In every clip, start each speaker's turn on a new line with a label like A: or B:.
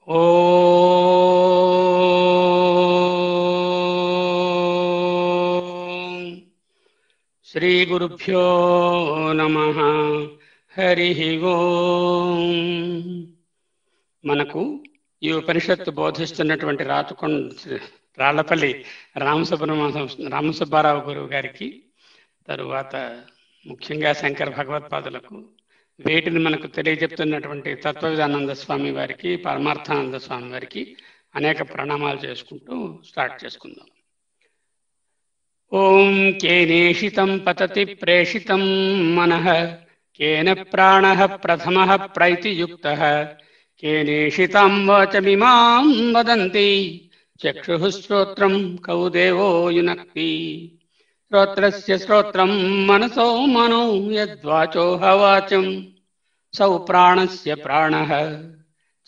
A: ఓం శ్రీ గురుభ్యో నమః. హరి ఓం. మనకు ఈ ఉపనిషత్తు బోధిస్తున్నటువంటి రాళ్లపల్లి రామసుబ్బారావు గురువు గారికి, తరువాత ముఖ్యంగా శంకర భగవత్పాదులకు, వీటిని మనకు తెలియజెప్తున్నటువంటి తత్వవిధానంద స్వామి వారికి, పరమార్థానంద స్వామి వారికి అనేక ప్రణామాలు చేసుకుంటూ స్టార్ట్ చేసుకుందాం. ఓం కేనేషితం పతతి ప్రేషితం మనః, కేన ప్రాణః ప్రథమః ప్రైతియుక్తః, కేనేషితాం వాచమిమాం వదంతి, చక్షుః శ్రోత్రం కౌ దేవో యునక్తి. శ్రోత్రస్య శ్రోత్రం మనసో మనో యద్వాచోః వాచం, సౌ ప్రాణస్య ప్రాణః.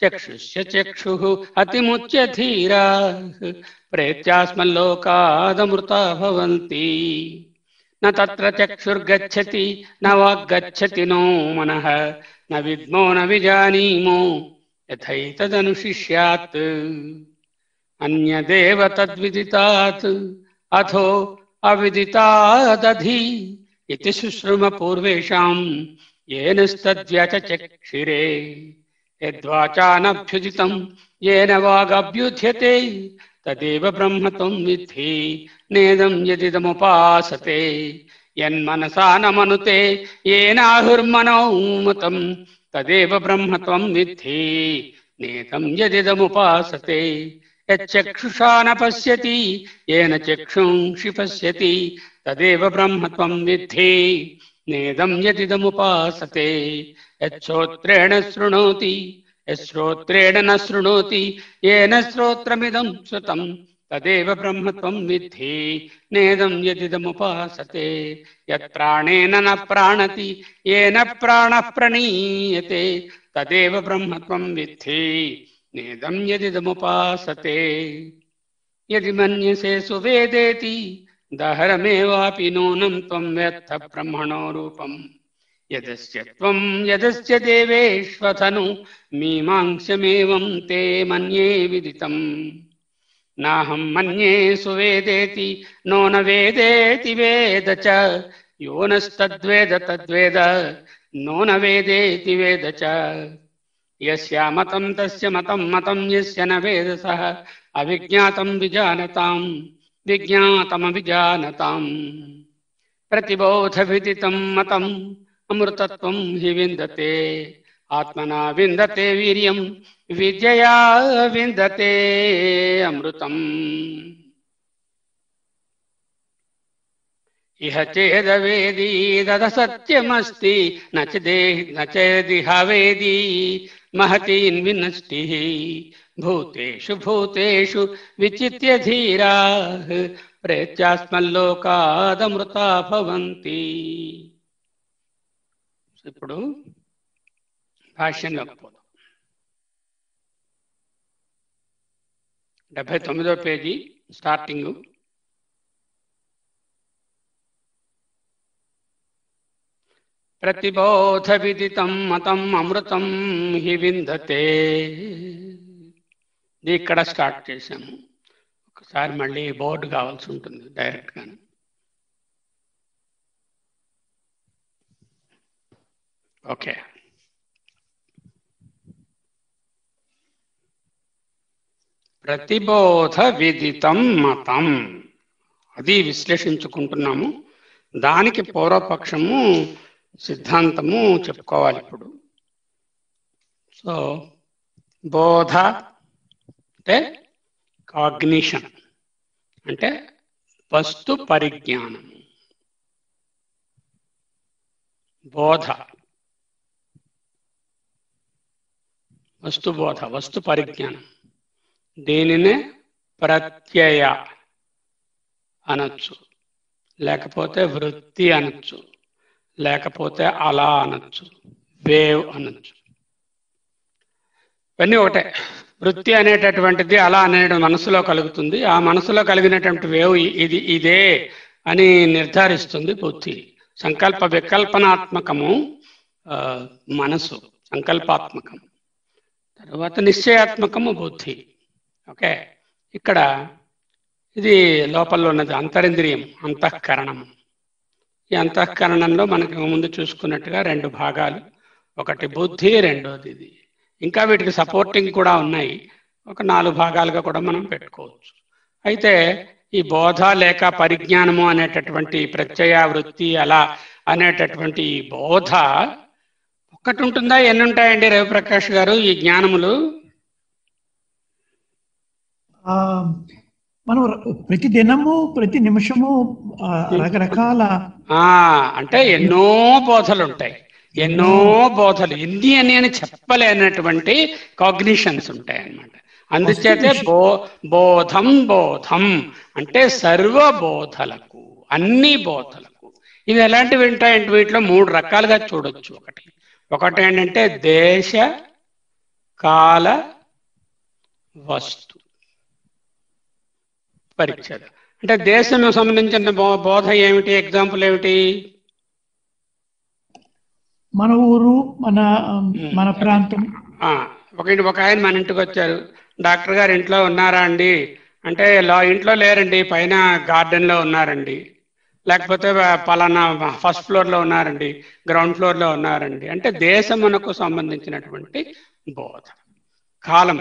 A: చక్షుష్య చక్షుః అతిముచ్య ధీరాః, ప్రేత్యాస్మల్లోకాదమృతా భవంతి. న తత్ర చక్షుర్గచ్చతి న వాగ్గచ్చతి నో మనః, న విద్మో న విజానీమో యథైతదనుశిష్యాత్. అన్యదేవ తద్విదితాత్ అథో అవిదితాదధి ఇతి శుశ్రుమ పూర్వేషాం ఏనస్తద్వ్యచక్షిరే. యద్వాచానభ్యుదితం ఏన వాగభ్యుధ్యతే తదేవ బ్రహ్మత్వం విద్ధి నేదం యదిదముపాసతే. యన్మనసా న మనుతే ఏనాహుర్మనోమతం తదేవ బ్రహ్మత్వం విద్ధి నేదం యదిదముపాసతే. యచ్చక్షుషా న పశ్యతి ఏన చక్షుంషి పశ్యతి తదేవ బ్రహ్మత్వం విద్ధి నేదం యదిదముపాసతే. యశ్రోత్రేణ శృణోతి యశ్రోత్రేణ న శృణోతి ఏన శ్రోత్రమిదం శ్రుతం తదేవ బ్రహ్మత్వం విద్ధి నేదం యదిదముపాసతే. యత్ప్రాణేన న ప్రాణతి ఏన ప్రాణః ప్రణీయతే తదేవ బ్రహ్మత్వం విద్ధి నేదం యదిదముపాసతే. యది మన్యసే సువేదేతి దహరమేవాపి నూనం త్వం వేత్త బ్రహ్మణో రూపం. యదస్య త్వం యదస్య దేవేష్వథను మీమాంసమేవం తే మన్యే విదితం. నాహం మన్యే సువేదేతి నో న వేదేతి వేద చ, యో నస్తద్వేద తద్వేద నో న వేదేతి వేద చ. యస్య మతం తస్య మతం మతం యస్య న వేద సః అవిజ్ఞాతం విజానతాం విజ్ఞాతమవిజానతాం. ప్రతిబోధ విదితం మతం అమృతత్వం హి విందతే. ఆత్మనా విందతే వీర్యం విద్యయా విందతే అమృతం. ఇహ చేదవేదీ దద సత్యమస్తి నచేదిహ వేదీ మహతీన్ వినష్టిః. భూతేషు భూతేషు విచిత్య ధీరాః, ప్రేత్యాస్మల్లోకాదమృతా భవంతి. ఇప్పుడు భాష్యంలోకి పోదాం. 79వ పేజీ స్టార్టింగ్. ప్రతిబోధ విదితం మతం అమృతం హి విందతే. ఇక్కడ స్టార్ట్ చేశాము. ఒకసారి మళ్ళీ బోర్డు కావాల్సి ఉంటుంది డైరెక్ట్గా. ఓకే. ప్రతిబోధ విదితం మతం, అది విశ్లేషించుకుంటున్నాము. దానికి పూర్వపక్షము సిద్ధాంతము చెప్పుకోవాలి ఇప్పుడు. సో బోధ అంటే కాగ్నిషన్, అంటే వస్తు పరిజ్ఞానం. బోధ వస్తుబోధ, వస్తు పరిజ్ఞానం. దీనినే ప్రత్యయ అనొచ్చు, లేకపోతే వృత్తి అనొచ్చు, లేకపోతే అలా అనొచ్చు, వేవ్ అనొచ్చు. ఇవన్నీ ఒకటే. వృత్తి అనేటటువంటిది అలా అనేది మనసులో కలుగుతుంది. ఆ మనసులో కలిగినటువంటి వేవ్ ఇదే అని నిర్ధారిస్తుంది బుద్ధి. సంకల్ప వికల్పనాత్మకము మనసు, సంకల్పాత్మకం. తర్వాత నిశ్చయాత్మకము బుద్ధి. ఓకే, ఇక్కడ ఇది లోపల ఉన్నది అంతరింద్రియం, అంతఃకరణం. ఈ అంతఃకరణంలో మనకు ముందు చూసుకున్నట్టుగా రెండు భాగాలు, ఒకటి బుద్ధి, రెండోది ఇది. ఇంకా వీటికి సపోర్టింగ్ కూడా ఉన్నాయి, ఒక 4 భాగాలుగా కూడా మనం పెట్టుకోవచ్చు. అయితే ఈ బోధ లేక పరిజ్ఞానము అనేటటువంటి ప్రత్యయ వృత్తి అలా అనేటటువంటి ఈ బోధ ఒక్కటి ఉంటుందా, ఎన్ని ఉంటాయండి రవిప్రకాష్ గారు ఈ జ్ఞానములు?
B: మనం ప్రతి దినము ప్రతి నిమిషము రకరకాల
A: అంటే ఎన్నో బోధలు ఉంటాయి, ఎన్నో బోధలు, ఎన్ని అని చెప్పలేనటువంటి కాగ్నిషన్స్ ఉంటాయి అన్నమాట. అందుచేతే బోధం బోధం అంటే సర్వబోధలకు, అన్ని బోధలకు. ఇవి ఎలాంటివి ఉంటాయంటే వీటిలో 3 రకాలుగా చూడొచ్చు. ఒకటి ఏంటంటే దేశ కాల వస్తు పరిచ్ఛేద. అంటే దేశం సంబంధించిన బోధ ఏమిటి? ఎగ్జాంపుల్ ఏమిటి?
B: మన ఊరు, మన ప్రాంతం.
A: ఒక ఆయన మన ఇంటికి వచ్చారు, డాక్టర్ గారు ఇంట్లో ఉన్నారా అండి అంటే ఇంట్లో లేరండి, పైన గార్డెన్లో ఉన్నారండి, లేకపోతే పలానా ఫస్ట్ ఫ్లోర్లో ఉన్నారండి, గ్రౌండ్ ఫ్లోర్లో ఉన్నారండి. అంటే దేశమునకు సంబంధించినటువంటి బోధ. కాలం,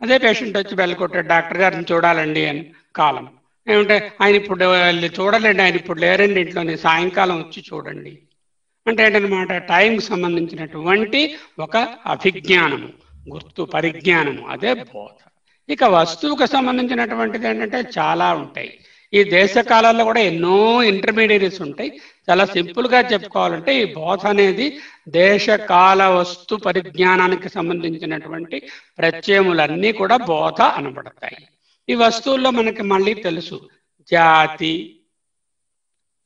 A: అదే పేషెంట్ వచ్చి బెల్లకొట్టాడు, డాక్టర్ గారిని చూడాలండి అని. కాలం ఏమంటే ఆయన ఇప్పుడు చూడలేండి, ఆయన ఇప్పుడు లేరండి ఇంట్లోనే, సాయంకాలం వచ్చి చూడండి అంటే ఏంటనమాట, టైంకి సంబంధించినటువంటి ఒక అభిజ్ఞానము, గుర్తు, పరిజ్ఞానము, అదే బోధ. ఇక వస్తువుకు సంబంధించినటువంటిది ఏంటంటే చాలా ఉంటాయి. ఈ దేశ కాలాల్లో కూడా ఎన్నో ఇంటర్మీడియట్స్ ఉంటాయి. చాలా సింపుల్గా చెప్పుకోవాలంటే ఈ బోధ అనేది దేశ కాల వస్తు పరిజ్ఞానానికి సంబంధించినటువంటి ప్రత్యయములన్నీ కూడా బోధ అనబడతాయి. ఈ వస్తువుల్లో మనకి మళ్ళీ తెలుసు, జాతి,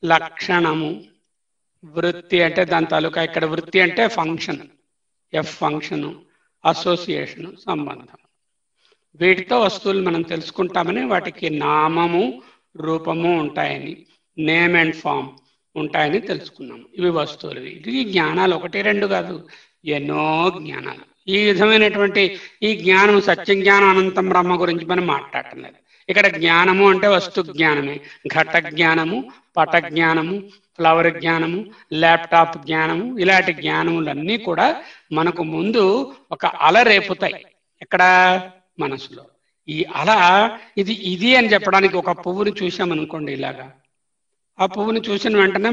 A: లక్షణము, వృత్తి అంటే దాని తాలూకా, ఇక్కడ వృత్తి అంటే ఫంక్షన్, ఎఫ్ ఫంక్షను, అసోసియేషను, సంబంధం. వీటితో వస్తువులు మనం తెలుసుకుంటామని, వాటికి నామము రూపము ఉంటాయని, నేమ్ అండ్ ఫామ్ ఉంటాయని తెలుసుకున్నాము. ఇవి వస్తువులు. ఇది జ్ఞానాలు 1, 2 కాదు, ఎన్నో జ్ఞానాలు. ఈ విధమైనటువంటి ఈ జ్ఞానం, సత్య జ్ఞానం, అనంతం బ్రహ్మ గురించి మనం మాట్లాడటం లేదు. ఇక్కడ జ్ఞానము అంటే వస్తు జ్ఞానమే. ఘట జ్ఞానము, పట జ్ఞానము, ఫ్లవర్ జ్ఞానము, ల్యాప్టాప్ జ్ఞానము, ఇలాంటి జ్ఞానములన్నీ కూడా మనకు ముందు ఒక అల రేపుతాయి. ఎక్కడ? మనసులో. ఈ అల ఇది అని చెప్పడానికి ఒక పువ్వుని చూసామనుకోండి, ఇలాగా ఆ పువ్వుని చూసిన వెంటనే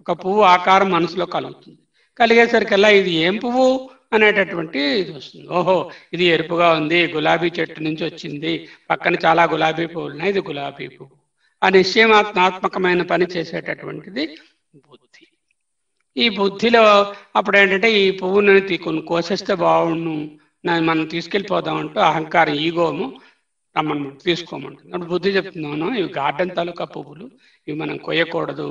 A: ఒక పువ్వు ఆకారం మనసులో కలుగుతుంది. కలిగేసరికల్లా ఇది ఏం పువ్వు అనేటటువంటి ఇది వస్తుంది. ఓహో, ఇది ఎరుపుగా ఉంది, గులాబీ చెట్టు నుంచి వచ్చింది, పక్కన చాలా గులాబీ పువ్వులు ఉన్నాయి, ఇది గులాబీ పువ్వు. ఆ నిశ్చయాత్మకమైన పని చేసేటటువంటిది బుద్ధి. ఈ బుద్ధిలో అప్పుడు ఏంటంటే ఈ పువ్వుని కోసేస్తే బాగుండు, మనం తీసుకెళ్ళిపోదామంటూ అహంకారం, ఈగోము రమ్మని తీసుకోమంటుంది. అప్పుడు బుద్ధి చెప్తున్నాను, ఇవి గార్డెన్ తాలూకా పువ్వులు, ఇవి మనం కోయకూడదు,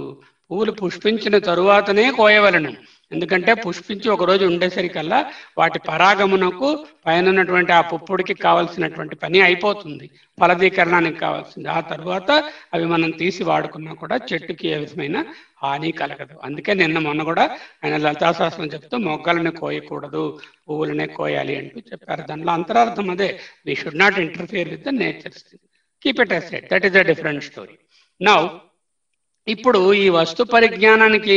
A: పువ్వులు పుష్పించిన తరువాతనే కోయవలను. ఎందుకంటే పుష్పించి ఒకరోజు ఉండేసరికల్లా వాటి పరాగమునకు పైన ఉన్నటువంటి ఆ పుప్పుడికి కావాల్సినటువంటి పని అయిపోతుంది, ఫలదీకరణానికి కావాల్సింది. ఆ తర్వాత అవి మనం తీసి వాడుకున్నా కూడా చెట్టుకి ఏ విధమైన హాని కలగదు. అందుకే మొన్న కూడా ఆయన లలితాశాస్త్రం చెప్తూ మొగ్గలని కోయకూడదు, పువ్వులనే కోయాలి అంటూ చెప్పారు. దానిలో అంతరార్థం అదే, we should not interfere with the nature, keep it aside, that is a different story. Now ఇప్పుడు ఈ వస్తు పరిజ్ఞానానికి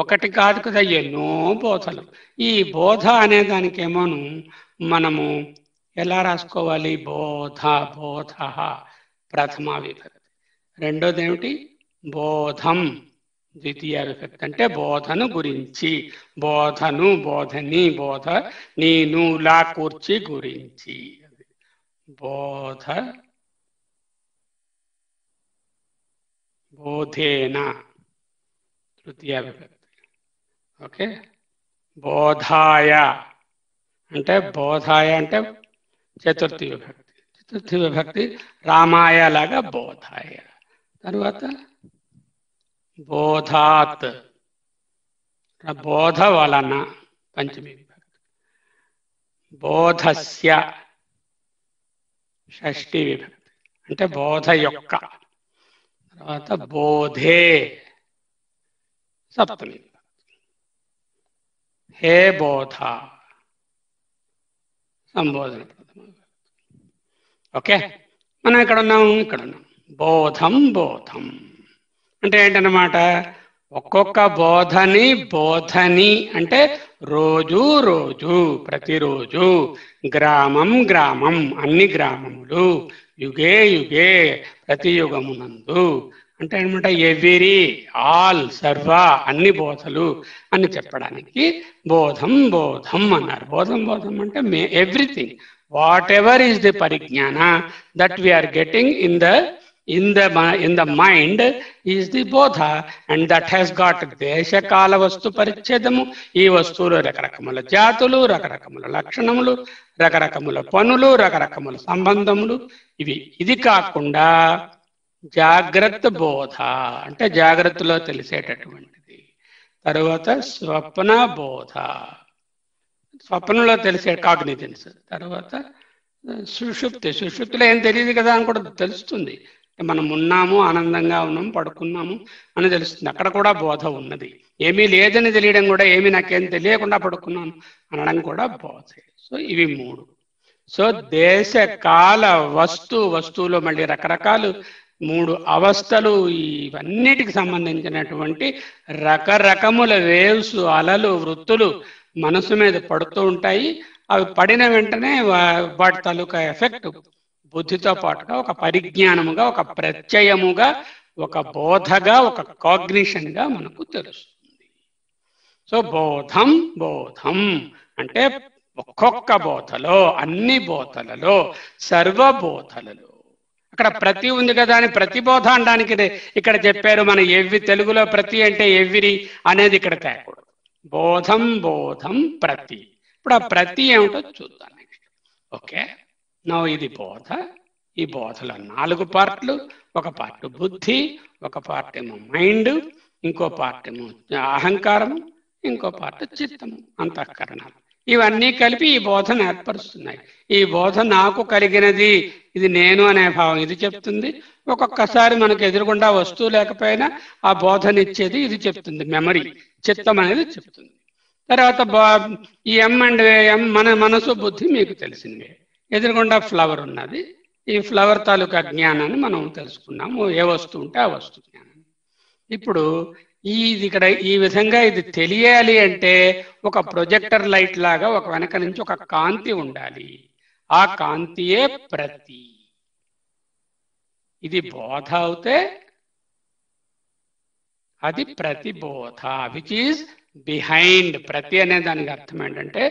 A: ఒకటి కాదు కదా, ఎన్నో బోధలు. ఈ బోధ అనే దానికేమోను మనము ఎలా రాసుకోవాలి? బోధ, బోధ ప్రథమా విభక్తి. రెండోది ఏమిటి? బోధం ద్వితీయ విభక్తి. అంటే బోధను గురించి, బోధను, బోధని, బోధ నేను లా కూర్చి గురించి, బోధ బోధేన తృతీయ విభక్తి. ఓకే, బోధాయ అంటే చతుర్థి విభక్తి. చతుర్థి విభక్తి రామాయ లాగా బోధాయ. తర్వాత బోధాత్, బోధ వలన పంచమి విభక్తి. బోధస్య షష్ఠి విభక్తి, అంటే బోధ యొక్క. తర్వాత బోధే సప్తమి విభక్తి. హే బోధ సంబోధన ప్రథమ విభక్తి. ఓకే, మనం ఇక్కడ ఉన్నాం. బోధం బోధం అంటే ఏంటన్నమాట? ఒక్కొక్క బోధని అంటే రోజు రోజు, ప్రతిరోజు, గ్రామం అన్ని గ్రామములు, యుగే యుగే ప్రతి యుగమునందు అంటే అనమాట ఎవ్రీ, ఆల్, సర్వ, అన్ని బోధలు అని చెప్పడానికి బోధం అన్నారు. బోధం అంటే everything, whatever is the పరిజ్ఞాన that we are getting in the mind is the bodha, and that has got desha kala vastu parichedamu. ee vastulo rakarakamalu jaatulu, rakarakamalu lakshanamuలు, rakarakamalu panulu, rakarakamalu sambandhamuలు, ఇది కాకుండా జాగ్రత్త బోధ అంటే జాగ్రత్తలో తెలిసేటటువంటిది. తరువాత స్వప్న బోధ, స్వప్నంలో తెలిసే కాగ్నిజెన్స్. తర్వాత సుషుప్తిలో ఏం తెలియదు కదా అని కూడా తెలుస్తుంది. మనం ఉన్నాము, ఆనందంగా ఉన్నాము, పడుకున్నాము అని తెలుస్తుంది. అక్కడ కూడా బోధ ఉన్నది. ఏమీ లేదని తెలియడం కూడా, ఏమీ నాకేం తెలియకుండా పడుకున్నాను అనడం కూడా బోధే. సో ఇవి 3. సో దేశ కాల వస్తువులో మళ్ళీ రకరకాలు 3 అవస్థలు, ఇవన్నిటికి సంబంధించినటువంటి రకరకముల వేవ్స్, అలలు, వృత్తులు మనసు మీద పడుతూ ఉంటాయి. అవి పడిన వెంటనే వాటి తాలూకా ఎఫెక్ట్ బుద్ధితో పాటుగా ఒక పరిజ్ఞానముగా, ఒక ప్రత్యయముగా, ఒక బోధగా, ఒక కాగ్నిషన్గా మనకు తెలుస్తుంది. సో బోధం అంటే ఒక్కొక్క బోధలో, అన్ని బోధలలో, సర్వబోధలలో. అక్కడ ప్రతి ఉంది కదా అని ప్రతిబోధ అనడానికి ఇక్కడ చెప్పారు. మన తెలుగులో ప్రతి అంటే ఎవ్రీ అనేది ఇక్కడ తేకూడదు. బోధం ప్రతి. ఇప్పుడు ఆ ప్రతి ఏమిటో చూద్దాం నెక్స్ట్. ఓకే, ఇది బోధ. ఈ బోధలో 4 పార్ట్లు. ఒక పార్ట్ బుద్ధి, ఒక పార్ట్ ఏమో మైండ్, ఇంకో పార్ట్ ఏమో అహంకారము, ఇంకో పార్ట్ చిత్తము, అంతఃకరణాలు. ఇవన్నీ కలిపి ఈ బోధను ఏర్పరుస్తున్నాయి. ఈ బోధ నాకు కలిగినది, ఇది నేను అనే భావం ఇది చెప్తుంది. ఒక్కొక్కసారి మనకు ఎదురుగుండా వస్తువు లేకపోయినా ఆ బోధనిచ్చేది ఇది చెప్తుంది. మెమరీ, చిత్తం అనేది చెప్తుంది. తర్వాత ఈ మన మనసు, బుద్ధి మీకు తెలిసిందే. ఎదురుగుండా ఫ్లవర్ ఉన్నది. ఈ ఫ్లవర్ తాలూకా జ్ఞానాన్ని మనం తెలుసుకున్నాము. ఏ వస్తువు ఉంటే ఆ వస్తువు జ్ఞానం. ఇప్పుడు ఇక్కడ ఈ విధంగా ఇది తెలియాలి అంటే ఒక ప్రొజెక్టర్ లైట్ లాగా ఒక వెనక నుంచి ఒక కాంతి ఉండాలి. ఆ కాంతియే ప్రతి. ఇది బోధ అవుతే అది ప్రతిబోధ, విచ్ ఈజ్ బిహైండ్. ప్రతి అనే దానికి అర్థం ఏంటంటే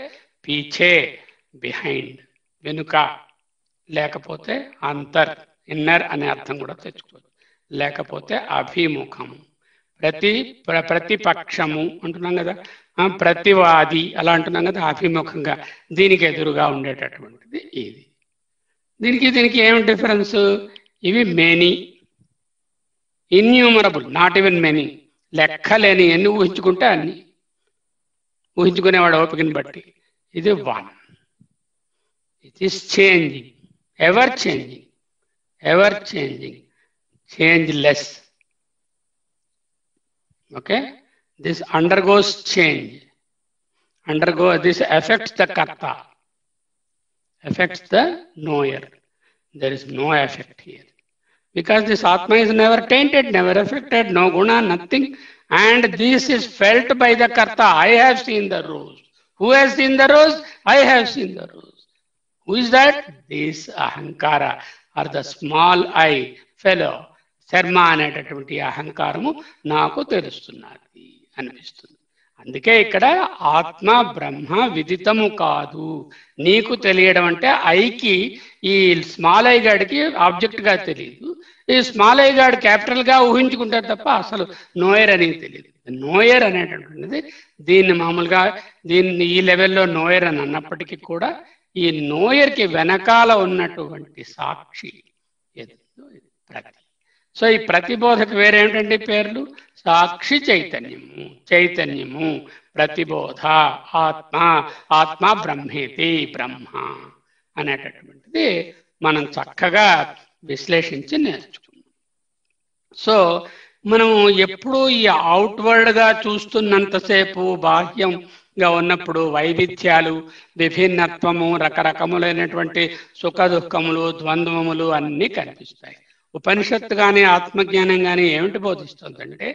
A: పీఛే, బిహైండ్, వెనుక, లేకపోతే అంతర్, ఇన్నర్ అనే అర్థం కూడా తెచ్చుకోవచ్చు. లేకపోతే అభిముఖము, ప్రతిపక్షము అంటున్నాం కదా, ప్రతివాది అలా అంటున్నాం కదా, అభిముఖంగా, దీనికి ఎదురుగా ఉండేటటువంటిది ఇది. దీనికి ఏం డిఫరెన్స్? ఇవి many, innumerable, not even many, లెక్కలేని, ఎన్ని ఊహించుకుంటే అన్ని, ఊహించుకునేవాడు ఓపికని బట్టి. ఇది 1. It is changing, ever changing, changeless. Okay, this undergoes change. This affects the karta, affects the knower. There is no effect here because this atma is never tainted, never affected, no guna, nothing, and this is felt by the karta. I have seen the rose. Who has seen the rose? I have seen the rose. Who is that? This ahankara or the small I fellow. Sharma అనేటటువంటి అహంకారము నాకు తెలుస్తున్నది అనిపిస్తుంది. అందుకే ఇక్కడ ఆత్మ బ్రహ్మ విదితము కాదు. నీకు తెలియడం అంటే ఐకి, ఈ స్మాల్ ఐ గాడికి ఆబ్జెక్ట్ గా తెలియదు. ఈ స్మాల్ ఐ గాడ్ క్యాపిటల్ గా ఊహించుకుంటారు తప్ప అసలు నోయర్ అనేది తెలియదు. నోయర్ అనేటటువంటిది దీన్ని మామూలుగా ఈ లెవెల్లో నోయర్ అని అన్నప్పటికీ కూడా ఈ నోయర్కి వెనకాల ఉన్నటువంటి సాక్షి ప్రతి. సో ఈ ప్రతిబోధకు వేరేమిటండి పేర్లు? సాక్షి చైతన్యము, ప్రతిబోధ, ఆత్మ బ్రహ్మేతి, బ్రహ్మ అనేటటువంటిది మనం చక్కగా విశ్లేషించి నేర్చుకున్నాం. సో మనం ఎప్పుడు ఈ అవుట్వర్డ్ గా చూస్తున్నంతసేపు, బాహ్యం గా ఉన్నప్పుడు వైవిధ్యాలు, విభిన్నత్వము, రకరకములైనటువంటి సుఖ దుఃఖములు, ద్వంద్వములు అన్నీ కనిపిస్తాయి. ఉపనిషత్తు కానీ ఆత్మజ్ఞానం కానీ ఏమిటి బోధిస్తుందంటే,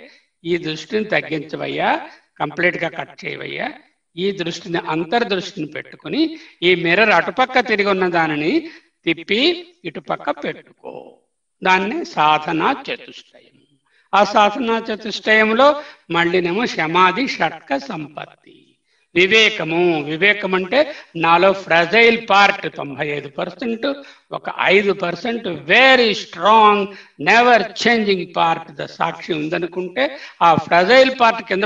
A: ఈ దృష్టిని తగ్గించవయ్యా, కంప్లీట్ గా కట్ చేయవయ్యా, ఈ దృష్టిని అంతర్దృష్టిని పెట్టుకుని ఈ మిర్రర్ అటుపక్క తిరిగి ఉన్న దానిని తిప్పి ఇటుపక్క పెట్టుకో. దాన్ని సాధనా చతుష్టయం. ఆ సాధనా చతుష్టయంలో మళ్ళీనేమో శమాధి షట్క సంపత్తి, వివేకము. వివేకం అంటే నాలో ఫ్రజైల్ పార్ట్ 95%, ఒక 5% very strong never changing part the సాక్షి ఉందనుకుంటే, ఆ ఫ్రజైల్ పార్ట్ కింద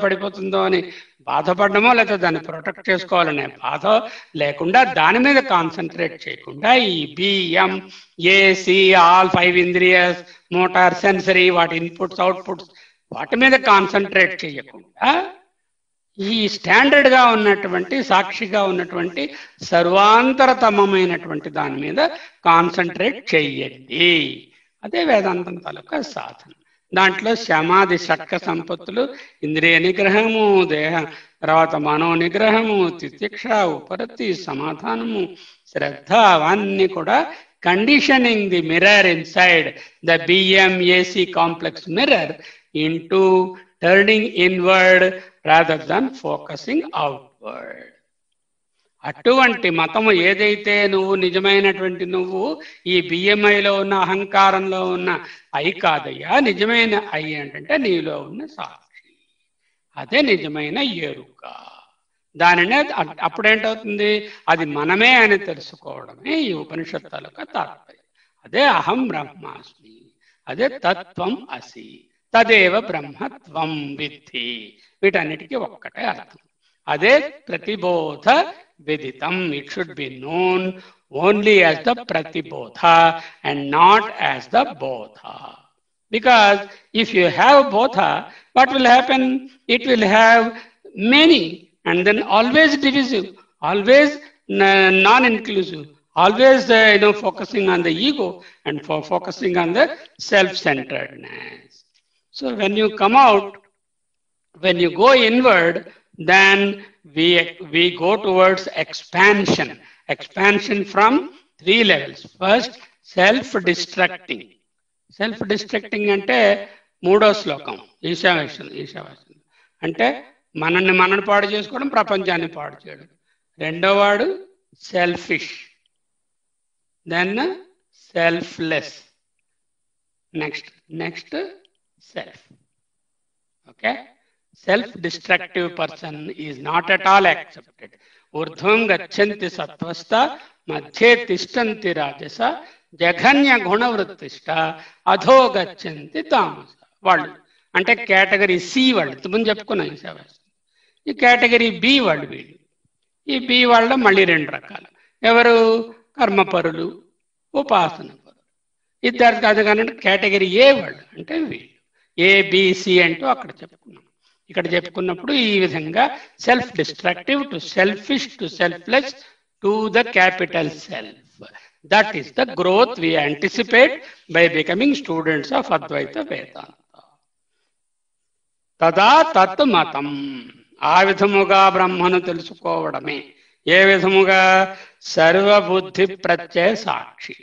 A: పడిపోతుందో అని బాధపడమో లేదా దాన్ని ప్రొటెక్ట్ చేసుకోవాలనే బాధ లేకుండా, దాని మీద కాన్సన్ట్రేట్ చేయకుండా ఈ బిఎం ఏసి ఆల్ 5 ఇంద్రియస్, మోటార్, సెన్సరీ, వాటి ఇన్పుట్స్ అవుట్పుట్స్, వాటి మీద కాన్సన్ట్రేట్ చేయకుండా ఈ స్టాండర్డ్ గా ఉన్నటువంటి, సాక్షిగా ఉన్నటువంటి సర్వాంతరతమైనటువంటి దాని మీద కాన్సన్ట్రేట్ చెయ్యండి. అదే వేదాంతం తాలూకా సాధన. దాంట్లో శమాధి షట్క సంపత్తులు, ఇంద్రియ నిగ్రహము, దేహ తర్వాత మనో నిగ్రహము, తితిక్ష, ఉపరతి, సమాధానము, శ్రద్ధ, అవన్నీ కూడా conditioning the mirror inside the BMAC complex mirror into turning inward rather than focusing outward. అటువంటి మతము ఏదైతే నువ్వు నిజమైనటువంటి నువ్వు ఈ బిఎంఐలో ఉన్న అహంకారంలో ఉన్న ఐ కాదయ్యా, నిజమైన ఐ ఏంటంటే నీలో ఉన్న సాక్షి. అదే నిజమైన ఎరుక. దానినే అప్పుడేంటవుతుంది, అది మనమే అని తెలుసుకోవడమే ఈ ఉపనిషత్తులకు తాత్పర్యం. అదే అహం బ్రహ్మాస్మి, అదే తత్వం అసి, తదేవ బ్రహ్మత్వం విద్ధి. వీటన్నిటికీ ఒక్కటే అర్థం. అదే ప్రతిబోధ విదితం. It should be known only as the ప్రతిబోధ అండ్ నాట్ యాజ్ ద బోధ. బికాస్ ఇఫ్ యూ హ్యావ్ బోధ, what will happen? It will have many and then always divisive, always non-inclusive, always focusing on the ego and focusing on the self-centeredness. So when you come out, when you go inward, then we go towards expansion. Expansion from 3 levels. First, self-destructing. Self-destructing అంటే 3వ శ్లోకం ఈశావాస్యం అంటే మనల్ని పాడు చేసుకోవడం, ప్రపంచాన్ని పాడు చేయడం. 2వ వాడు selfish, then selfless, next self. Okay, self-destructive person is not at all accepted. ఊర్ధ్వం గచ్చంతి సత్వస్థ, మధ్యే తిష్టంతి రాజస, జఘన్య గుణవృత్తిష్ట, అధో గచ్చంతి తామస. వాళ్ళు అంటే కేటగిరీ సి వాళ్ళు, ముందు చెప్పుకున్నాం ఈ సేవ. ఈ కేటగిరీ బి వాళ్ళు వీళ్ళు. ఈ బి వాళ్ళలో మళ్ళీ 2 రకాలు. ఎవరు? కర్మపరులు, ఉపాసన పరులు. ఇద్దరు కాదు కానీ కేటగిరీ ఏ వాళ్ళు అంటే వీళ్ళు. ఏబిసి అంటూ అక్కడ చెప్పుకున్నాం. ఇక్కడ చెప్పుకున్నప్పుడు ఈ విధంగా self destructive to selfish to selfless to the capital self. That is the growth we anticipate by becoming students of Advaita Vedanta. తదా తత్ మతం. ఆ విధముగా బ్రహ్మను తెలుసుకోవడమే. ఏ విధముగా? సర్వబుద్ధి ప్రత్యయ సాక్షి.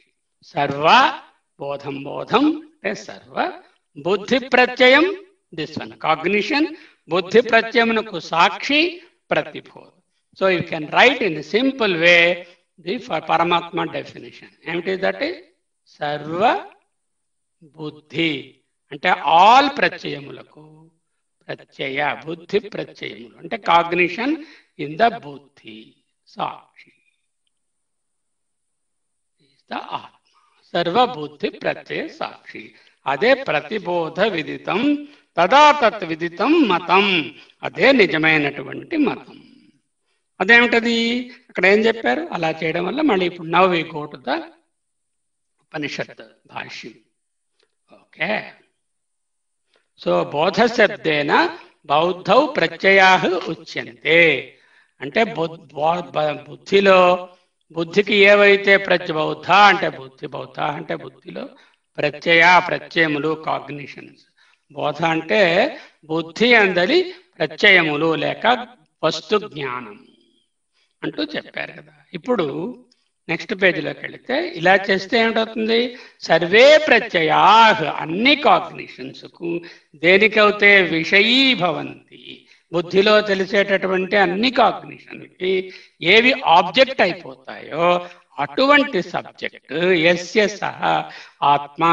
A: సర్వ బోధం అంటే సర్వ, బుద్ధి ప్రత్యయం దిస్ వన్ కాగ్నిషన్, బుద్ధి ప్రత్యయమునకు సాక్షి ప్రతిబోధ. So you can write in simple way the paramatma definition. ఏమిటి? దట్ ఈస్ సర్వ బుద్ధి అంటే ఆల్ ప్రత్యయములకు ప్రత్యయ, బుద్ధి ప్రత్యయములు అంటే కాగ్నిషన్ ఇన్ ద బుద్ధి సాక్షి ద ఆత్మ. సర్వబుద్ధి ప్రత్యయ సాక్షి, అదే ప్రతిబోధ విదితం. తదా తత్ విదితం మతం, అదే నిజమైనటువంటి మతం. అదేమిటది? అక్కడ ఏం చెప్పారు? అలా చేయడం వల్ల మళ్ళీ ఇప్పుడు now we go to the Upanishad భాష్యం. ఓకే, సో బోధ శబ్దేన బౌద్ధౌ ప్రత్యయా ఉచ్యంతే. అంటే బుద్ధిలో, బుద్ధికి ఏవైతే బౌద్ధ అంటే బుద్ధిలో ప్రత్యయములు, కాగ్నిషన్స్. బోధ అంటే బుద్ధి అందలి ప్రత్యయములు లేక వస్తు జ్ఞానం అంటూ చెప్పారు కదా. ఇప్పుడు నెక్స్ట్ పేజీలోకి వెళితే ఇలా చేస్తే ఏమిటవుతుంది? సర్వే ప్రత్యయా, అన్ని కాగ్నిషన్స్ కు దేనికైతే విషయీభవంతి, బుద్ధిలో తెలిసేటటువంటి అన్ని కాగ్నిషన్కి ఏవి ఆబ్జెక్ట్ అయిపోతాయో అటువంటి సబ్జెక్ట్ యస్య సహ ఆత్మ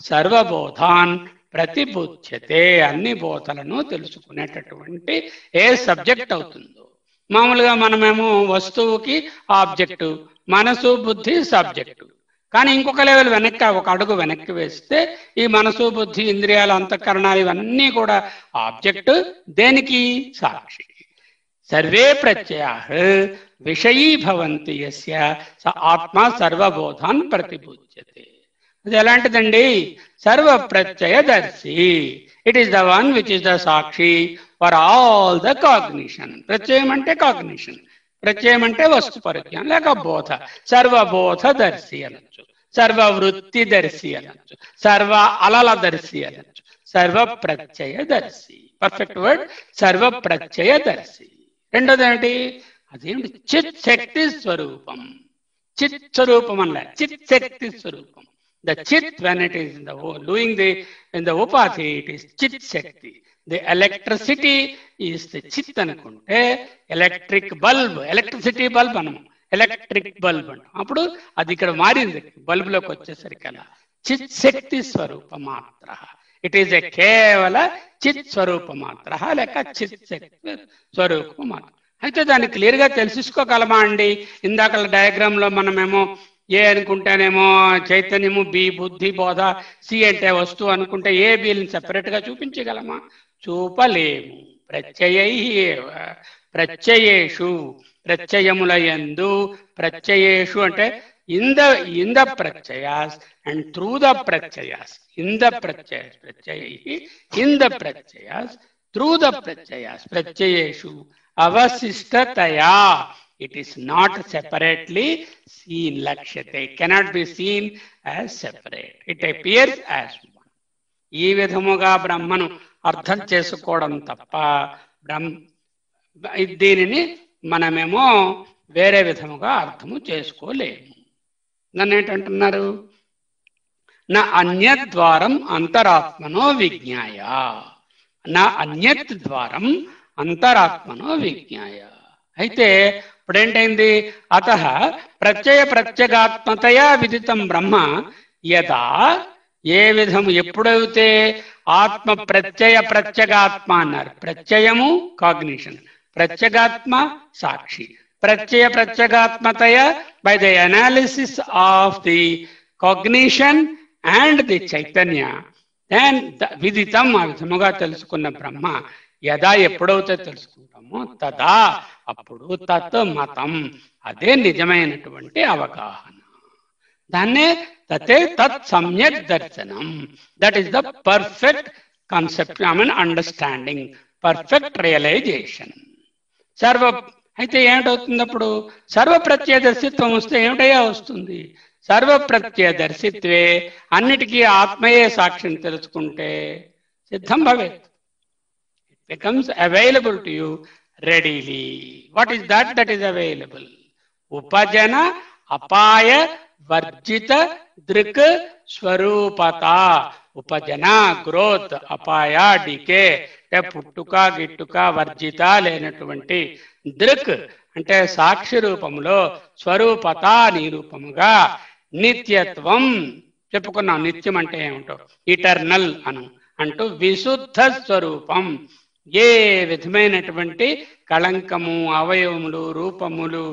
A: సర్వబోధాన్ ప్రతిబుధ్యతే, అన్ని బోధలను తెలుసుకునేటటువంటి ఏ సబ్జెక్ట్ అవుతుందో. మామూలుగా మనమేమో వస్తువుకి ఆబ్జెక్టు, మనసు బుద్ధి సబ్జెక్టు. కానీ ఇంకొక లెవెల్ వెనక్కి, ఒక అడుగు వెనక్కి వేస్తే ఈ మనసు బుద్ధి ఇంద్రియాలు అంతఃకరణాలు ఇవన్నీ కూడా ఆబ్జెక్టు, దేనికి? సాక్షి. సర్వే ప్రత్యయా విషయీభవంతి యస్య స ఆత్మ సర్వబోధాన్ ప్రతిబుధ్యతే. అది ఎలాంటిదండి? సర్వ ప్రత్యయదర్శి. It is the one which is the sakshi for all the cognition. ప్రత్యయం అంటే కాగ్నిషన్, ప్రత్యయం అంటే వస్తు పరిజ్ఞానం లేక బోధ. సర్వబోధదర్శి అనొచ్చు, సర్వవృత్తిదర్శి అనొచ్చు, సర్వ అలలదర్శి అనొచ్చు, సర్వ ప్రత్యయదర్శి. పర్ఫెక్ట్ వర్డ్ సర్వ ప్రత్యయదర్శి. రెండోది ఏమిటి? అదేమిటి? చిత్ శక్తి స్వరూపం. చిత్ స్వరూపం అనలే, చిత్ శక్తి స్వరూపం. The chit, when it is in the upadhi, it is chit shakti. The electricity is the chit అనుకుంటే ఎలక్ట్రిక్ బల్బ్, ఎలక్ట్రిసిటీ బల్బ్ అనము, ఎలక్ట్రిక్ బల్బ్ అంటాం. అప్పుడు అది ఇక్కడ మారింది, బల్బులోకి వచ్చేసరికి అలా చిత్ శక్తి స్వరూప మాత్ర. ఇట్ ఈస్ ఎ కేవల చిత్ స్వరూప మాత్ర లేక చిత్ శక్తి స్వరూప మాత్ర. అయితే దాన్ని క్లియర్ గా తెలుసుకోగలమా అండి? ఇందాక డయాగ్రామ్ లో మనమేమో ఏ అనుకుంటేనేమో చైతన్యము, బి బుద్ధి బోధ, సి అంటే వస్తువు అనుకుంటే ఏ బిని సెపరేట్ గా చూపించగలమా? చూపలేము. ప్రత్యయై ప్రత్యయేషు, ప్రత్యయములయందు, ప్రత్యయేషు అంటే in the pratyayas and through the pratyayas. In the pratyayas, ప్రత్యయై in the pratyayas, through the pratyayas, ప్రత్యయేషు అవశిష్టతయా. It is not separately seen, lakshate. It cannot be seen as separate. It appears as one. ఈ విధముగా బ్రహ్మను అర్థం చేసుకోవడం తప్ప దీనిని మనమేమో వేరే విధముగా అర్థము చేసుకోలేము. నన్ను ఏంటంటున్నారు? నా అన్యద్వారం అంతరాత్మనో విజ్ఞాయ. నా అన్యత్ ద్వారం అంతరాత్మనో విజ్ఞాయ. అయితే ఇప్పుడేంటైంది? అతః ప్రత్యయ ప్రత్యేగాత్మతయా విదితం బ్రహ్మ యదా, ఏ విధము ఎప్పుడైతే ఆత్మ ప్రత్యయ ప్రత్యేగాత్మ అన్నారు. ప్రత్యయము కాగ్నిషన్, ప్రత్యేగాత్మ సాక్షి. ప్రత్యయ ప్రత్యేగాత్మతయ by the analysis of the cognition and the chaitanya, then విదితం, ఆ విధముగా తెలుసుకున్న బ్రహ్మ యదా, ఎప్పుడైతే తెలుసుకుంటామో తదా, అప్పుడు తత్ మతం, అదే నిజమైనటువంటి అవగాహన. దాన్నే తతే తత్ సమ్యక్ దర్శనం. That is the perfect concept, I mean understanding, perfect realisation. అయితే ఏమిటవుతుంది అప్పుడు? సర్వ ప్రత్యయదర్శిత్వం వస్తే ఏమిటయ్యా వస్తుంది? సర్వ ప్రత్యయదర్శిత్వే, అన్నిటికీ ఆత్మయే సాక్షిని తెలుసుకుంటే సిద్ధం భవేత్. It becomes available to you readily. What is that? That is available. Upajana apaya varjita drik swarupata. Upajana growth, apaya decay, పుట్టుక గిట్టుక వర్జిత లేనటువంటి దృక్ అంటే సాక్షి రూపములో, స్వరూపత నిరూపముగా, నిత్యత్వం చెప్పుకున్నాం. నిత్యం అంటే ఏమిటో, ఇటర్నల్ అను అంటూ విశుద్ధ స్వరూపం. ఏ విధమైనటువంటి కళంకము, అవయవములు, రూపములు,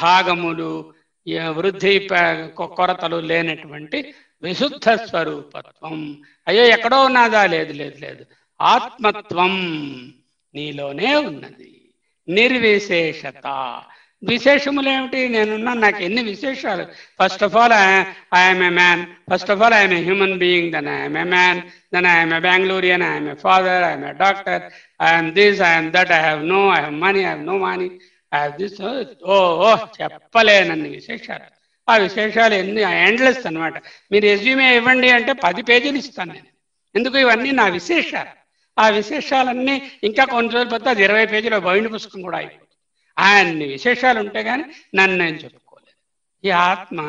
A: భాగములు, వృద్ధి కొరతలు లేనటువంటి విశుద్ధ స్వరూపత్వం. అయ్యో ఎక్కడో ఉన్నదా? లేదు లేదు లేదు, ఆత్మత్వం నీలోనే ఉన్నది. నిర్విశేషత. విశేషములు ఏమిటి? నేనున్నా, నాకు ఎన్ని విశేషాలు. First of all I'm a man, first of all I'm a human being, then I'm a man, then I'm a Bangalorean, I'm a father, I'm a doctor, I'm this, I'm that, I have money, I have no money, I have this. చెప్పలేనన్ని విశేషాలు. ఆ విశేషాలు ఎన్ని endless అనమాట. మీరు resume ఇవ్వండి అంటే 10 పేజీలు ఇస్తాను నేను. ఎందుకు? ఇవన్నీ నా విశేషాలు. ఆ ఆ విశేషాలన్నీ ఇంకా కొన్ని రోజులు పోతే అది 20 పేజీల బైండ్ పుస్తకం కూడా అయిపోతుంది. అన్ని విశేషాలు ఉంటే కానీ నన్ను నేను చెప్పుకోలేదు. ఈ ఆత్మ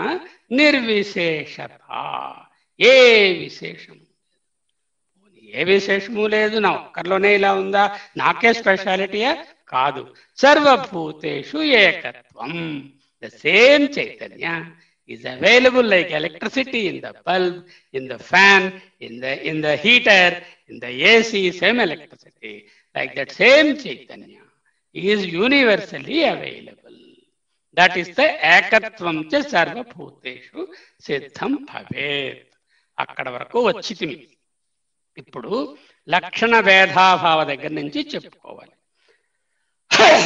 A: నిర్విశేషత, ఏ విశేషము ఏ విశేషము లేదు, నా ఒక్కరిలోనే ఇలా ఉందా, నాకే స్పెషాలిటీయా కాదు. సర్వభూతేషు ఏకత్వం, the same Chaitanya is available like electricity in the bulb, in the fan, in the heater, in the AC, same electricity, like that same chaitanya is universally available. That is the ekatvam cha sarva bhuteshu siddham bhavet. అక్కడ వరకు వచ్చితిమి. ఇప్పుడు లక్షణ భేదాభావ దగ్గర నుంచి చెప్పుకోవాలి.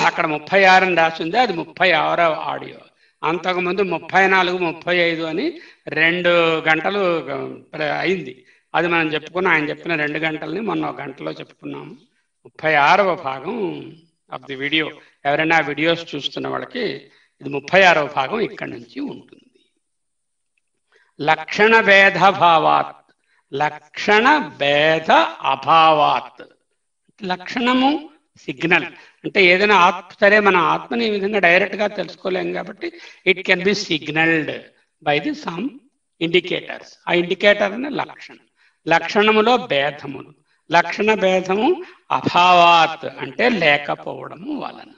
A: అక్కడ 36 అని రాసింది, అది 36వ ఆడియో. అంతకుముందు 34, 35 అని 2 గంటలు అయింది. అది మనం చెప్పుకున్నాం. ఆయన చెప్పిన 2 గంటలని మొన్న 1 గంటలో చెప్పుకున్నాము. 36వ భాగం ఆఫ్ ది వీడియో. ఎవరైనా వీడియోస్ చూస్తున్న వాళ్ళకి ఇది 36వ భాగం ఇక్కడి నుంచి ఉంటుంది. లక్షణ భేద భావాత్, లక్షణ భేద అభావాత్. లక్షణము సిగ్నల్ అంటే ఏదైనా సరే మన ఆత్మని ఈ విధంగా డైరెక్ట్ గా తెలుసుకోలేం కాబట్టి it can be సిగ్నల్డ్ by the some indicators. ఆ ఇండికేటర్ అనే లక్షణం. లక్షణములో భేదములు. లక్షణ భేదము అభావాత్ అంటే లేకపోవడము వలన.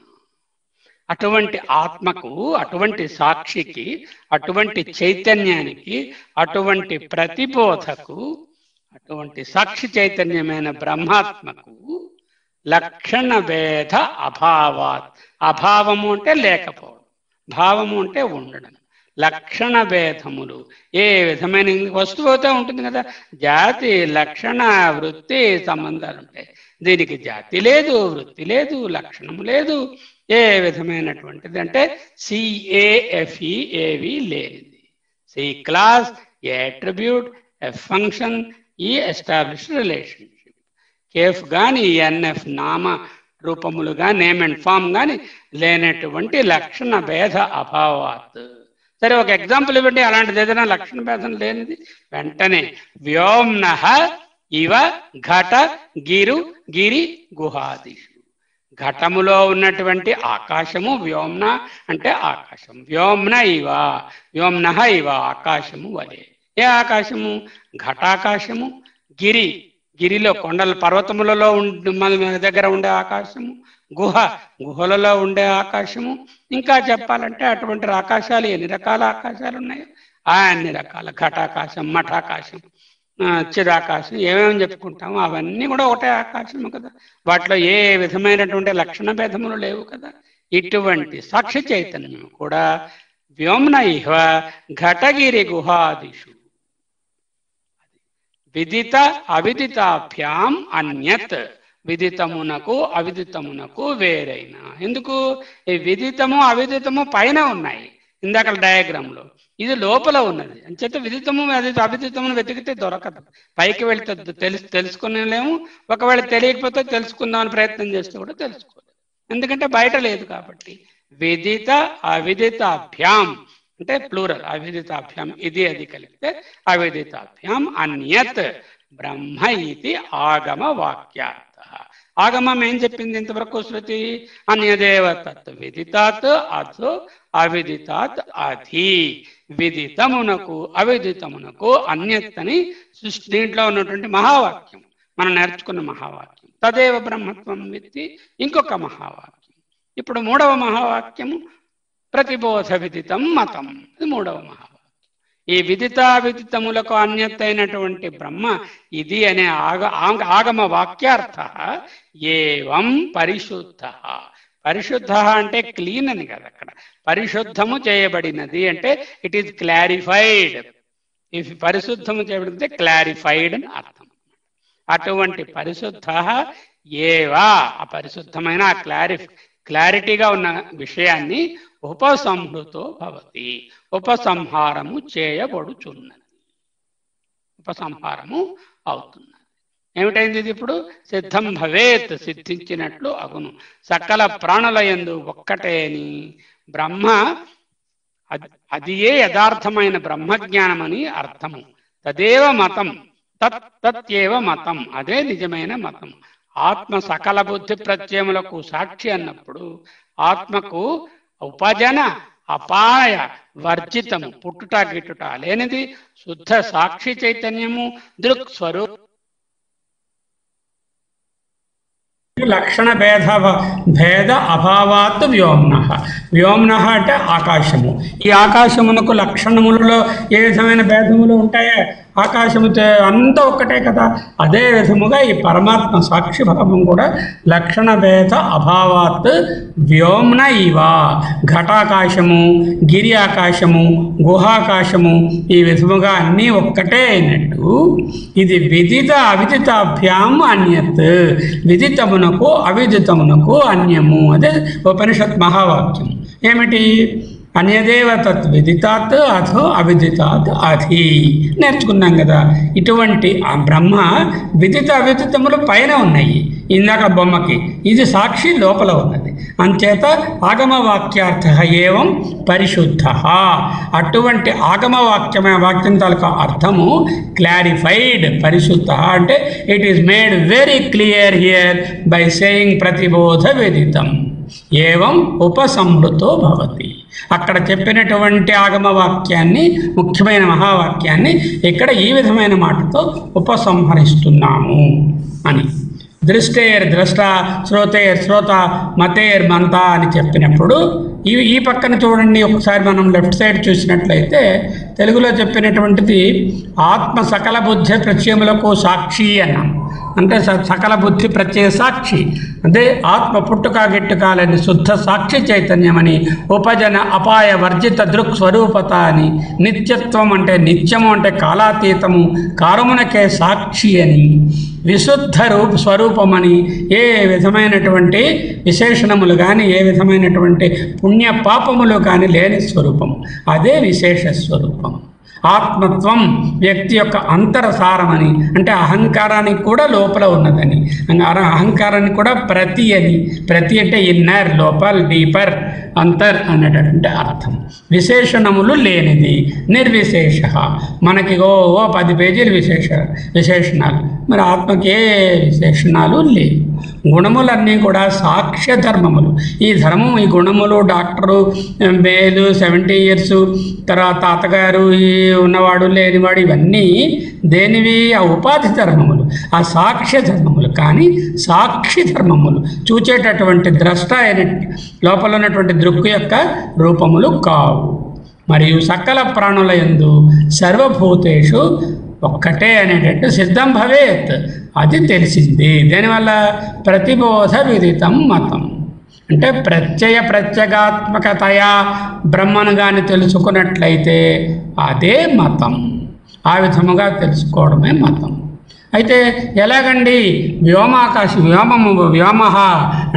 A: అటువంటి ఆత్మకు, అటువంటి సాక్షికి, అటువంటి చైతన్యానికి, అటువంటి ప్రతిబోధకు, అటువంటి సాక్షి చైతన్యమైన బ్రహ్మాత్మకు లక్షణ భేద అభావాత్. అభావము అంటే లేకపోవడం, భావము అంటే ఉండడం. లక్షణ భేదములు ఏ విధమైన వస్తువు అయితే ఉంటుంది కదా, జాతి, లక్షణ, వృత్తి సంబంధాలు ఉంటాయి. దీనికి జాతి లేదు, వృత్తి లేదు, లక్షణము లేదు, ఏ విధమైనటువంటిది అంటే CAFE లేనిది. సి క్లాస్, ఏ అట్రిబ్యూట్, ఎఫ్ ఫంక్షన్, ఈ ఎస్టాబ్లిష్డ్ రిలేషన్షిప్. కేఫ్ కానీ ఎన్ఎఫ్ నామ రూపములుగా, నేమ్ అండ్ ఫామ్ కానీ లేనటువంటి లక్షణ భేద అభావాత్. సరే, ఒక ఎగ్జాంపుల్ ఇవ్వండి అలాంటిది ఏదైనా లక్షణ భేదం లేనిది. వెంటనే వ్యోమ్నః ఇవ ఘట గిరు గిరి గుహాదిషు. ఘటములో ఉన్నటువంటి ఆకాశము, వ్యోమ్న అంటే ఆకాశం. వ్యోమ్న ఇవ, వ్యోమ్నః ఇవ ఆకాశము వలె. ఏ ఆకాశము? ఘటాకాశము. గిరి, గిరిలో కొండల పర్వతములలో మన దగ్గర ఉండే ఆకాశము. గుహ, గుహలలో ఉండే ఆకాశము. ఇంకా చెప్పాలంటే అటువంటి ఆకాశాలు ఎన్ని రకాల ఆకాశాలు ఉన్నాయో అన్ని రకాల ఘటాకాశం, మఠాకాశం, చిరాకాశం, ఏమేమి చెప్పుకుంటాము అవన్నీ కూడా ఒకటే ఆకాశము కదా. వాటిలో ఏ విధమైనటువంటి లక్షణ భేదములు లేవు కదా. ఇటువంటి సాక్షి చైతన్యం కూడా వ్యోమ్న ఇహ ఘటగిరి గుహాదిషు విదిత అవిదితాభ్యాం అన్యత్. విదితమునకు అవిదితమునకు వేరైన. ఎందుకు? ఈ విదితము అవిదితము పైన ఉన్నాయి ఇందాక డయాగ్రామ్ లో, ఇది లోపల ఉన్నది. అంచేత విదితము అవిదితమును వెతికితే దొరకదు. పైకి వెళితే తెలుసుకునేలేము, ఒకవేళ తెలియకపోతే తెలుసుకుందామని ప్రయత్నం చేస్తే కూడా తెలుసుకోలేదు, ఎందుకంటే బయట లేదు కాబట్టి. విదిత అవిదితాభ్యాం అంటే ప్లూరల్, అవిదితాభ్యాం ఇది అది కలిపితే అవిదితాభ్యాం అన్యత్ బ్రహ్మ ఇది ఆగమ వాక్యార్థ. ఆగమం ఏం చెప్పింది ఇంతవరకు శృతి? అన్యదేవ తత్ విదితాత్ అథో అవిదితాత్ అధి. విదితమునకు అవిదితమునకు అన్యత్ అని దీంట్లో ఉన్నటువంటి మహావాక్యం, మనం నేర్చుకున్న మహావాక్యం. తదేవ బ్రహ్మత్వం విత్తి ఇంకొక మహావాక్యం. ఇప్పుడు 3వ మహావాక్యము ప్రతిబోధ విదితం మతం. ఇది 3వ మహావాక్యం. ఈ విదితావిదితములకు అన్యత్ బ్రహ్మ ఇది అనే ఆగమ వాక్యార్థ ఏవం పరిశుద్ధ. పరిశుద్ధ అంటే క్లీన్ అని కదా, అక్కడ పరిశుద్ధము చేయబడినది అంటే ఇట్ ఈస్ క్లారిఫైడ్. ఇఫ్ పరిశుద్ధము చేయబడితే క్లారిఫైడ్ అని అర్థం. అటువంటి పరిశుద్ధ ఏవా, ఆ పరిశుద్ధమైన క్లారిటీగా ఉన్న విషయాన్ని ఉపసంహృతో భవతి, ఉపసంహారము చేయబడుచున్నది, ఉపసంహారము అవుతున్నది. ఏమిటైంది ఇది ఇప్పుడు? సిద్ధం భవేత్, సిద్ధించినట్లు అగును. సకల ప్రాణుల యందు ఒక్కటేని బ్రహ్మ, అదియే యథార్థమైన బ్రహ్మజ్ఞానమని అర్థము. తదేవ మతం, తత్యేవ మతం, అదే నిజమైన మతం. ఆత్మ సకల బుద్ధి ప్రత్యయములకు సాక్షి అన్నప్పుడు ఆత్మకు ఉపజన అపాయ వర్జితము పుట్టుట గిట్టుట లేనిది శుద్ధ సాక్షి చైతన్యము దృక్ స్వరూప
C: లక్షణ భేద అభావాత్ వ్యోమ్న. వ్యోమ్న అంటే ఆకాశము. ఈ ఆకాశమునకు లక్షణములలో ఏ విధమైన భేదములు ఉంటాయో ఆకాశముతో అంతా ఒక్కటే కదా. అదే విధముగా ఈ పరమాత్మ సాక్షి భావం కూడా లక్షణ భేద అభావాత్ వ్యోమ్న ఇవ. ఘటాకాశము, గిరి ఆకాశము, గుహాకాశము ఈ విధముగా అన్నీ ఒక్కటే అయినట్టు ఇది విదిత అవిదితాభ్యాం అన్యత్. విదితమునకు అవిదితమునకు అన్యము. అదే ఉపనిషత్ మహావాక్యం. ఏమిటి? అన్యదేవ తత్ విదితాత్ అథో అవిదితాత్ అధి నేర్చుకున్నాం కదా. ఇటువంటి ఆ బ్రహ్మ విదిత అవిదితములు పైన ఉన్నాయి ఇందాక బొమ్మకి, ఇది సాక్షి లోపల ఉన్నది. అంచేత ఆగమవాక్యార్థ ఏవం పరిశుద్ధ. అటువంటి వాక్యం తాలూకా అర్థము క్లారిఫైడ్. పరిశుద్ధ అంటే it is made very clear here by saying ప్రతిబోధ విదితం ఏవం ఉపసంహృతో భవతి. అక్కడ చెప్పినటువంటి ఆగమవాక్యాన్ని, ముఖ్యమైన మహావాక్యాన్ని ఇక్కడ ఈ విధమైన మాటతో ఉపసంహరిస్తున్నాము అని. దృష్టేర్ ద్రష్ట, శ్రోతేర్ శ్రోత, మతేర్ మంత అని చెప్పినప్పుడు ఈ పక్కన చూడండి ఒకసారి మనం లెఫ్ట్ సైడ్ చూసినట్లయితే తెలుగులో చెప్పినటువంటిది ఆత్మ సకల బుద్ధి ప్రత్యయములకు సాక్షి అన్నాం. అంటే సకల బుద్ధి ప్రత్యయ సాక్షి. అదే ఆత్మ పుట్టుక గిట్టుకాలని శుద్ధ సాక్షి చైతన్యమని, ఉపజన అపాయ వర్జిత దృక్ స్వరూపత అని, నిత్యత్వం అంటే నిత్యము అంటే కాలాతీతము, కారమునకే సాక్షి అని, విశుద్ధ స్వరూపమని, ఏ విధమైనటువంటి విశేషణములు కానీ ఏ విధమైనటువంటి పుణ్య పాపములు కానీ లేని స్వరూపము, అదే విశేష స్వరూపం. ఆత్మత్వం వ్యక్తి యొక్క అంతరసారమని, అంటే అహంకారానికి కూడా లోపల ఉన్నదని, అహంకారానికి కూడా ప్రతి అని, ప్రతి అంటే ఇన్నర్, లోపల, డీపర్, అంతర్ అనేటటువంటి అర్థం. విశేషణములు లేనిది, నిర్విశేష. మనకి 10 పేజీలు విశేషణాలు, మరి ఆత్మకి ఏ విశేషణాలు లేవు. గుణములన్నీ కూడా సాక్ష్య ధర్మములు. ఈ ధర్మం, ఈ గుణములు, డాక్టరు, మేలు, 70 years, తర్వాత తాతగారు, ఈ ఉన్నవాడు లేనివాడు, ఇవన్నీ దేనివి? ఆ ఉపాధి ధర్మములు, ఆ సాక్ష్య ధర్మములు. కానీ సాక్షి ధర్మములు చూచేటటువంటి ద్రష్ట అయిన లోపల ఉన్నటువంటి దృక్కు యొక్క రూపములు కావు. మరియు సకల ప్రాణుల యందు సర్వభూతేషు ఒక్కటే అనేటట్టు సిద్ధం భవేత్, అది తెలిసింది. దానివల్ల ప్రతిబోధ విదితం మతం. అంటే ప్రత్యేగాత్మకతయా బ్రహ్మను కానీ తెలుసుకున్నట్లయితే అదే మతం. ఆ విధముగా తెలుసుకోవడమే మతం. అయితే ఎలాగండి? వ్యోమ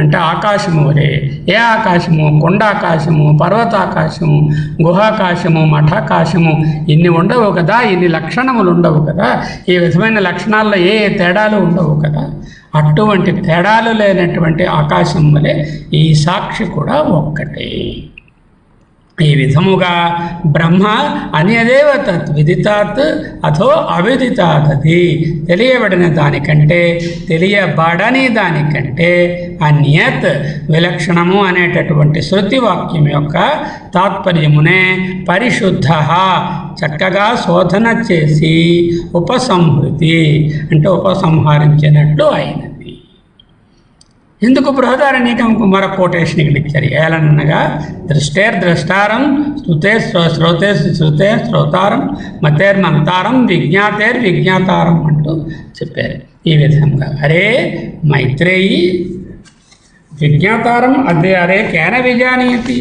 C: అంటే ఆకాశము వరే. ఏ ఆకాశము? కొండాకాశము, పర్వతాకాశము, గుహాకాశము, మఠాకాశము. ఇన్ని ఉండవు కదా, ఇన్ని లక్షణములు ఉండవు కదా, ఈ విధమైన లక్షణాల్లో ఏ తేడాలు ఉండవు కదా. అటువంటి తేడాలు లేనటువంటి ఆకాశం వలె ఈ సాక్షి కూడా ఒక్కటే. ఈ విధముగా బ్రహ్మ అన్యదేవ తత్ విదితాత్ అథో అవిదితాతది. తెలియబడిన దానికంటే, తెలియబడని దానికంటే అన్యత్ విలక్షణము అనేటటువంటి శృతి వాక్యం యొక్క తాత్పర్యమునే పరిశుద్ధ చక్కగా శోధన చేసి ఉపసంహృతి అంటే ఉపసంహరించినట్లు అయినది. ఎందుకు బృహదారణ్యకంకు మరొక కోటేషన్ ఇక్కడ ఇచ్చారు. ఏలనగా ద్రష్టారం, శ్రుతే శ్రోతారం, మతేర్మంతారం, విజ్ఞాతారం అంటూ చెప్పారు. ఈ విధంగా అరే మైత్రేయి విజ్ఞాతారం అరే కేన విజానీతి.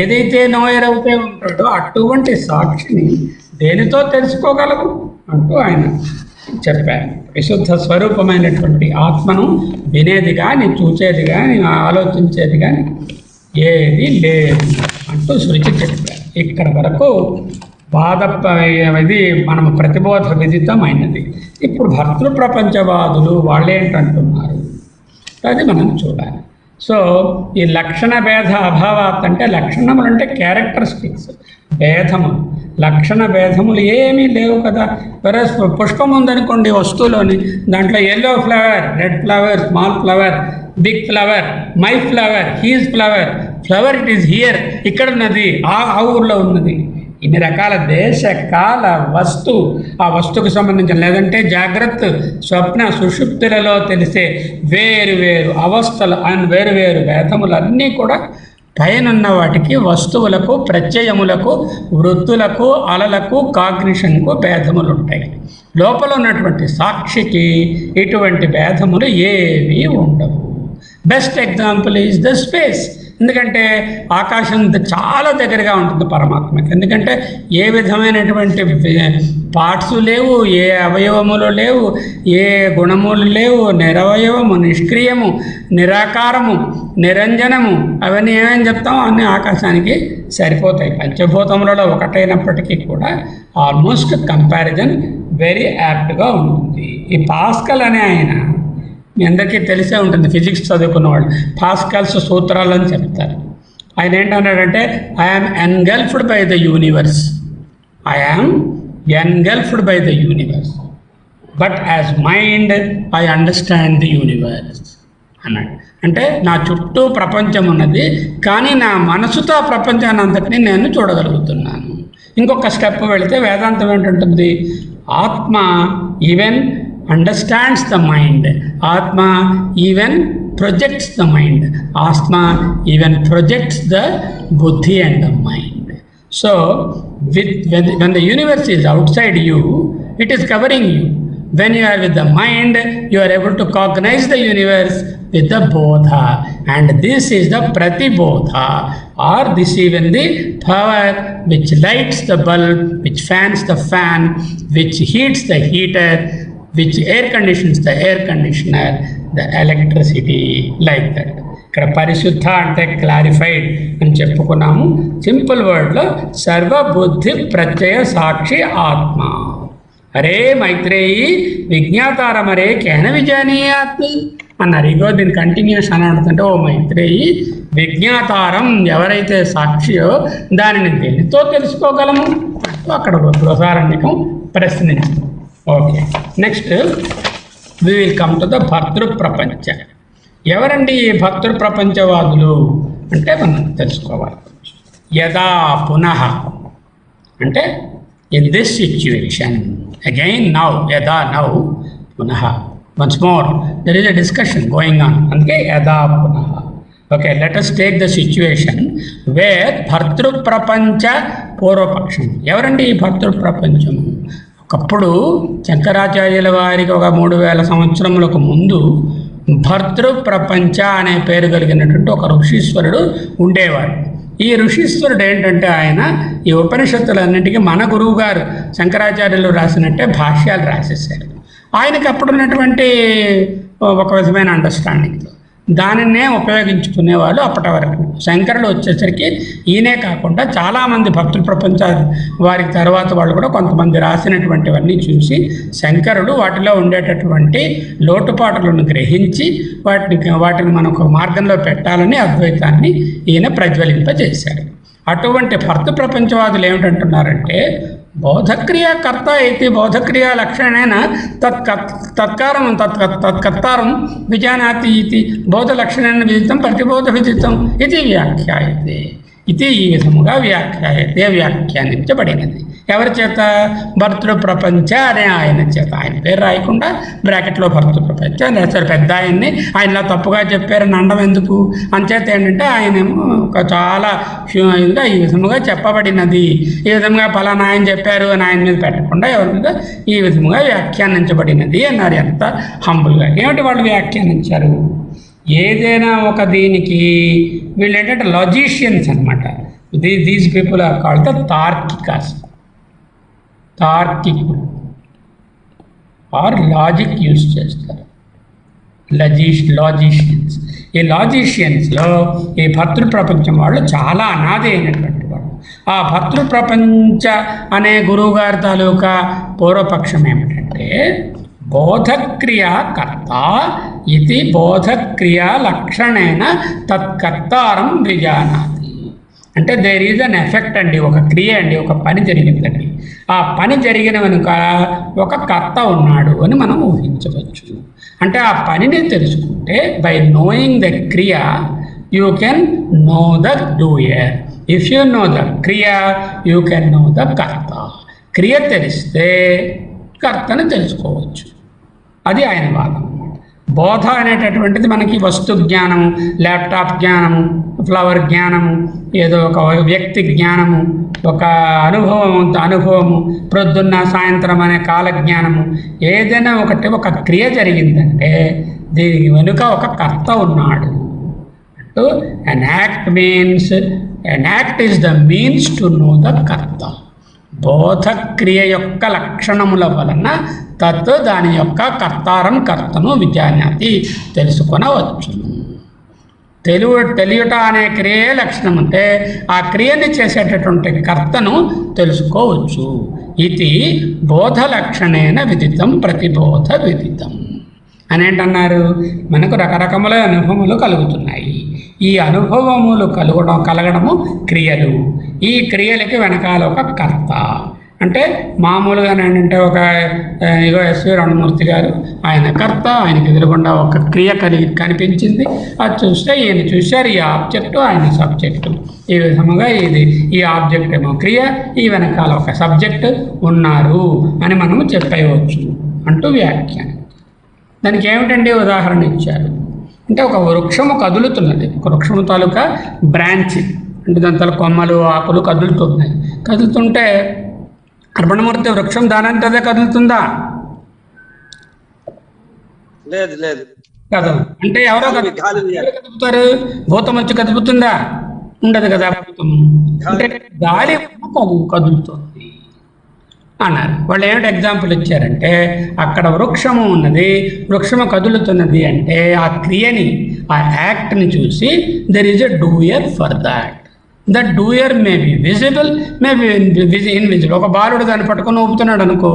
C: ఏదైతే నోయరవుతే ఉంటాడో అటువంటి సాక్షిని దేనితో తెలుసుకోగలవు అంటూ ఆయన చెప్పారు. విశుద్ధ స్వరూపమైనటువంటి ఆత్మను వినేది కానీ, చూచేది కానీ, ఆలోచించేది కానీ ఏది లేదు అంటూ శృతి చెప్పారు. ఇక్కడ వరకు ఇది మనము ప్రతిబోధ విదితమైనది. ఇప్పుడు భర్తృ ప్రపంచవాదులు వాళ్ళేంటంటున్నారు అది మనం చూడాలి. సో ఈ లక్షణ భేద అభావాత్ అంటే లక్షణములు అంటే క్యారెక్టరిస్టిక్స్, భేదములు. లక్షణ భేదములు ఏమీ లేవు కదా. వెరస్ పుష్పం ఉందనుకోండి వస్తువులోని, దాంట్లో yellow flower, red flower, small flower, big flower, my flower, his flower, flower it is here, ఇక్కడ ఉన్నది, ఆ ఊర్లో ఉన్నది. ఇన్ని రకాల దేశ కాల వస్తు, ఆ వస్తువుకు సంబంధించిన, లేదంటే జాగ్రత్త స్వప్న సుషుప్తులలో తెలిసే వేరు వేరు అవస్థలు అండ్ వేరు వేరు భేదములన్నీ కూడా పైనున్న వాటికి వస్తువులకు, ప్రత్యయములకు, వృత్తులకు, అలలకు, కాగ్నిషన్కు భేదములు ఉంటాయి. లోపల ఉన్నటువంటి సాక్షికి ఇటువంటి భేదములు ఏవీ ఉండవు. Best example is the space. ఎందుకంటే ఆకాశం చాలా దగ్గరగా ఉంటుంది పరమాత్మకి. ఎందుకంటే ఏ విధమైనటువంటి పార్ట్స్ లేవు, ఏ అవయవములు లేవు, ఏ గుణములు లేవు, నిరవయవము, నిష్క్రియము, నిరాకారము, నిరంజనము, అవన్నీ ఏమేమి చెప్తామో అన్నీ ఆకాశానికి సరిపోతాయి. పంచభూతములలో ఒకటైనప్పటికీ కూడా ఆల్మోస్ట్ కంపారిజన్ వెరీ యాప్ట్గా ఉంటుంది. ఈ పాస్కల్ అనే ఆయన, మీ అందరికీ తెలిసే ఉంటుంది, ఫిజిక్స్ చదువుకున్న వాళ్ళు పాస్కల్స్ సూత్రాలు అని చెప్తారు. ఆయన ఏంటన్నాడంటే, I am engulfed by the universe, I am engulfed by the universe, but as mind I understand the universe అన్నాడు. అంటే నా చుట్టూ ప్రపంచం ఉన్నది, కానీ నా మనసుతో ఆ ప్రపంచాన్ని అంతటినీ నేను చూడగలుగుతున్నాను. ఇంకొక స్టెప్ వెళితే వేదాంతం ఏంటంటుంది, ఆత్మ even understands the mind, Atma even projects the mind, Atma even projects the buddhi and the mind. So when the universe is outside you, it is covering you. When you are with the mind, you are able to cognize the universe with the bodha, and this is the pratibodha, or this even the power which lights the bulb, which fans the fan, which heats the heater, which air conditions the air conditioner, the electricity, like that. ఇక్కడ పరిశుద్ధ అంటే clarified అని చెప్పుకున్నాము. Simple వర్డ్లో సర్వబుద్ధి ప్రత్యయ సాక్షి ఆత్మ. అరే మైత్రేయి విజ్ఞాతారమరే కేన విజానీయాత్ అన్నారు. ఇగో దీని continuous అని అడుగుతుంటే, ఓ మైత్రేయి విజ్ఞాతారం ఎవరైతే సాక్షియో దానిని దేనితో తెలుసుకోగలము అంటూ అక్కడ బృహదారణ్యకం ప్రశ్నించింది. Okay, next we will come to the Bhartriprapancha. ఎవరండి ఈ భర్తృ ప్రపంచవాదులు అంటే మనం తెలుసుకోవాలి. యదా పునః అంటే in this situation, again now, యదా నౌ, పునః once more there is a discussion going on, అందుకే యదా పునః. Okay, let us take the situation where Bhartriprapancha పూర్వపక్షం. ఎవరండి ఈ భర్తృ ప్రపంచము? ఒకప్పుడు శంకరాచార్యుల వారికి ఒక 3000 సంవత్సరములకు ముందు భర్తృ ప్రపంచ అనే పేరు కలిగినటువంటి ఒక ఋషీశ్వరుడు ఉండేవాడు. ఈ ఋషీశ్వరుడు ఏంటంటే ఆయన ఈ ఉపనిషత్తులన్నింటికీ మన గురువు గారు శంకరాచార్యులు రాసినట్టే భాష్యాలు రాసేసారు. ఆయనకి అప్పుడున్నటువంటి ఒక విధమైన అండర్స్టాండింగ్తో దానినే ఉపయోగించుకునేవాళ్ళు అప్పటి వరకు. శంకరులు వచ్చేసరికి ఈయనే కాకుండా చాలామంది భక్తుల ప్రపంచ వారి తర్వాత వాళ్ళు కూడా కొంతమంది రాసినటువంటివన్నీ చూసి శంకరుడు వాటిలో ఉండేటటువంటి లోటుపాటులను గ్రహించి వాటిని మనం ఒక మార్గంలో పెట్టాలని అద్వైతాన్ని ఈయన ప్రజ్వలింపజేశారు. అటువంటి భర్త ప్రపంచవాదులు ఏమిటంటున్నారంటే, బోధక్రియాకర్త అయితే బోధక్రియా లక్షణేన తత్కర్తారం విజానాతి ఇది బోధలక్షణేన విదితం ప్రతిబోధ విదితం ఇది వ్యాఖ్యాయతే. ఇది ఈ విధముగా వ్యాఖ్యానించబడినది. ఎవరి చేత? భర్తృ ప్రపంచ అనే ఆయన చేత. ఆయన పేరు రాయకుండా బ్రాకెట్లో భర్తృ ప్రపంచ రాశారు. పెద్ద ఆయన్ని ఆయనలా తప్పుగా చెప్పారని అనడం ఎందుకు? అంచేత ఏంటంటే ఆయనేమో ఒక చాలా ఇదిగా ఈ విధముగా చెప్పబడినది, ఈ విధంగా ఫలానా ఆయన చెప్పారు అని ఆయన మీద పెట్టకుండా ఎవరి మీద ఈ విధముగా వ్యాఖ్యానించబడినది అన్నారు. ఎంత హంబుల్గా. ఏమిటి వాళ్ళు వ్యాఖ్యానించారు? ఏదైనా ఒక దీనికి వీళ్ళు ఏంటంటే లాజిషియన్స్ అనమాట. These people are called the tarkikas, తార్కికులు ఆర్ లాజిక్ యూజ్ చేస్తారు. లాజిషియన్స్. ఈ లాజిషియన్స్లో ఈ భర్తృ ప్రపంచం వాళ్ళు చాలా అనాది అయినటువంటి వాళ్ళు. ఆ భర్తృ ప్రపంచ అనే గురువుగారి తాలూకా పూర్వపక్షం ఏమిటంటే, బోధక్రియా కర్త ఇది బోధక్రియా లక్షణేన తత్కర్తారం విజానాతి. అంటే దేర్ ఈజ్ అన్ ఎఫెక్ట్ అండి, ఒక క్రియ అండి, ఒక పని జరిగిందండి. ఆ పని జరిగిన వెనుక ఒక కర్త ఉన్నాడు అని మనం ఊహించవచ్చు. అంటే ఆ పనిని తెలుసుకుంటే బై నోయింగ్ ద క్రియ you can know the doer. If you know the క్రియ యూ కెన్ నో ద కర్త. క్రియ తెలిస్తే కర్తను తెలుసుకోవచ్చు. అది ఆయన వాదం. బోధ అనేటటువంటిది మనకి వస్తు జ్ఞానము, ల్యాప్టాప్ జ్ఞానము, ఫ్లవర్ జ్ఞానము, ఏదో ఒక వ్యక్తి జ్ఞానము, ఒక అనుభవము, ప్రొద్దున్న సాయంత్రం అనే కాల జ్ఞానము, ఏదైనా ఒకటి ఒక క్రియ జరిగిందంటే దీని వెనుక ఒక కర్త ఉన్నాడు. అంటూ an act is the means to know the కర్త. బోధక్రియ యొక్క లక్షణముల వలన దాని యొక్క కర్తారం కర్తను విజానాతి తెలుసుకొనవచ్చును. తెలియట అనే క్రియే లక్షణం అంటే ఆ క్రియని చేసేటటువంటి కర్తను తెలుసుకోవచ్చు. ఇది బోధ లక్షణేన విదితం ప్రతిబోధ విదితం అని ఏంటన్నారు? మనకు రకరకముల అనుభవములు కలుగుతున్నాయి. ఈ అనుభవములు కలగడము క్రియలు. ఈ క్రియలకి వెనకాల ఒక కర్త. అంటే మామూలుగా ఏంటంటే ఒక ఎస్వి రణమూర్తి గారు ఆయన కర్త, ఆయనకి ఎదురుగుండా ఒక క్రియ కనిపించింది. అది చూస్తే ఈయన చూశారు ఈ ఆబ్జెక్టు, ఆయన సబ్జెక్టు. ఈ విధముగా ఈ ఆబ్జెక్ట్ ఏమో క్రియ, ఈ వెనకాల ఒక సబ్జెక్ట్ ఉన్నారు అని మనము చెప్పవచ్చు అంటూ వ్యాఖ్యానం. దానికి ఏమిటండి ఉదాహరణ ఇచ్చారు అంటే ఒక వృక్షము కదులుతున్నది, ఒక వృక్షము తాలూకా బ్రాంచ్ అంటే దాని తాలూకా కొమ్మలు ఆకులు కదులుతున్నాయి. కదులుతుంటే అర్పణమూర్తి వృక్షం దానంతదే కదులుతుందా?
D: లేదు లేదు
C: కదలు. అంటే ఎవరో కదుపుతారు, భూతం వచ్చి కదుపుతుందా? ఉండదు కదా. అంటే గాలి కదులుతుంది అన్నారు. వాళ్ళు ఏమిటి ఎగ్జాంపుల్ ఇచ్చారంటే అక్కడ వృక్షము ఉన్నది, వృక్షము కదులుతున్నది అంటే ఆ క్రియని, ఆ యాక్ట్ని చూసి there is a doer for that. That doer may be visible, may be invisible. ఒక బాలుడు దాన్ని పట్టుకొని ఊపుతున్నాడు అనుకో,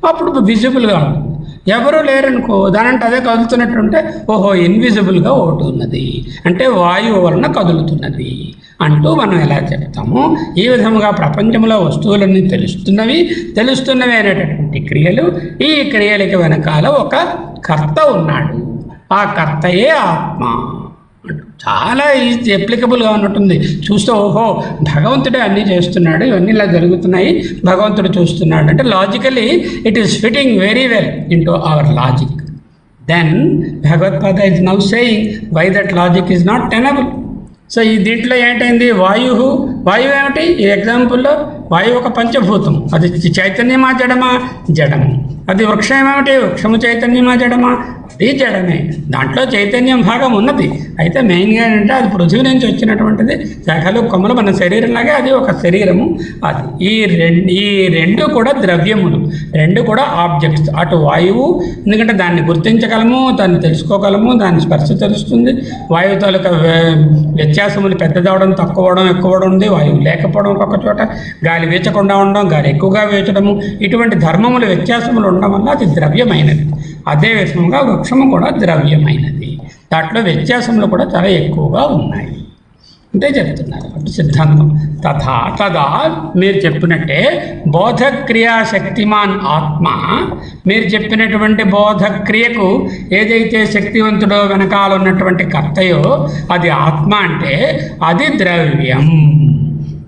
C: అప్పుడు విజిబుల్గా ఉంటుంది. ఎవరు లేరనుకో, దానంటే అదే కదులుతున్నట్టుంటే ఓహో ఇన్విజిబుల్గా ఒకటి ఉన్నది, అంటే వాయువు వలన కదులుతున్నది అంటూ మనం ఎలా చెప్తాము. ఈ విధముగా ప్రపంచంలో వస్తువులన్నీ తెలుస్తున్నవి అనేటటువంటి క్రియలు. ఈ క్రియలకి వెనకాల ఒక కర్త ఉన్నాడు, ఆ కర్తయే ఆత్మ. చాలా ఈజీ అప్లికబుల్గా ఉన్నట్టుంది. చూస్తే ఓహో భగవంతుడే అన్నీ చేస్తున్నాడు, ఇవన్నీ ఇలా జరుగుతున్నాయి, భగవంతుడు చూస్తున్నాడు అంటే logically it is fitting very well into our logic. Then Bhagavatpada is now saying why that logic is not tenable. So ఈ దీంట్లో ఏంటైంది? వాయువు ఏమిటి? ఈ ఎగ్జాంపుల్లో వాయువు ఒక పంచభూతం. అది చైతన్యమా జడమా? జడము. అది వృక్షం ఏమిటి? వృక్షము చైతన్యమా జడమా? అది జడమే. దాంట్లో చైతన్యం భాగం ఉన్నది. అయితే మెయిన్గా ఏంటంటే అది పృథ్వీ నుంచి వచ్చినటువంటిది. శాఖలు కొమ్మలు మన శరీరంలాగే అది ఒక శరీరము. అది ఈ రెండు కూడా ద్రవ్యములు, రెండు కూడా ఆబ్జెక్ట్స్. అటు వాయువు ఎందుకంటే దాన్ని గుర్తించగలము, దాన్ని తెలుసుకోగలము, దాని స్పర్శ తెలుస్తుంది. వాయువు తాలూకా వ్యత్యాసములు పెద్దదవడం, తక్కువడం, ఎక్కువడం ఉంది. వాయువు లేకపోవడం ఒక చోట, గాలి వీచకుండా ఉండడం, గాలి ఎక్కువగా వీచడము, ఇటువంటి ధర్మములు వ్యత్యాసములు ఉండడం వల్ల అది ద్రవ్యమైనది. అదే విధంగా వృక్షము కూడా ద్రవ్యమైనది. దాంట్లో వ్యత్యాసములు కూడా చాలా ఎక్కువగా ఉన్నాయి అంటే చెప్తున్నారు అటు సిద్ధాంతం. తదా మీరు చెప్పినట్టే బోధక్రియా శక్తిమాన్ ఆత్మ, మీరు చెప్పినటువంటి బోధక్రియకు ఏదైతే శక్తివంతుడో వెనకాల ఉన్నటువంటి కర్తయో అది ఆత్మ అంటే అది ద్రవ్యం.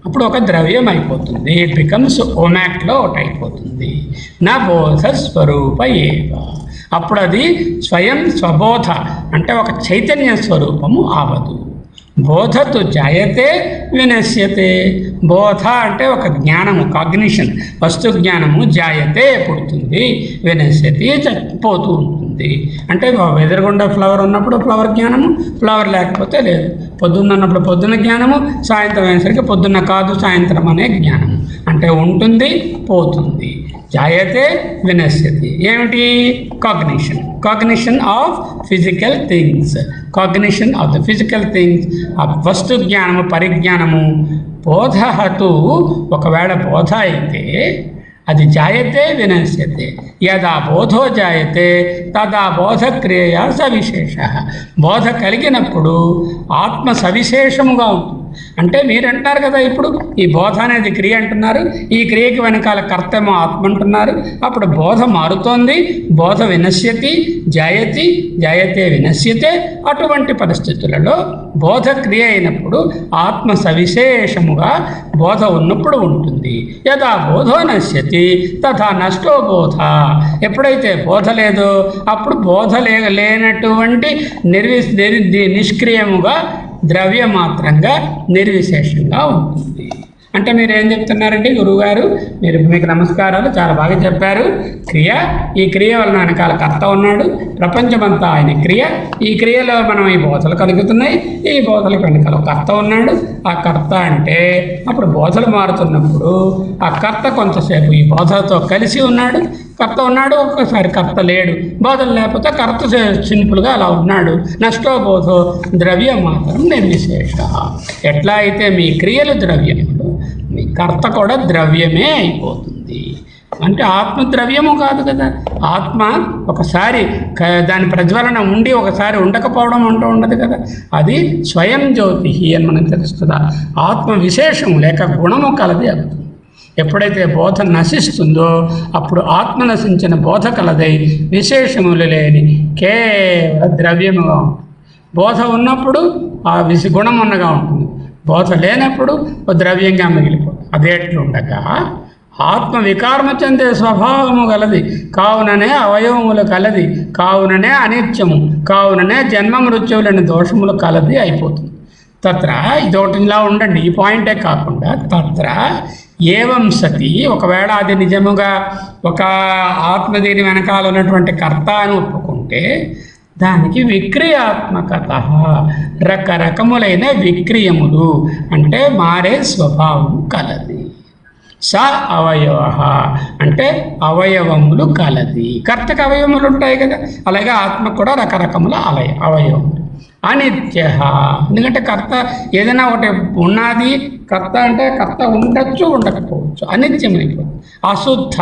C: అప్పుడు ఒక ద్రవ్యం అయిపోతుంది. ఇట్ బికమ్స్ ఓమాక్లో ఒకటి అయిపోతుంది. నా బోధ స్వరూప ఏవ. అప్పుడు అది స్వయం స్వబోధ అంటే ఒక చైతన్య స్వరూపము ఆవదు. బోధతు జాయతే వినశ్యతే. బోధ అంటే ఒక జ్ఞానము, కాగ్నిషన్, వస్తు జ్ఞానము. జాయతే పుడుతుంది, వినశ్యతి చచ్చిపోతూ ఉంటుంది. అంటే ఎదురుగుండా ఫ్లవర్ ఉన్నప్పుడు ఫ్లవర్ జ్ఞానము, ఫ్లవర్ లేకపోతే లేదు. పొద్దున్న ఉన్నప్పుడు పొద్దున్న జ్ఞానము, సాయంత్రం అయ్యేసరికి పొద్దున్న కాదు సాయంత్రం అనే జ్ఞానము. అంటే ఉంటుంది, పోతుంది. జాయతే వినశ్యతి. ఏమిటి? Cognition of physical things, cognition of the physical things. ఆ వస్తు జ్ఞానము, పరిజ్ఞానము. బోధహతు ఒకవేళ బోధ అయితే అది జాయతే వినశ్యతే. యదా బోధో జాయతే తదా బోధక్రియయా సవిశేష. బోధ కలిగినప్పుడు ఆత్మ సవిశేషముగా ఉంటుంది. అంటే మీరు అంటున్నారు కదా, ఇప్పుడు ఈ బోధ అనేది క్రియ అంటున్నారు, ఈ క్రియకి వెనకాల కర్తేమో ఆత్మ అంటున్నారు. అప్పుడు బోధ మారుతోంది, బోధ వినశ్యతి, జాయతి, జాయతే వినశ్యతే. అటువంటి పరిస్థితులలో బోధ క్రియ అయినప్పుడు ఆత్మ సవిశేషముగా బోధ ఉన్నప్పుడు ఉంటుంది. యదా బోధో నశ్యతి తథా నష్టో బోధ. ఎప్పుడైతే బోధ లేదో అప్పుడు బోధ లేనటువంటి నిష్క్రియముగా ద్రవ్యమాత్రంగా నిర్విశేషంగా ఉంటుంది. అంటే మీరు ఏం చెప్తున్నారంటే గురువుగారు, మీకు నమస్కారాలు, చాలా బాగా చెప్పారు. క్రియ, ఈ క్రియ వలన వెనకాల కర్త ఉన్నాడు, ప్రపంచమంతా ఆయన క్రియ. ఈ క్రియలో మనం ఈ బోధలు కలుగుతున్నాయి, ఈ బోధలకు వెనకాల కర్త ఉన్నాడు. ఆ కర్త అంటే అప్పుడు బోధలు మారుతున్నప్పుడు ఆ కర్త కొంతసేపు ఈ బోధలతో కలిసి ఉన్నాడు, కర్త ఉన్నాడు, ఒక్కసారి కర్త లేడు. బోధలు లేకపోతే కర్త సింపుల్గా అలా ఉన్నాడు. నష్టో బోధో ద్రవ్య మాత్రం నిర్విశేష. ఎట్లా అయితే మీ క్రియలు ద్రవ్యములు, మీ కర్త కూడా ద్రవ్యమే అయిపోతుంది. అంటే ఆత్మ ద్రవ్యము కాదు కదా. ఆత్మ ఒకసారి దాని ప్రజ్వలన ఉండి ఒకసారి ఉండకపోవడం అంటూ ఉండదు కదా. అది స్వయం జ్యోతి అని మనకు తెలుస్తుందా. ఆత్మ విశేషము లేక గుణము కలది అవుతుంది. ఎప్పుడైతే బోధ నశిస్తుందో అప్పుడు ఆత్మ నశించిన బోధ కలదై విశేషములు లేని కేవల ద్రవ్యముగా ఉంటుంది. బోధ ఉన్నప్పుడు ఆ గుణం ఉన్నగా ఉంటుంది, బోధ లేనప్పుడు ద్రవ్యంగా మిగిలిపోతుంది. అదేట్లుండగా ఆత్మ వికారము చెందే స్వభావము గలది, కావుననే అవయవములు కలది, కావుననే అనిత్యము, కావుననే జన్మ మృత్యువులని దోషములు కలది అయిపోతుంది. తత్ర ఇదొకటిలా ఉండండి, ఈ పాయింటే కాకుండా తత్ర ఏవం సతి, ఒకవేళ అది నిజముగా ఒక ఆత్మ దీని వెనకాల ఉన్నటువంటి కర్త అని ఒప్పుకుంటే దానికి విక్రియాత్మకత, రకరకములైన విక్రియములు అంటే మారే స్వభావం కలది. స అవయవ అంటే అవయవములు కలది. కర్తకు అవయవములు ఉంటాయి కదా, అలాగే ఆత్మకు కూడా రకరకముల అవయవములు. అనిత్య, ఎందుకంటే కర్త ఏదైనా ఒకటి ఉన్నది, కర్త అంటే కర్త ఉండొచ్చు ఉండకపోవచ్చు, అనిత్యమైపోతుంది. అశుద్ధ,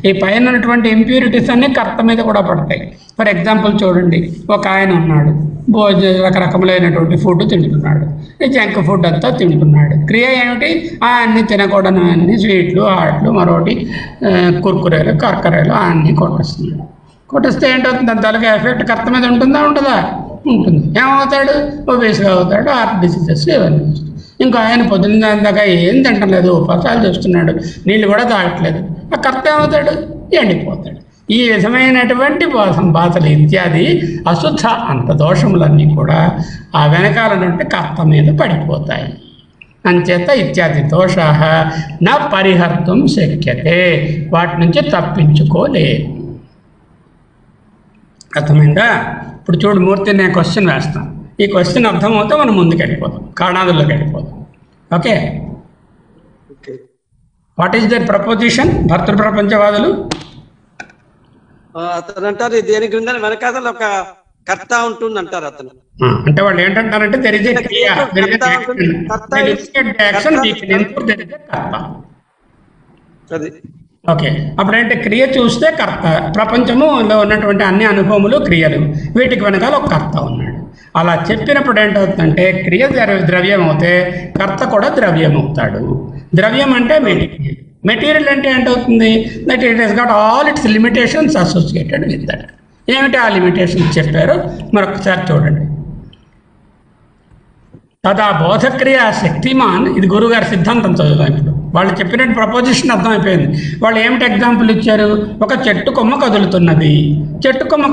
C: ఈ పైన ఉన్నటువంటి ఇంప్యూరిటీస్ అన్నీ కర్త మీద కూడా పడతాయి. ఫర్ ఎగ్జాంపుల్ చూడండి, ఒక ఆయన ఉన్నాడు, రకరకములైనటువంటి ఫుడ్ తింటున్నాడు, జంక్ ఫుడ్ అంతా తింటున్నాడు. క్రియ ఏమిటి? అన్నీ తినకూడదు, అన్ని స్వీట్లు, హాట్లు, మరొకటి కుర్కురేలు, కర్కరేలు అన్నీ కొట్టేస్తున్నాడు. కొట్టేస్తే ఏంటవుతుంది? దాని తాలూకా ఎఫెక్ట్ కర్త మీద ఉంటుందా ఉండదా? ఉంటుంది. ఏమవుతాడు? ఒబేస్గా అవుతాడు, హార్ట్ డిసీజెస్ ఇవన్నీ వస్తాయి. ఇంకో ఆయన పొద్దున్న దాకా ఏం తింటలేదు, ఉపవాసాలు చేస్తున్నాడు, నీళ్ళు కూడా తాగట్లేదు. ఆ కర్త ఏమవుతాడు? ఎండిపోతాడు. ఈ విధమైనటువంటి బాధలు ఇత్యాది అశుద్ధ అంత దోషములన్నీ కూడా ఆ వెనకాల నుండి కర్త మీద పడిపోతాయి. అంచేత ఇత్యాది దోష నా పరిహర్తం శక్యతే, వాటి నుంచి తప్పించుకోలేదు. అర్థమైందా? ఇప్పుడు చూడు మూర్తి, నేను క్వశ్చన్ వేస్తాను, ఈ క్వశ్చన్ అర్థమవుతే మనం ముందుకు వెళ్ళిపోతాం, కారణాదుల్లోకి వెళ్ళిపోతాం. Okay, what is their proposition? భర్తృ ప్రపంచవాదులు
D: అతను అంటారు దేని క్రింద వెనకాల ఒక కర్త ఉంటుంది అంటారు. అతను
C: అంటే వాళ్ళు ఏంటంటారంటే there is a క్రియ, there is an action,
D: అది
C: ఓకే. అప్పుడంటే క్రియ చూస్తే కర్త, ప్రపంచములో ఉన్నటువంటి అన్ని అనుభవములు క్రియలు, వీటికి వెనకాల ఒక కర్త ఉన్నాడు. అలా చెప్పినప్పుడు ఏంటవుతుందంటే క్రియ ద్రవ్యం అవుతే కర్త కూడా ద్రవ్యం అవుతాడు. ద్రవ్యం అంటే మెటీరియల్, మెటీరియల్ అంటే ఏంటవుతుంది? That it has got all its limitations associated with that. ఏమిటి ఆ లిమిటేషన్స్ చెప్పారో మరొకసారి చూడండి. తదా బోధక్రియ శక్తిమాన్, ఇది గురుగారి సిద్ధాంతం చదువుతాం. ఇప్పుడు వాళ్ళు చెప్పినట్టు ప్రపోజిషన్ అర్థమైపోయింది. వాళ్ళు ఏమిటి ఎగ్జాంపుల్ ఇచ్చారు? ఒక చెట్టు కొమ్మ కదులుతున్నది, చెట్టు కొమ్మ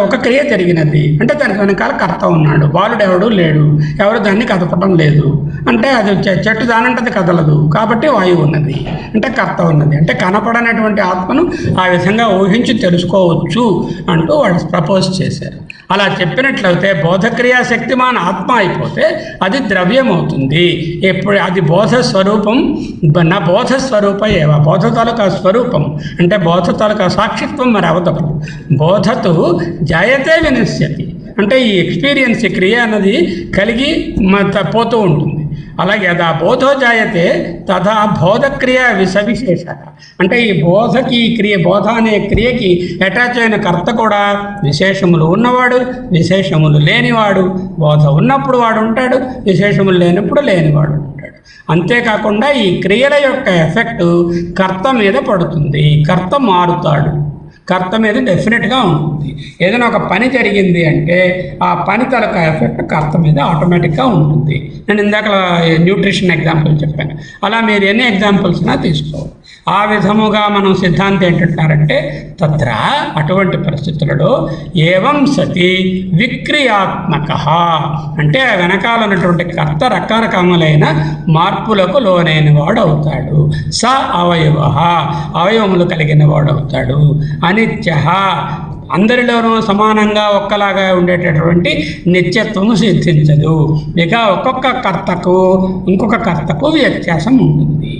C: ఒక క్రియ జరిగినది అంటే దానికి వెనకాల కర్త ఉన్నాడు, బాలుడు ఎవడు లేడు, ఎవరు దాన్ని కదపడం లేదు అంటే అది చెట్టు దానంటది కదలదు కాబట్టి వాయువు ఉన్నది అంటే కర్త ఉన్నది. అంటే కనపడనటువంటి ఆత్మను ఆ విధంగా ఊహించి తెలుసుకోవచ్చు అంటూ వాళ్ళు ప్రపోజ్ చేశారు. అలా చెప్పినట్లయితే బోధక్రియా శక్తిమాన్ ఆత్మ అయిపోతే అది ద్రవ్యం అవుతుంది. ఎప్పుడు అది బోధ స్వరూపం, నా బోధ స్వరూప ఏవ, బోధ తాలూకా స్వరూపం అంటే బోధ తాలూకా సాక్షిత్వం మరి అవతప్పుడు. బోధతు జాయతే వినశ్యతి అంటే ఈ ఎక్స్పీరియన్స్ క్రియ అన్నది కలిగి పోతూ ఉంటుంది. అలా యథా బోధో జాయతే తథా బోధక్రియ విషవిశేష. అంటే ఈ బోధకి క్రియ, బోధ అనే క్రియకి అటాచ్ అయిన కర్త కూడా విశేషములు ఉన్నవాడు, విశేషములు లేనివాడు. బోధ ఉన్నప్పుడు వాడు ఉంటాడు, విశేషములు లేనప్పుడు లేనివాడు ఉంటాడు. అంతేకాకుండా ఈ క్రియల యొక్క ఎఫెక్ట్ కర్త మీద పడుతుంది. కర్త మారుతాడు, కర్త మీద డెఫినెట్గా ఉంటుంది. ఏదైనా ఒక పని జరిగింది అంటే ఆ పని తలక ఎఫెక్ట్ కర్త మీద ఆటోమేటిక్గా ఉంటుంది. నేను ఇందాక న్యూట్రిషన్ ఎగ్జాంపుల్ చెప్పాను, అలా మీరు ఎన్ని ఎగ్జాంపుల్స్నా తీసుకోవాలి. ఆ విధముగా మనం సిద్ధాంతం ఏంటంటారంటే తత్ర అటువంటి పరిస్థితులలో ఏవం సతి విక్రియాత్మక, అంటే వెనకాల ఉన్నటువంటి కర్త రకరకములైన మార్పులకు లోనైన వాడు అవుతాడు. స అవయవ, అవయవములు కలిగిన వాడు అవుతాడు. అనిత్య, అందరిలోనూ సమానంగా ఒక్కలాగా ఉండేటటువంటి నిత్యత్వము సిద్ధించదు. ఇక ఒక్కొక్క కర్తకు ఇంకొక కర్తకు వ్యత్యాసం ఉంటుంది.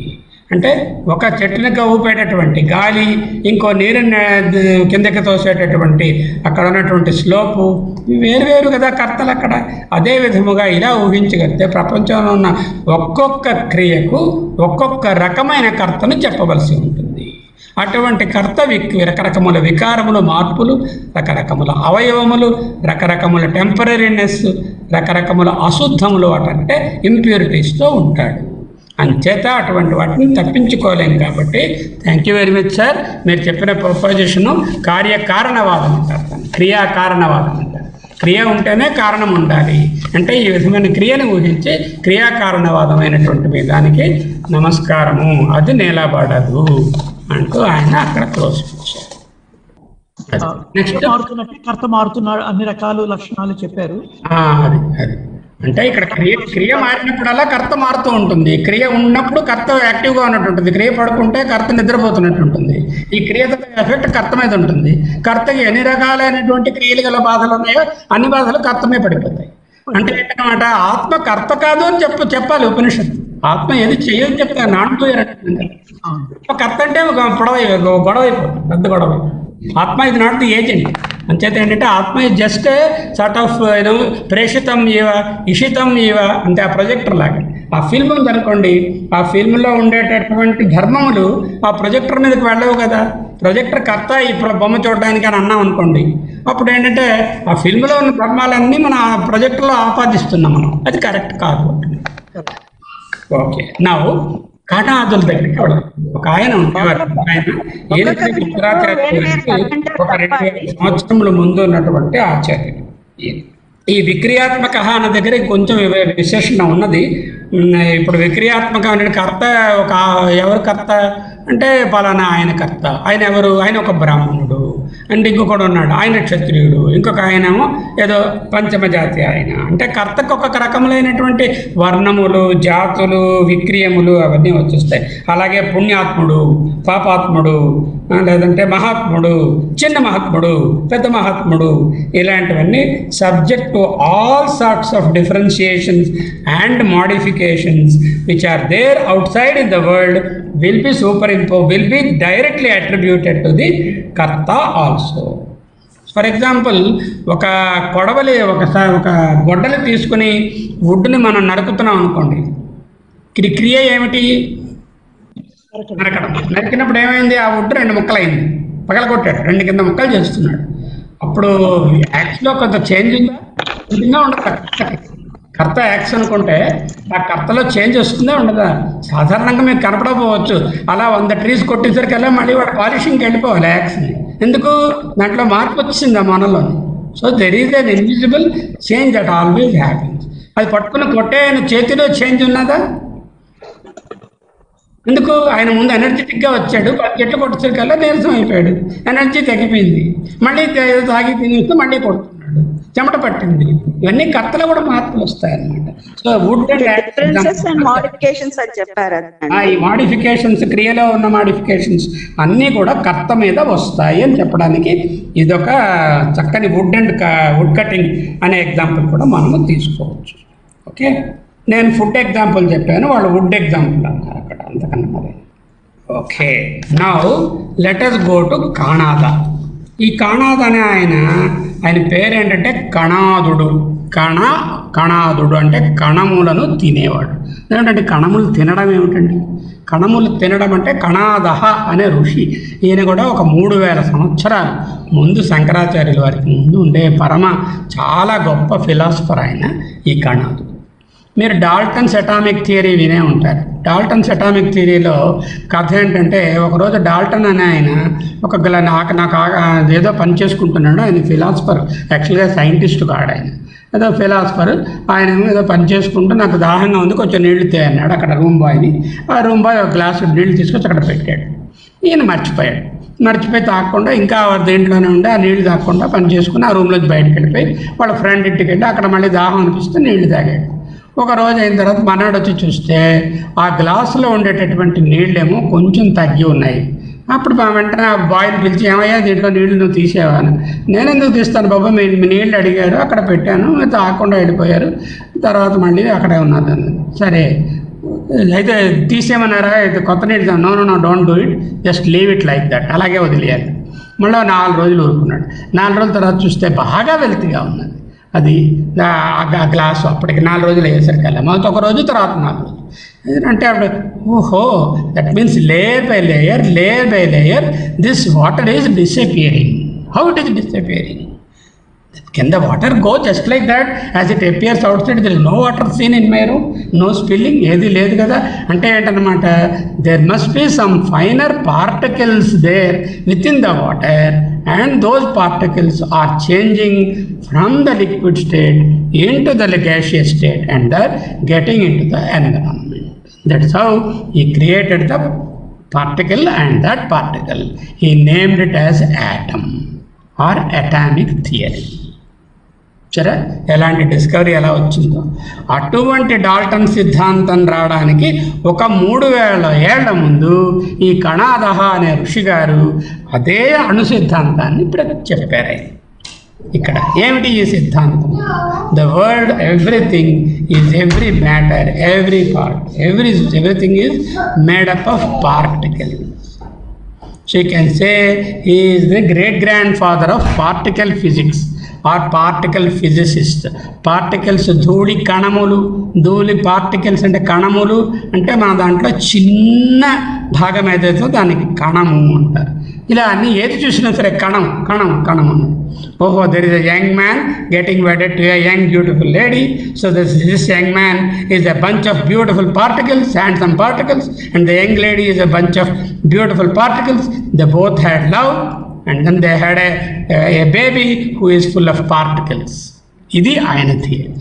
C: అంటే ఒక చెట్టునక ఊపేటటువంటి గాలి, ఇంకో నీరుని కిందకి తోసేటటువంటి అక్కడ ఉన్నటువంటి స్లోపు వేరువేరు కదా కర్తలు అక్కడ. అదే విధముగా ఇలా ఊహించగలిగితే ప్రపంచంలో ఉన్న ఒక్కొక్క క్రియకు ఒక్కొక్క రకమైన కర్తను చెప్పవలసి ఉంటుంది. అటువంటి కర్త రకరకముల వికారములు, మార్పులు, రకరకముల అవయవములు, రకరకముల టెంపరీనెస్, రకరకముల అశుద్ధములు, అంటే ఇంప్యూరిటీస్తో ఉంటాడు. అంచేత అటువంటి వాటిని తప్పించుకోలేము. కాబట్టి thank you very much sir. మీరు చెప్పిన ప్రపోజిషను కార్యకారణవాదం అంటారు, క్రియాకారణవాదం అంటారు. క్రియ ఉంటేనే కారణం ఉండాలి. అంటే ఈ విధమైన క్రియను ఊహించి క్రియాకారణవాదమైనటువంటి మీ దానికి నమస్కారము, అది నేలబడదు అంటూ ఆయన అక్కడ క్లోజ్ చేశారు. నెక్స్ట్
B: కర్త మారుతున్నాడు, అన్ని రకాల లక్షణాలు చెప్పారు.
C: అది అంటే ఇక్కడ క్రియ మారినప్పుడల్లా కర్త మారుతూ ఉంటుంది. క్రియ ఉన్నప్పుడు కర్త యాక్టివ్గా ఉన్నట్టు ఉంటుంది, క్రియ పడుకుంటే కర్త నిద్రపోతున్నట్టు ఉంటుంది. ఈ క్రియ ఎఫెక్ట్ కర్త మీద ఉంటుంది. కర్తకి ఎన్ని రకాలైనటువంటి క్రియలు గల బాధలు ఉన్నాయో అన్ని బాధలు కర్తమే పడిపోతాయి. అంటే ఏంటన్నమాట, ఆత్మ కర్త కాదు అని చెప్పాలి ఉపనిషత్తు. ఆత్మ ఏది చేయని చెప్తాను, నాన్ డూయర్ అంటే కర్త అంటే ఒక గొడవ అయిపోతుంది, పెద్ద గొడవ. ఆత్మ ఇది నాట్ ది ఏజెంట్. అంచేత ఏంటంటే ఆత్మ ఇది జస్ట్ సార్ట్ ఆఫ్ ప్రేషితం ఇవ ఇషితం ఇవ, అంటే ఆ ప్రొజెక్టర్ లాగా. ఆ ఫిల్మ్ ఉందనుకోండి, ఆ ఫిల్మ్లో ఉండేటటువంటి ధర్మములు ఆ ప్రొజెక్టర్ మీదకి వెళ్ళవు కదా. ప్రొజెక్టర్ కర్త ఇప్పుడు బొమ్మ చూడడానికి అని అన్నాం అనుకోండి, అప్పుడు ఏంటంటే ఆ ఫిల్మ్లో ఉన్న ధర్మాలన్నీ మనం ఆ ప్రొజెక్టర్లో ఆపాదిస్తున్నాం మనం. అది కరెక్ట్ కాదు. ఓకే, నా కణాదుల దగ్గరికి ఒక ఆయన ఉండేవారు. ఆయన ఏదైతే ఉత్తరాచార్య ఒక 2000 సంవత్సరముల ముందు ఉన్నటువంటి ఆచార్యుడు. ఈ విక్రియాత్మక అన్న దగ్గర కొంచెం విశేషణ ఉన్నది. ఇప్పుడు విక్రియాత్మక అనే కర్త ఎవరు కర్త అంటే పలానా ఆయన కర్త. ఆయన ఎవరు? ఆయన ఒక బ్రాహ్మణుడు. అంటే ఇంకొకడు ఉన్నాడు, ఆయన క్షత్రియుడు. ఇంకొక ఆయనేమో ఏదో పంచమ జాతి ఆయన. అంటే కర్తకు ఒక్కొక్క రకములైనటువంటి వర్ణములు, జాతులు, విక్రియములు అవన్నీ వచ్చేస్తాయి. అలాగే పుణ్యాత్ముడు, పాపాత్ముడు, లేదంటే మహాత్ముడు, చిన్న మహాత్ముడు, పెద్ద మహాత్ముడు, ఇలాంటివన్నీ subject to all sorts of differentiations and modifications which are there outside in the world will be directly attributed to the karta also. For example, ఒక గొడ్డలి తీసుకుని వుడ్ని మనం నరుకుతున్నాం అనుకోండి. క్రియ ఏమిటి? నరకడం. నరికినప్పుడు ఏమైంది? ఆ వుడ్ 2 ముక్కలైంది, పగలగొట్టాడు, 2 కింద ముక్కలు చేస్తున్నాడు. అప్పుడు యాక్స్లో కొంత చేంజ్ ఉందా? ఉండదు. కర్త యాక్స్ అనుకుంటే ఆ కర్తలో చేంజ్ వస్తుందా ఉండదా? సాధారణంగా మీకు కనపడకపోవచ్చు. అలా 100 ట్రీస్ కొట్టేసరికల్లా మళ్ళీ వాడు పాలిషింగ్కి వెళ్ళిపోవాలి యాక్స్ని. ఎందుకు? దాంట్లో మార్పు వచ్చింది ఆ మనలో. So there is an invisible change that always happens. అది పట్టుకుని కొట్టే ఆయన చేతిలో చేంజ్ ఉన్నదా? ఎందుకు? ఆయన ముందు ఎనర్జెటిక్గా వచ్చాడు, 10 చెట్లు కొట్టేసరికల్లా నీరసం అయిపోయాడు, ఎనర్జీ తగ్గిపోయింది. మళ్ళీ తాగి తినేస్తే మళ్ళీ కొడుతున్నాడు, చెమట పట్టింది. ఇవన్నీ కర్తలో కూడా మార్పులు వస్తాయన్నమాట. సో వుడ్ ఈ మాడిఫికేషన్స్, క్రియలో ఉన్న మాడిఫికేషన్స్ అన్నీ కూడా కర్త మీద వస్తాయి అని చెప్పడానికి ఇదొక చక్కని వుడ్ కటింగ్ అనే ఎగ్జాంపుల్ కూడా మనము తీసుకోవచ్చు. ఓకే, నేను ఫుడ్ ఎగ్జాంపుల్ చెప్పాను, వాళ్ళు వుడ్ ఎగ్జాంపుల్ అన్నారు అక్కడ, అంతకన్నా మరి. Okay, now let us go to Kanada. ఈ కాణాద అనే ఆయన పేరు ఏంటంటే కణాదుడు. కణాదుడు అంటే కణములను తినేవాడు. ఏమిటంటే కణములు తినడం ఏమిటండి? కణములు తినడం అంటే కణాదహ అనే ఋషి, ఈయన కూడా ఒక 3000 సంవత్సరాలు ముందు శంకరాచార్యుల వారికి ముందు ఉండే చాలా గొప్ప ఫిలాసఫర్ ఆయన ఈ కణాదుడు. మీరు డాల్టన్స్ అటామిక్ థియరీ వినే ఉంటారు. డాల్టన్స్ అటామిక్ థియరీలో కథ ఏంటంటే, ఒకరోజు డాల్టన్ అనే ఆయన నాకు ఏదో పని చేసుకుంటున్నాడు. ఆయన ఫిలాసఫర్, యాక్చువల్గా సైంటిస్ట్ కాడు ఆయన, ఏదో ఫిలాసఫర్. ఆయన ఏదో పని చేసుకుంటూ నాకు దాహంగా ఉంది, కొంచెం నీళ్లు తే అన్నాడు అక్కడ రూమ్ బాయ్ని. ఆ రూమ్ బాయ్ ఒక గ్లాసు నీళ్లు తీసుకొచ్చి అక్కడ పెట్టాడు. ఈయన మర్చిపోయి తాగకుండా ఇంకా దేంట్లోనే ఉండి ఆ నీళ్లు తాగకుండా పని చేసుకుని ఆ రూమ్లోంచి బయటకు వెళ్ళిపోయి వాళ్ళ ఫ్రెండ్ ఇంటికి వెళ్ళి అక్కడ మళ్ళీ దాహం అనిపిస్తే నీళ్లు తాగాడు. ఒక రోజు అయిన తర్వాత మనాడు వచ్చి చూస్తే ఆ గ్లాసులో ఉండేటటువంటి నీళ్ళేమో కొంచెం తగ్గి ఉన్నాయి. అప్పుడు మా వెంటనే ఆ బాయ్ని పిలిచి, ఏమయ్యా దీంట్లో నీళ్లు నువ్వు తీసేవాను? నేను ఎందుకు తీస్తాను బాబా, మీ నీళ్ళు అడిగారు, అక్కడ పెట్టాను, తాగకుండా వెళ్ళిపోయారు, తర్వాత మళ్ళీ అక్కడే ఉన్నది. సరే అయితే తీసేయమన్నారా? అయితే కొత్త నీళ్ళు? No don't do it, just leave it like that, అలాగే వదిలేయాలి. మళ్ళీ 4 రోజులు ఊరుకున్నాడు. 4 రోజుల తర్వాత చూస్తే బాగా వెల్తీగా ఉన్నది అది ఆ గ్లాసు. అప్పటికి 4 రోజులు అయ్యేసరికల్లా మొదటి ఒక రోజు, తర్వాత 4 రోజులు. అంటే అప్పుడు ఓహో, that means layer by layer this water is disappearing. How it is disappearing? Can the water go just like that as it appears outside? There is no water seen in my room, no spilling, ఏది లేదు కదా. అంటే ఏంటన్నమాట, there must be some finer particles there within the water, and those particles are changing from the liquid state into the gaseous state and they're getting into the environment. That's how he created the particle, and that particle he named it as atom or atomic theory. సరే, ఎలాంటి discovery ఎలా వచ్చిందో. అటువంటి Dalton సిద్ధాంతం రావడానికి ఒక 3000 ఏళ్ల ముందు ఈ కణాదహ అనే ఋషి గారు అదే అణు సిద్ధాంతాన్ని ఇప్పుడు చెప్పారు. ఇక్కడ ఏమిటి ఈ సిద్ధాంతం? The world everything is every matter, every part, everything is made up of particle. So you can say he is the great grand father of particle physics or particle physicist. Particles ధూళి కణములు, పార్టికల్స్ అంటే కణములు అంటే మన దాంట్లో చిన్న భాగం ఏదైతే దానికి కణము అంటారు. ఇలా అన్ని ఏది చూసినా సరే కణం అన్న. ఓహో, there is a young man getting wedded to a young beautiful lady. So this young man is a bunch of beautiful particles, handsome particles, and the young lady is a bunch of beautiful particles. They both had love, and then they had a baby who is full of particles. ఇది ఆయన theory.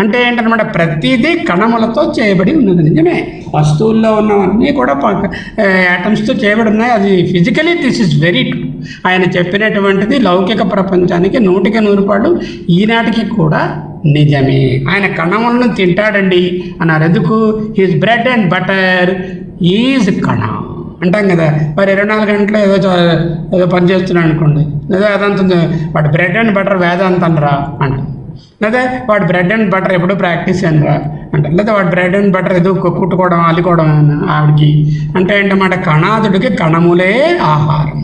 C: అంటే ఏంటన్నమాట, ప్రతిదీ కణములతో చేయబడి ఉన్నది. నిజమే, వస్తువుల్లో ఉన్నవన్నీ కూడా యాటమ్స్తో చేయబడి ఉన్నాయి. అది physically this is very true. ఆయన చెప్పినటువంటిది లౌకిక ప్రపంచానికి 100% ఈనాటికి కూడా నిజమే. ఆయన కణములను తింటాడండి అన్నారు. ఎందుకు? He's bread and butter is కణ అంటాం కదా. మరి 24 గంటలు ఏదో పని చేస్తున్నాడు అనుకోండి, లేదా అదంతా వాడు బ్రెడ్ అండ్ బటర్ వేదాంతం రా అంటాం, లేదా వాడు బ్రెడ్ అండ్ బటర్ ఎప్పుడు ప్రాక్టీస్ అనరా అంటారు, లేదా వాడు బ్రెడ్ అండ్ బటర్ ఏదో కుట్టుకోవడం అల్లుకోవడం ఆవిడికి. అంటే ఏంటన్నమాట, కణాదుడికి కణములే ఆహారం.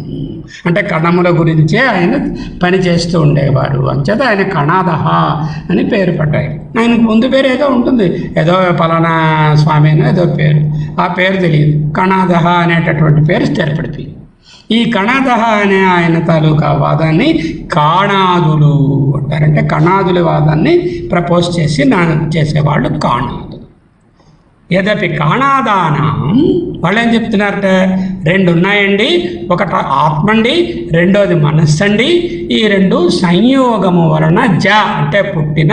C: అంటే కణముల గురించే ఆయన పని చేస్తూ ఉండేవారు. అంచేత ఆయన కణాదహ అని పేరు పడ్డాయి. ఆయనకు ముందు పేరు ఏదో ఉంటుంది, ఏదో పలానా స్వామి అయినా ఏదో పేరు, ఆ పేరు తెలియదు. కణాదహ అనేటటువంటి పేరు స్థిరపడిపోయింది. ఈ కణాదహ అనే ఆయన తాలూకా వాదాన్ని కాణాదులు అంటారు. అంటే కణాదుల వాదాన్ని ప్రపోజ్ చేసేవాళ్ళు కాణాదులు. యదపి కాణాదానం, వాళ్ళు ఏం చెప్తున్నారట, 2 ఉన్నాయండి. ఒకటి ఆత్మ అండి, రెండోది మనస్సు అండి. ఈ 2 సంయోగము వలన అంటే పుట్టిన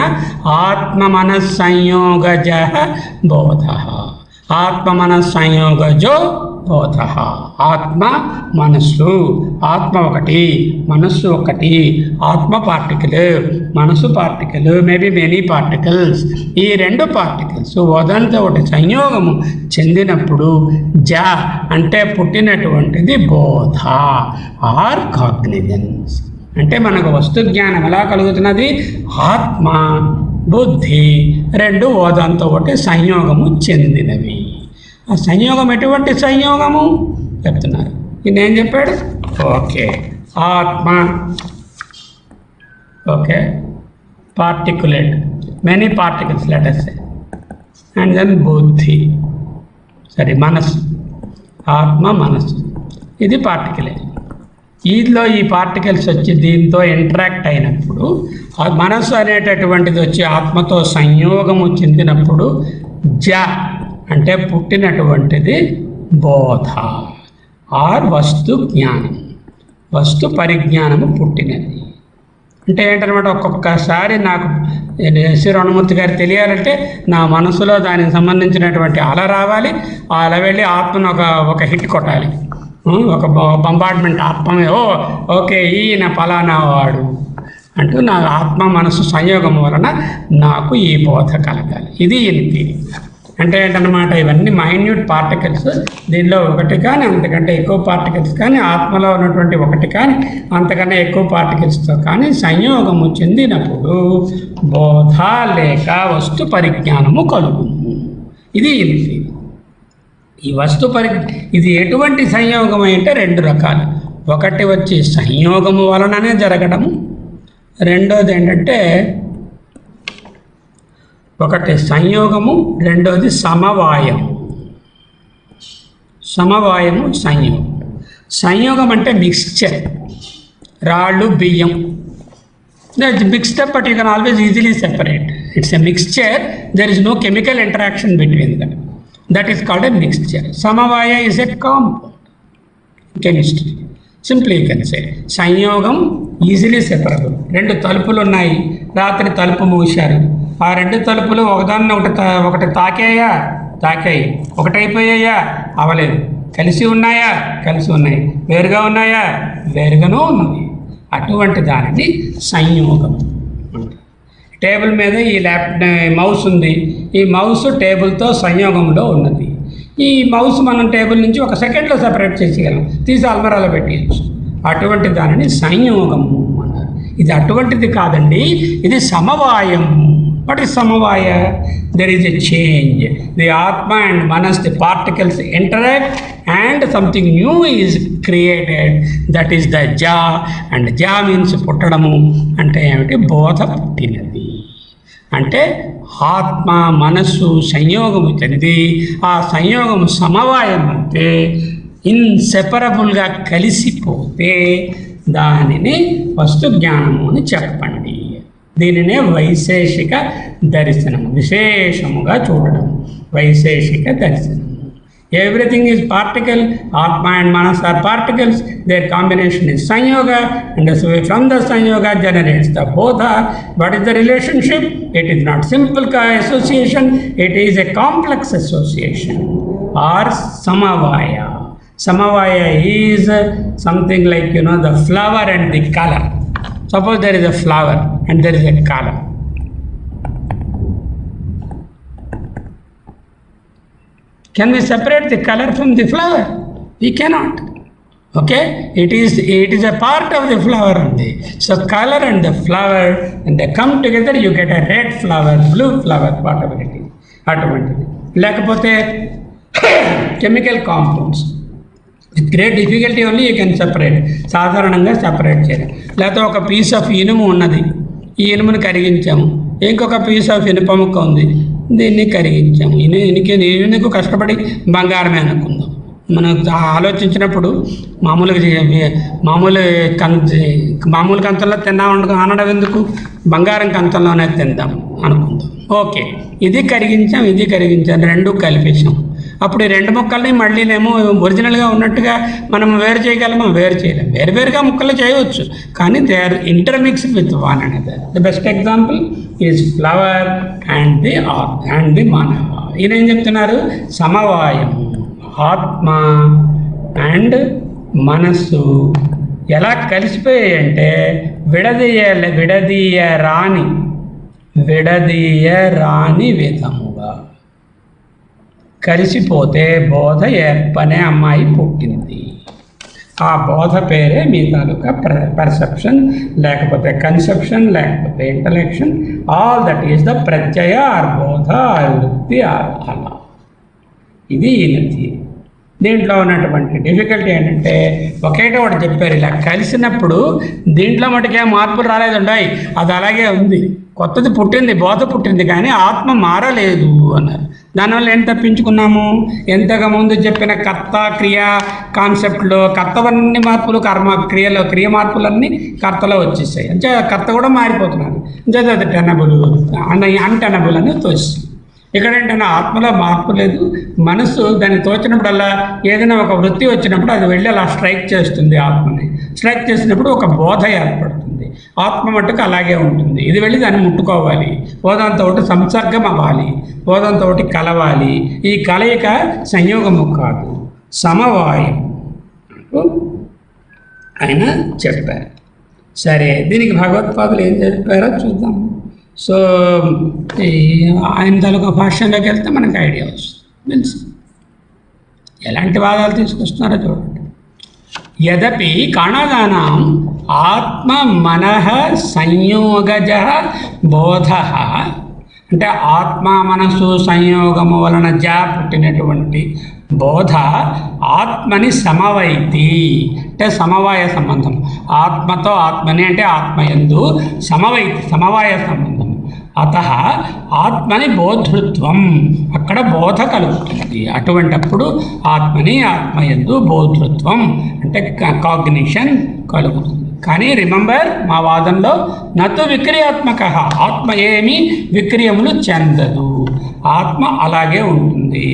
C: ఆత్మ మనస్ సంయోగజ బోధ. ఆత్మ మనస్ సంయోగజో బోధ. ఆత్మ మనస్సు, ఆత్మ ఒకటి, మనస్సు ఒకటి. ఆత్మ పార్టికల్, మనస్సు పార్టికల్, మేబీ మెనీ పార్టికల్స్. ఈ 2 పార్టికల్స్ ఒకదానితో ఒకటి సంయోగము చెందినప్పుడు అంటే పుట్టినటువంటిది బోధ ఆర్ కాగ్నిజెన్స్. అంటే మనకు వస్తు జ్ఞానం ఎలా కలుగుతున్నది? ఆత్మ బుద్ధి 2 ఓదాంతో ఒకటి సంయోగము చెందినవి. ఆ సంయోగం ఎటువంటి సంయోగము చెప్తున్నారు. ఈయనేం చెప్పాడు? ఓకే, ఆత్మ, okay, particulate, many particles, let us say, and then buddhi, sorry, manasu, atma manasu, ఇది పార్టికలే. ఈలో ఈ పార్టికల్స్ వచ్చి దీంతో ఇంటరాక్ట్ అయినప్పుడు మనసు అనేటటువంటిది వచ్చి ఆత్మతో సంయోగము చెందినప్పుడు జ అంటే పుట్టినటువంటిది బోధ ఆర్ వస్తు జ్ఞానం, వస్తు పరిజ్ఞానము పుట్టినది. అంటే ఏంటనమాట, ఒక్కొక్కసారి నాకు శ్రీ రమణమూర్తి గారు తెలియాలంటే నా మనసులో దానికి సంబంధించినటువంటి అల రావాలి, ఆ అల వెళ్ళి ఆత్మను ఒక హిట్ కొట్టాలి, ఒక బంబార్డ్మెంట్ ఆత్మమే, ఓకే ఈయన ఫలానా వాడు అంటూ నా ఆత్మ మనసు సంయోగం వలన నాకు ఈ బోధ కలగాలి. ఇది ఇంటి అంటే ఏంటన్నమాట, ఇవన్నీ మైన్యూట్ పార్టికల్స్. దీనిలో ఒకటి కానీ అంతకంటే ఎక్కువ పార్టికల్స్ కానీ ఆత్మలో ఉన్నటువంటి ఒకటి కానీ అంతకన్నా ఎక్కువ పార్టికల్స్తో కానీ సంయోగము చెందినప్పుడు బోధ లేక వస్తు పరిజ్ఞానము కలుగును. ఇది ఇంటి. ఈ వస్తు ఇది ఎటువంటి సంయోగం అంటే రెండు రకాలు. ఒకటి వచ్చి సంయోగము వలననే జరగడము, రెండోది ఏంటంటే ఒకటి సంయోగము, రెండోది సమవాయం. సమవాయము సంయోగం. సంయోగం అంటే మిక్స్చర్, రాళ్ళు బియ్యం, mixed up but you can always easily separate. It's a mixture, there is no chemical interaction between that. That is called a mixture. Samavaya is a compound chemistry. Simply you can say samyogam easily separable. రెండు తలుపులు ఉన్నాయి, రాత్రి తలుపు మూశారు, ఆ రెండు తలుపులు ఒకదాన్ని ఒకటి తాకాయి, ఒకటైపోయాయా, అవలేదు. కలిసి ఉన్నాయా, కలిసి ఉన్నాయి. వేరుగా ఉన్నాయా, వేరుగానూ ఉన్నాయి. అటువంటి దానిని సంయోగం. టేబుల్ మీద ఈ మౌస్ ఉంది, ఈ మౌస్ టేబుల్తో సంయోగంలో ఉన్నది. ఈ మౌస్ మనం టేబుల్ నుంచి ఒక సెకండ్లో సెపరేట్ చేసేయగలం, తీసి అల్మరాలో పెట్టేయచ్చు. అటువంటి దానిని సంయోగము అన్నారు. ఇది అటువంటిది కాదండి, ఇది సమవాయం. What is samavaya? There is a change. The atma and manas, the particles interact and something new is created. That is the ja, and ja means puttadamu. Ante emiti bodha puttinadi. Ante atma manasu sanyogamu చెంది ఆ సంయోగము సమవాయం అంటే ఇన్సెపరబుల్గా కలిసిపోతే దానిని వస్తు జ్ఞానము అని చెప్పండి. దీనినే వైశేషిక దర్శనము, విశేషముగా చూడడం, వైశేషిక దర్శనము. Everything is particle. Atma and manas are particles. Their combination is samyoga, and from the samyoga generates the bodha. What is the relationship? It is not simple association, it is a complex association or samavaya. Samavaya is something like, the flower and the color. Suppose there is a flower and there is a color. Can we separate the color from the flower? We cannot. Okay? It is a part of the flower only. So color and the flower, and they come together, you get a red flower, blue flower, whatever it is. Automatically. Lekapothe chemical compounds. With great difficulty only you can separate. సాధారణంగా separate చేయడం. లేకపోతే ఒక piece of ఇనుము ఉన్నది, ఈ ఇనుమును కరిగించాము. ఇంకొక piece of ఇనుప ముక్క ఉంది, దీన్ని కరిగించాము. ఇనుకు కష్టపడి బంగారమే అనుకుందాం. మనం ఆలోచించినప్పుడు మామూలు కంచంలో అనడం ఎందుకు, బంగారం కంచంలోనే తిందాం అనుకుందాం. ఓకే, ఇది కరిగించాం, రెండు కలిపేసాం. అప్పుడు ఈ రెండు ముక్కల్ని మళ్ళీనేమో ఒరిజినల్గా ఉన్నట్టుగా మనం వేరు చేయగలమా? వేరు చేయలేం. వేరువేరుగా ముక్కలు చేయవచ్చు, కానీ they are intermixed with one another. The best example is flower and the manava. ఈయన ఏం చెప్తున్నారు? సమవాయం, ఆత్మ అండ్ మనస్సు ఎలా కలిసిపోయాయంటే విడదీయరాని విధముగా కలిసిపోతే బోధ ఏర్పనే అమ్మాయి పుట్టింది. ఆ బోధ పేరే మీ తాలూకా పర్సెప్షన్, లేకపోతే కన్సెప్షన్, లేకపోతే intellection. All that is the pratyaya or bodha or vritti or అలా. ఇది ఈయనది. దీంట్లో ఉన్నటువంటి డిఫికల్టీ ఏంటంటే ఒకేటే ఒకటి చెప్పారు, ఇలా కలిసినప్పుడు దీంట్లో మటుకే మార్పులు రాలేదుండాయి, అది అలాగే ఉంది. కొత్తది పుట్టింది, బోధ పుట్టింది, కానీ ఆత్మ మారలేదు అన్నారు. దానివల్ల ఏం తప్పించుకున్నాము? ఎంతగా ముందు చెప్పిన కర్త క్రియ కాన్సెప్ట్లో కర్తవన్నీ మార్పులు, క్రియ మార్పులన్నీ కర్తలో వచ్చేసాయి. అంటే కర్త కూడా మారిపోతున్నారు. అంటే అది టెనబుల్ అన్టెనబుల్ అని తోస్తుంది. ఇక్కడ ఏంటంటే ఆత్మలో మార్పు లేదు. మనసు దాన్ని తోచినప్పుడల్లా ఏదైనా ఒక వృత్తి వచ్చినప్పుడు అది వెళ్ళి అలా స్ట్రైక్ చేస్తుంది. ఆత్మని స్ట్రైక్ చేసినప్పుడు ఒక బోధ ఏర్పడుతుంది. ఆత్మ మట్టుకు అలాగే ఉంటుంది. ఇది వెళ్ళి దాన్ని ముట్టుకోవాలి, బోధంతో సంసర్గం అవ్వాలి, బోధంతో కలవాలి. ఈ కలయిక సంయోగము కాదు, సమవాయం ఆయన చెప్పారు. సరే, దీనికి భగవత్పాదులు ఏం చెప్పారో చూద్దాం. సో ఆయన తాలూకా భాష్యంలోకి వెళ్తే మనకు ఐడియా వస్తుంది, తెలుసు ఎలాంటి వాదాలు తీసుకొస్తున్నారో చూడండి. యదపి కాణాదానాం ఆత్మ మనః సంయోగజ బోధ, అంటే ఆత్మ మనసు సంయోగము వలన పుట్టినటువంటి బోధ ఆత్మని సమవైతి, అంటే సమవాయ సంబంధం. ఆత్మతో ఆత్మని అంటే ఆత్మయందు సమవైతి, సమవాయ సంబంధం. అత ఆత్మని బోధృత్వం, అక్కడ బోధ కలుగుతుంది. అటువంటప్పుడు ఆత్మని ఆత్మయందు బోధృత్వం అంటే కాగ్నిషన్ కలుగుతుంది. కానీ రిమెంబర్, మా వాదంలో నతు విక్రియాత్మక, ఆత్మ ఏమీ విక్రియములు చెందదు, ఆత్మ అలాగే ఉంటుంది.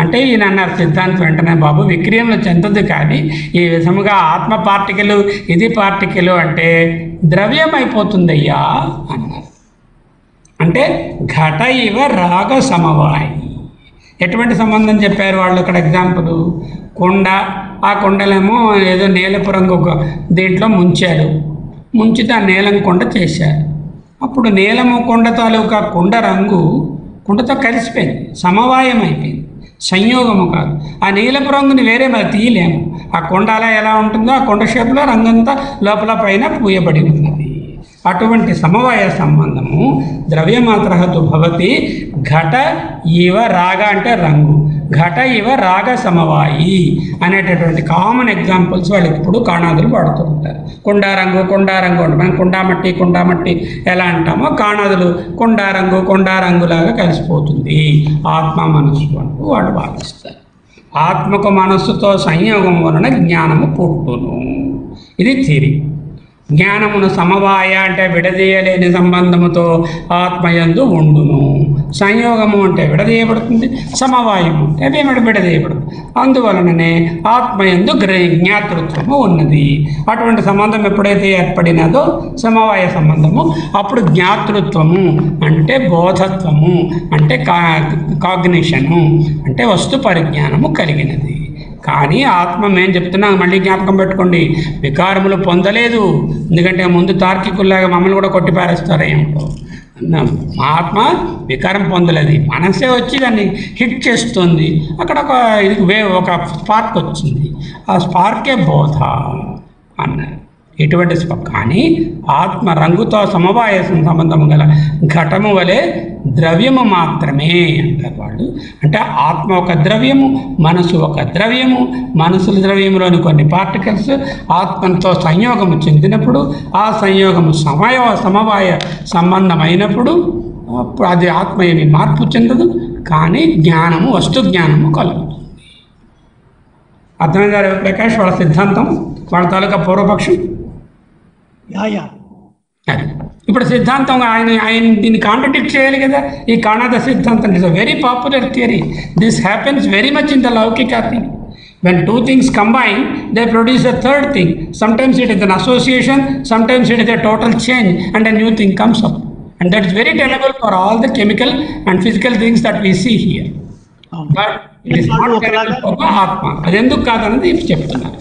C: అంటే ఈయన అన్నారు సిద్ధాంతం వెంటనే, బాబు విక్రియములు చెందదు, కానీ ఈ విధముగా ఆత్మ పార్టికలు ఇది పార్టికలు అంటే ద్రవ్యం అయిపోతుందయ్యా అన్నారు. అంటే ఘట ఇవ రాగ సమవాయి. ఎటువంటి సంబంధం చెప్పారు వాళ్ళు ఇక్కడ? ఎగ్జాంపుల్, కొండ, ఆ కొండలేమో ఏదో నీలపు రంగు దీంట్లో ముంచారు, ముంచితే ఆ నీలం కొండ చేశారు. అప్పుడు నీలము కొండ తాలూకా కొండ రంగు కుండతో కలిసిపోయింది, సమవాయం అయిపోయింది, సంయోగము కాదు. ఆ నీలపు రంగుని వేరే మరి తీయలేము. ఆ కొండ అలా ఎలా ఉంటుందో ఆ కొండ షేపులో రంగంతా లోపల పైన పూయబడి ఉన్నది. అటువంటి సమవాయ సంబంధము ద్రవ్యమాత్రహతు భవతి ఘట ఇవ రాగ అంటే రంగు, ఘట ఇవ రాగ సమవాయి అనేటటువంటి కామన్ ఎగ్జాంపుల్స్ వాళ్ళు ఇప్పుడు కాణాదులు వాడుతూ ఉంటారు. కొండారంగు అంటే మనం కొండామట్టి ఎలా అంటామో కాణాదులు కొండారంగులాగా కలిసిపోతుంది ఆత్మ మనస్సు అంటూ వాళ్ళు భావిస్తారు. ఆత్మకు మనస్సుతో సంయోగం వలన జ్ఞానము పుట్టును, ఇది థియరీ. జ్ఞానమును సమవాయ అంటే విడదీయలేని సంబంధముతో ఆత్మయందు ఉండును. సంయోగము అంటే విడదీయబడుతుంది, సమవాయము అంటే విడదీయబడుతుంది. అందువలననే ఆత్మయందు జ్ఞాతృత్వము ఉన్నది. అటువంటి సంబంధం ఎప్పుడైతే ఏర్పడినదో సమవాయ సంబంధము, అప్పుడు జ్ఞాతృత్వము అంటే బోధత్వము అంటే కాగ్నిషను అంటే వస్తు పరిజ్ఞానము కలిగినది. కానీ ఆత్మ మేము చెప్తున్నాం, మళ్ళీ జ్ఞాపకం పెట్టుకోండి, వికారములు పొందలేదు. ఎందుకంటే ముందు తార్కికుల్లాగా మమ్మల్ని కూడా కొట్టిపారేస్తారు. ఏమిటో మా ఆత్మ వికారం పొందలేదు, మనసే వచ్చి దాన్ని హిట్ చేస్తుంది. అక్కడ ఒక స్పార్క్ వచ్చింది, ఆ స్పార్కే బోధ అన్నారు. ఎటువంటి కానీ ఆత్మ రంగుతో సమవాయ సంబంధము గల ఘటము వలె ద్రవ్యము మాత్రమే అంటారు వాళ్ళు. అంటే ఆత్మ ఒక ద్రవ్యము, మనసు ఒక ద్రవ్యము, మనసు ద్రవ్యంలోని కొన్ని పార్టికల్స్ ఆత్మతో సంయోగము చెందినప్పుడు ఆ సంయోగము సమవాయ సంబంధమైనప్పుడు అది ఆత్మ ఏమి మార్పు చెందదు, కానీ జ్ఞానము వస్తు జ్ఞానము కలుగుతుంది. అర్థమైందా ప్రకాష్? వాళ్ళ సిద్ధాంతం, వాళ్ళ తాలూకా పూర్వపక్షం. ఇప్పుడు సిద్ధాంతం ఆయన దీన్ని కాంట్రడిక్ట్ చేయాలి కదా. ఈ కాణాద సిద్ధాంతం is a very popular theory. This happens very much in the లౌకిక thing. When two things combine, they produce a third thing. Sometimes it is an association, sometimes it is a total change, and a new thing comes up. And that is very terrible for all the chemical and physical things that we see here. But it is not terrible for Atma. అది ఎందుకు కాదన్నది చెప్తున్నారు.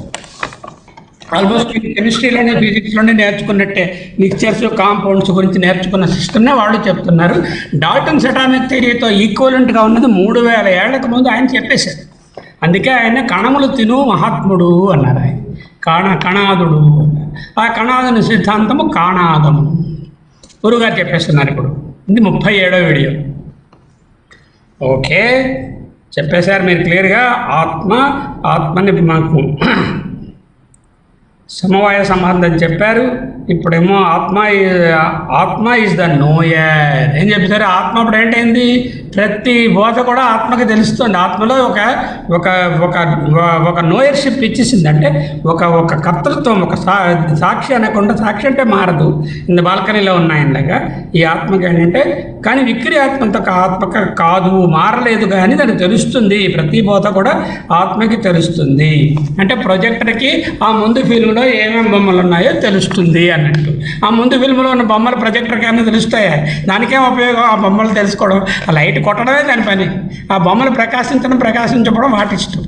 C: Almost కెమిస్ట్రీలోనే ఫిజిక్స్లోనే నేర్చుకున్నట్టే mixtures compounds గురించి నేర్చుకున్న సిస్టమ్నే వాళ్ళు చెప్తున్నారు. Dalton's atomic థియరీతో ఈక్వలెంట్గా ఉన్నది 3000 ఏళ్లకు ముందు ఆయన చెప్పేశారు. అందుకే ఆయన కణములు తిను మహాత్ముడు అన్నారు. ఆయన కణాదుడు అన్నారు. ఆ కణాదుని సిద్ధాంతము కాణాదము గురుగారు చెప్పేస్తున్నారు. ఇప్పుడు ఇది 37వ వీడియో. ఓకే, చెప్పేశారు మీరు క్లియర్గా. ఆత్మని మాకు సమవాయ సంబంధం చెప్పారు. ఇప్పుడేమో ఆత్మ ఈజ్ ద నోయర్ ఏం చెప్పారు. ఆత్మ అప్పుడు ఏంటైంది, ప్రతి బోధ కూడా ఆత్మకి తెలుస్తుంది. ఆత్మలో ఒక ఒక ఒక ఒక నోయర్షిప్ ఇచ్చేసింది. అంటే ఒక కర్తృత్వం, ఒక సాక్షి అనకుండా, సాక్షి అంటే మారదు, ఇంత బాల్కనీలో ఉన్నాయనగా ఈ ఆత్మకి ఏంటంటే, కానీ విక్రి ఆత్మంత ఆత్మక కాదు, మారలేదు, కానీ దానికి తెలుస్తుంది. ప్రతి బోధ కూడా ఆత్మకి తెలుస్తుంది. అంటే ప్రొజెక్టర్కి ఆ ముందు ఫిల్మ్లో ఏమేమి బొమ్మలు ఉన్నాయో తెలుస్తుంది అన్నట్టు. ఆ ముందు ఫిల్మ్లో ఉన్న బొమ్మలు ప్రొజెక్టర్కి అన్నీ తెలుస్తాయా? దానికేం ఉపయోగం? ఆ బొమ్మలు తెలుసుకోవడం, ఆ లైట్ కొట్టడమే దాని పని. ఆ బొమ్మలు ప్రకాశించడం వాటి ఇష్టం.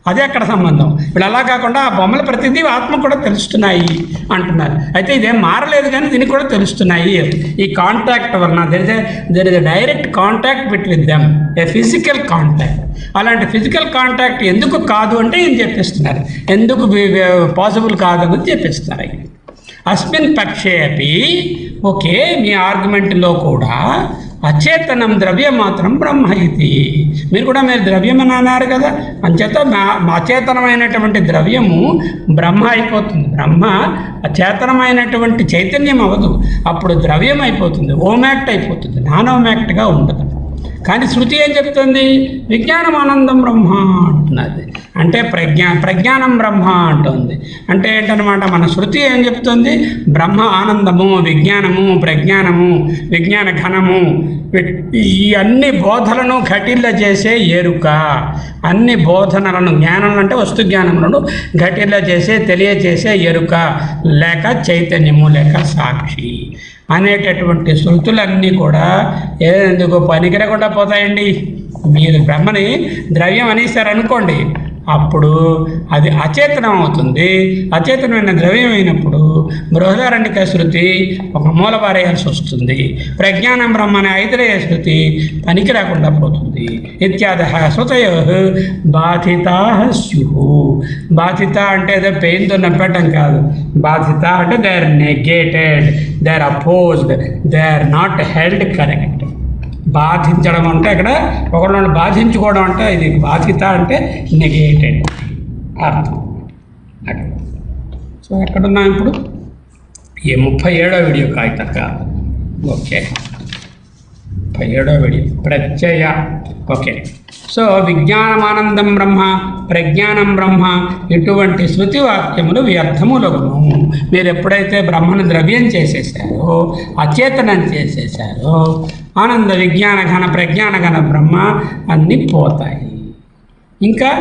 C: అదే అక్కడ సంబంధం. ఇప్పుడు అలా కాకుండా ఆ బొమ్మలు ప్రతిదీ ఆత్మ కూడా తెలుస్తున్నాయి అంటున్నారు. అయితే ఇదేం మారలేదు, కానీ దీనికి కూడా తెలుస్తున్నాయి. ఈ కాంటాక్ట్ వలన there is a direct contact between them, A physical contact. అలాంటి ఫిజికల్ కాంటాక్ట్ ఎందుకు కాదు అంటే ఏం చెప్పేస్తున్నారు, ఎందుకు పాసిబుల్ కాదు అని చెప్పేస్తున్నారు. అస్మిన్ పక్షే అపి, ఓకే, మీ ఆర్గ్యుమెంట్లో కూడా అచేతనం ద్రవ్యం మాత్రం బ్రహ్మ ఇది. మీరు ద్రవ్యం అని అన్నారు కదా, అంచేత అచేతనమైనటువంటి ద్రవ్యము బ్రహ్మ అయిపోతుంది. బ్రహ్మ అచేతనమైనటువంటి చైతన్యం అవ్వదు, అప్పుడు ద్రవ్యం అయిపోతుంది, ఓమాక్ట్ అయిపోతుంది, నాన్ ఓమాక్ట్గా ఉండదు. కానీ శృతి ఏం చెప్తుంది, విజ్ఞానం ఆనందం బ్రహ్మ అంటున్నది. అంటే ప్రజ్ఞానం బ్రహ్మ అంటుంది. అంటే ఏంటనమాట, మన శృతి ఏం చెప్తుంది, బ్రహ్మ ఆనందము, విజ్ఞానము, ప్రజ్ఞానము, విజ్ఞాన ఘనము, ఈ అన్ని బోధలను ఘటిల్ల చేసే ఎరుక, అన్ని బోధనలను, జ్ఞానం అంటే వస్తు జ్ఞానములను ఘటిల్ల చేసే, తెలియచేసే ఎరుక, లేక చైతన్యము, లేక సాక్షి అనేటటువంటి శృతులన్నీ కూడా ఎందుకు పనికిరకుండా పోతాయండి. మీరు బ్రహ్మని ద్రవ్యం అనేసారనుకోండి, అప్పుడు అది అచేతనం అవుతుంది. అచేతనమైన ద్రవ్యం అయినప్పుడు బృహదారణ్యక శృతి ఒక మూల పారేయాల్సి వస్తుంది. ప్రజ్ఞానం బ్రహ్మ అనే ఐతరేయ శృతి పనికి రాకుండా పోతుంది. ఇత్యాద శృతయో బాధితా స్యు. బాధిత అంటే ఏదో పెయిన్తో నప్పటం కాదు. బాధిత అంటే they are negated, they are opposed, they are not held correct. బాధించడం అంటే అక్కడ ఒకళ్ళని బాధించుకోవడం అంటే, ఇది బాధిత అంటే నెగేటెడ్ అర్థం. సో ఎక్కడున్నాం ఇప్పుడు, ఈ 37వ వీడియో కాగితం కాదు. ఓకే, 37వ వీడియో ప్రత్యయ. ఓకే, సో విజ్ఞానమానందం బ్రహ్మ, ప్రజ్ఞానం బ్రహ్మ, ఇటువంటి శృతి వాక్యములు వ్యర్థములగును. మీరు ఎప్పుడైతే బ్రహ్మను ద్రవ్యం చేసేసారో, అచేతనం చేసేసారో, ఆనంద విజ్ఞాన ఘన ప్రజ్ఞాన ఘన బ్రహ్మ అన్నీ పోతాయి. ఇంకా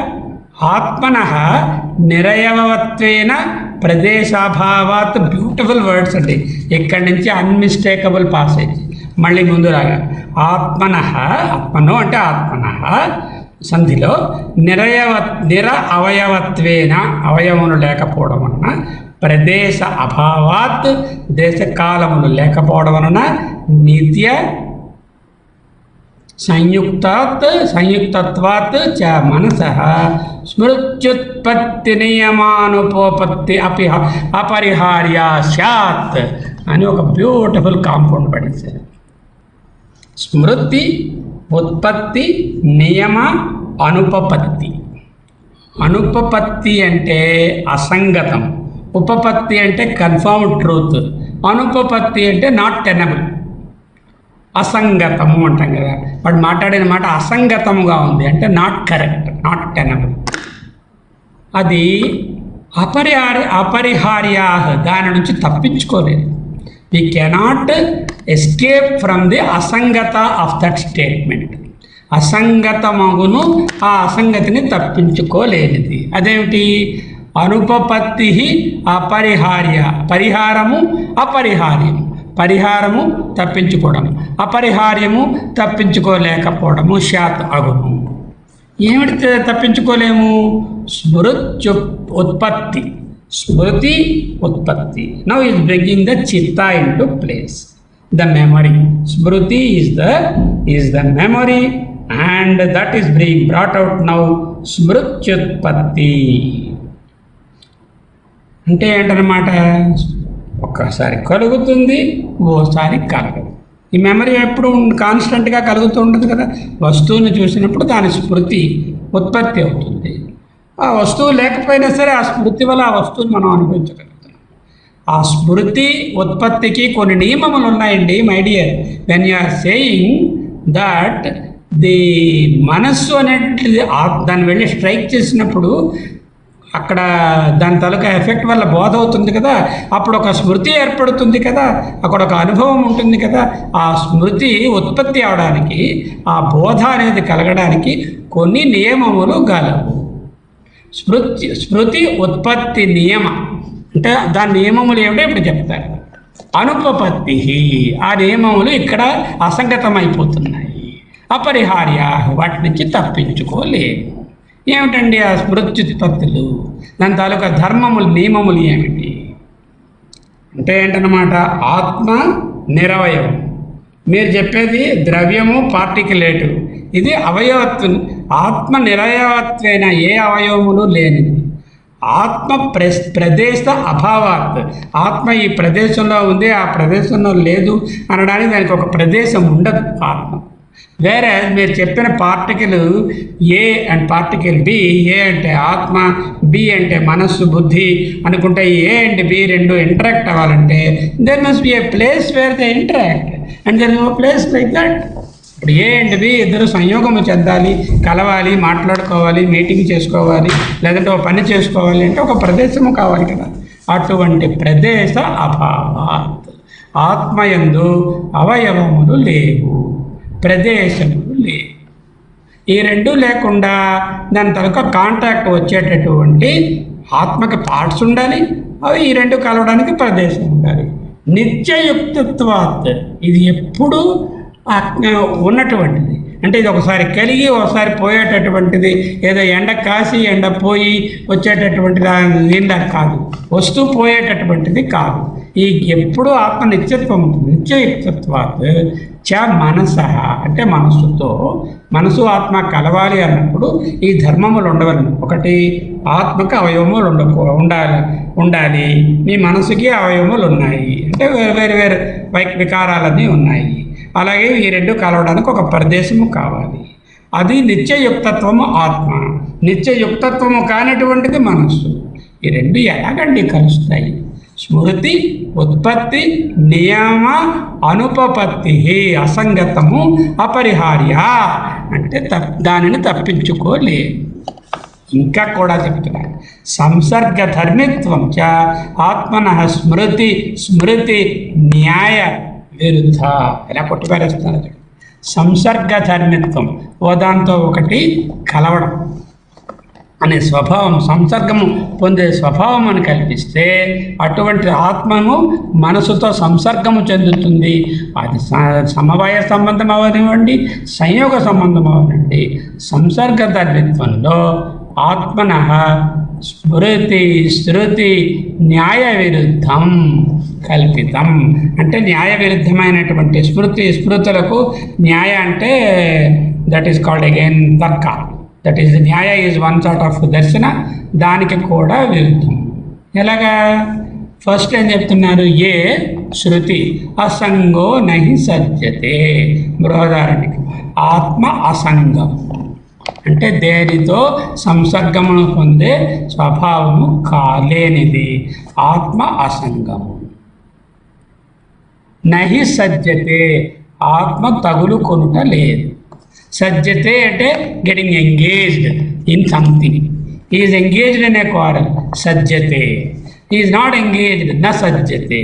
C: ఆత్మనః నిరయవత్వేన ప్రదేశాభావాత్, బ్యూటిఫుల్ వర్డ్స్ అండి. ఇక్కడి నుంచి అన్మిస్టేకబుల్ పాసేజ్. మళ్ళీ ముందులాగా ఆత్మనః, ఆత్మను అంటే ఆత్మనః సంధిలో నిర అవయవత్వేన, అవయవములు లేకపోవడం వలన, ప్రదేశ అభావాత్, దేశకాలములు లేకపోవడం వలన, నిత్య సంయుక్తత్వాత్ చ మనసః స్మృత్యుత్పత్తి నియమానుపోపత్తి అపరిహార్య స్యాత్ అని ఒక బ్యూటిఫుల్ కాంపౌండ్ పడేశారు. స్మృతి, ఉత్పత్తి, నియమ, అనుపపత్తి. అనుపపత్తి అంటే అసంగతం, ఉపపత్తి అంటే కన్ఫర్మ్డ్ ట్రూత్, అనుపపత్తి అంటే నాట్ టెనబుల్, అసంగతము అంటాం కదా. వాడు మాట్లాడిన మాట అసంగతముగా ఉంది అంటే నాట్ కరెక్ట్, నాట్ టెనబుల్. అది అపరిహార్యా, దాని నుంచి తప్పించుకోలేదు. We cannot escape from the asangata of that statement. అసంగతమగును, ఆ అసంగతిని తప్పించుకోలేనిది. అదేమిటి, అనుపపత్తి అపరిహార్య, పరిహారము అపరిహార్యము, పరిహారము తప్పించుకోవడము, అపరిహార్యము తప్పించుకోలేకపోవడము, శాత్ అగును. ఏమిటి తప్పించుకోలేము, స్మృత్యు ఉత్పత్తి, స్మృతి ఉత్పత్తి. Now is bringing the chitta into place, the memory. Smriti is the memory and that is being brought out now. స్మృత్యుత్పత్తి అంటే ఏంటన్నమాట, ఒక్కసారి కలుగుతుంది, ఓసారి కలగదు. ఈ మెమరీ ఎప్పుడు కాన్స్టెంట్గా కలుగుతూ ఉండదు కదా. వస్తువుని చూసినప్పుడు దాని స్మృతి ఉత్పత్తి అవుతుంది, ఆ వస్తువు లేకపోయినా సరే ఆ స్మృతి వల్ల ఆ వస్తువుని మనం అనుభవించగలుగుతున్నాం. ఆ స్మృతి ఉత్పత్తికి కొన్ని నియమములు ఉన్నాయండి my dear. When you are saying that the మనస్సు అనేటిది దాన్ని వెళ్ళి స్ట్రైక్ చేసినప్పుడు అక్కడ దాని తాలూకా ఎఫెక్ట్ వల్ల బోధ అవుతుంది కదా, అప్పుడు ఒక స్మృతి ఏర్పడుతుంది కదా, అక్కడ ఒక అనుభవం ఉంటుంది కదా. ఆ స్మృతి ఉత్పత్తి అవడానికి, ఆ బోధ అనేది కలగడానికి కొన్ని నియమములు గలవు. స్మృతి ఉత్పత్తి నియమ అంటే దాని నియమములు ఏమిటో ఇప్పుడు చెప్తారు. అనుపపత్తి, ఆ నియమములు ఇక్కడ అసంగతమైపోతున్నాయి. అపరిహార్య, వాటి నుంచి తప్పించుకోలేము. ఏమిటండి ఆ స్మృత్యుత్పత్తులు? దాని తాలూకా ధర్మములు నియమములు ఏమిటి అంటే ఏంటన్నమాట, ఆత్మ నిరవయవం. మీరు చెప్పేది ద్రవ్యము పార్టికులేటివ్, ఇది అవయవత్వం. ఆత్మ నిరవయవత్వైన ఏ అవయవములు లేనిది. ఆత్మ ప్రదేశ అభావాత్, ఆత్మ ఈ ప్రదేశంలో ఉంది ఆ ప్రదేశంలో లేదు అనడానికి దానికి ఒక ప్రదేశం ఉండదు ఆత్మ. వేరే మీరు చెప్పిన particle A and particle B, A అంటే ఆత్మ, బి అంటే మనస్సు బుద్ధి అనుకుంటే ఏ అండ్ బి రెండు ఇంటరాక్ట్ అవ్వాలంటే there must be a place where they interact and there no place like that. ఇప్పుడు ఏ అండ్ బి ఇద్దరు సంయోగము చెందాలి, కలవాలి, మాట్లాడుకోవాలి, మీటింగ్ చేసుకోవాలి, లేదంటే ఒక పని చేసుకోవాలి అంటే ఒక ప్రదేశము కావాలి కదా. అటువంటి ప్రదేశ అభావాత్, ఆత్మయందు అవయవములు లేవు, ప్రదేశములు లేవు. ఈ రెండు లేకుండా దాని తరక కాంటాక్ట్ వచ్చేటటువంటి ఆత్మకి పార్ట్స్ ఉండాలి, అవి ఈ రెండు కలవడానికి ప్రదేశం ఉండాలి. నిత్యయుక్తత్వాత్, ఇది ఎప్పుడూ ఉన్నటువంటిది. అంటే ఇది ఒకసారి కలిగి ఒకసారి పోయేటటువంటిది, ఏదో ఎండ కాసి ఎండ పోయి వచ్చేటటువంటిది దీనిలా కాదు, వస్తూ పోయేటటువంటిది కాదు. ఈ ఎప్పుడూ ఆత్మ నిత్యత్వం ఉంటుంది. నిత్యయుక్తత్వాత్ చ మనస, అంటే మనస్సుతో, మనసు ఆత్మ కలవాలి అన్నప్పుడు ఈ ధర్మములు ఉండవలను. ఒకటి, ఆత్మకు అవయవములు ఉండాలి, మీ మనసుకి అవయవములు ఉన్నాయి, అంటే వేరు వేరు వికారాలన్నీ ఉన్నాయి. అలాగే ఈ రెండు కలవడానికి ఒక ప్రదేశము కావాలి. అది నిత్యయుక్తత్వము ఆత్మ, నిత్యయుక్తత్వము కానటువంటిది మనస్సు. ఈ రెండు ఎలాగండి కలుస్తాయి? స్మృతి ఉత్పత్తి నియమ అనుపపత్తి అసంగతము అపరిహార్య, అంటే దానిని తప్పించుకోలే. ఇంకా కూడా చెప్తున్నారు, సంసర్గ ధర్మిత్వం చ ఆత్మన స్మృతి న్యాయ విరుద్ధ. ఇలా కొట్టిపారేస్తున్నారు. సంసర్గ ధర్మిత్వం, ఓ దాంతో ఒకటి కలవడం అనే స్వభావం, సంసర్గము పొందే స్వభావం అని కల్పిస్తే అటువంటి ఆత్మను మనసుతో సంసర్గము చెందుతుంది. అది సమవాయ సంబంధం అవనివ్వండి, సంయోగ సంబంధం అవనండి. సంసర్గ ధర్మిత్వంలో ఆత్మన స్మృతి శృతి న్యాయ విరుద్ధం కల్పితం, అంటే న్యాయ విరుద్ధమైనటువంటి స్మృతులకు న్యాయ అంటే that is called again tarka. That is nyaya is one sort of darshana, దానికి కూడా విరుద్ధం. ఎలాగా? ఫస్ట్ ఏం చెప్తున్నారు, ఏ శృతి అసంగో నహి సజ్జతే. బృహదారణ్యకం, ఆత్మ అసంగం అంటే దేనితో సంసర్గమును పొందే స్వభావము కాలేనిది, ఆత్మ అసంగము. నహి సజ్జతే, ఆత్మ తగులు కొనుట లేదు. సజ్జతే అంటే getting engaged in something. Is engaged in a quarrel, సజ్జతే. ఈజ్ నాట్ ఎంగేజ్డ్, న సజ్జతే.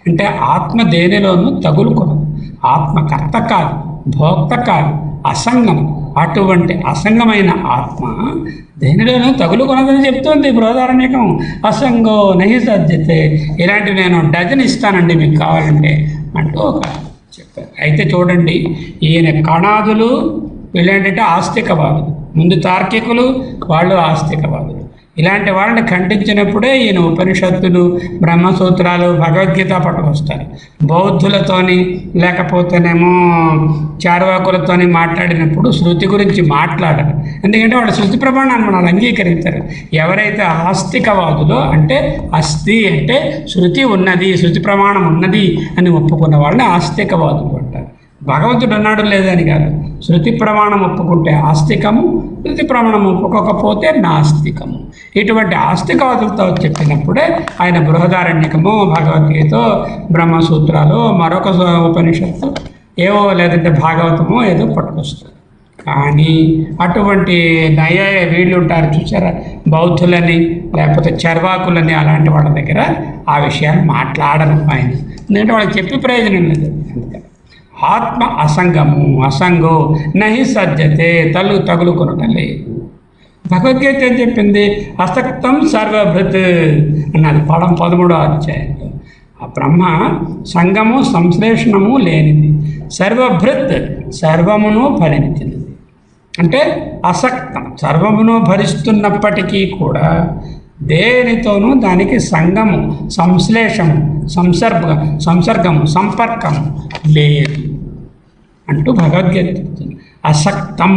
C: అంటే ఆత్మ దేనిలోనూ తగులు కొనదు. ఆత్మ కర్త కాదు, భోక్త కాదు, అసంగం. అటువంటి అసంగమైన ఆత్మ దేనిలోనూ తగులు కొనదని చెప్తుంది బృహదారణ్యకం. అసంగో నహి సజ్జతే. ఇలాంటివి నేను డజన్ ఇస్తానండి మీకు కావాలంటే అంటూ ఒక చెప్పారు. అయితే చూడండి, ఈయన కణాదులు వీళ్ళేంటంటే ఆస్తికవాదులు, ముందు తార్కికులు, వాళ్ళు ఆస్తికవాదులు. ఇలాంటి వాళ్ళని ఖండించినప్పుడే ఈయన ఉపనిషత్తులు, బ్రహ్మసూత్రాలు, భగవద్గీత పట్టుకొస్తారు. బౌద్ధులతోని లేకపోతేనేమో చార్వాకులతోని మాట్లాడినప్పుడు శృతి గురించి మాట్లాడరు. ఎందుకంటే వాళ్ళు శృతి ప్రమాణాన్ని మనం అంగీకరించారు. ఎవరైతే ఆస్తికవాదులో, అంటే అస్థి అంటే శృతి ఉన్నది, శృతి ప్రమాణం ఉన్నది అని ఒప్పుకున్న వాళ్ళని ఆస్తికవాదులు అంటారు. భగవంతుడు అన్నాడు లేదని కాదు. శృతి ప్రమాణం ఒప్పుకుంటే ఆస్తికము, శృతి ప్రమాణం ఒప్పుకోకపోతే నాస్తికము. ఇటువంటి ఆస్తికవాదులతో చెప్పినప్పుడే ఆయన బృహదారణ్యకము, భగవద్గీత, బ్రహ్మసూత్రాలు, మరొక ఉపనిషత్తు ఏవో లేదంటే భాగవతమో ఏదో పట్టుకొస్తారు. కానీ అటువంటి నయ వీళ్ళు ఉంటారు చూసారా, బౌద్ధులని లేకపోతే చర్వాకులని, అలాంటి వాళ్ళ దగ్గర ఆ విషయాన్ని మాట్లాడను ఆయన. ఎందుకంటే వాళ్ళకి చెప్పి ప్రయోజనం లేదు. అందుకని ఆత్మ అసంగము, అసంగో నహి సజ్జతే, తగులుకొనటం లేదు. భగవద్గీత ఏం చెప్పింది? అసక్తం సర్వభృత్ అన్నది 13వ అధ్యాయంలో. ఆ బ్రహ్మ సంగము సంశ్లేషణము లేనిది, సర్వభృత్ సర్వమును భరించినది. అంటే అసక్తం, సర్వమును భరిస్తున్నప్పటికీ కూడా దేనితోనూ దానికి సంగము, సంశ్లేషము, సంసర్గము, సంపర్కము లేదు అంటూ భగవద్గీత చెప్తుంది. అసక్తం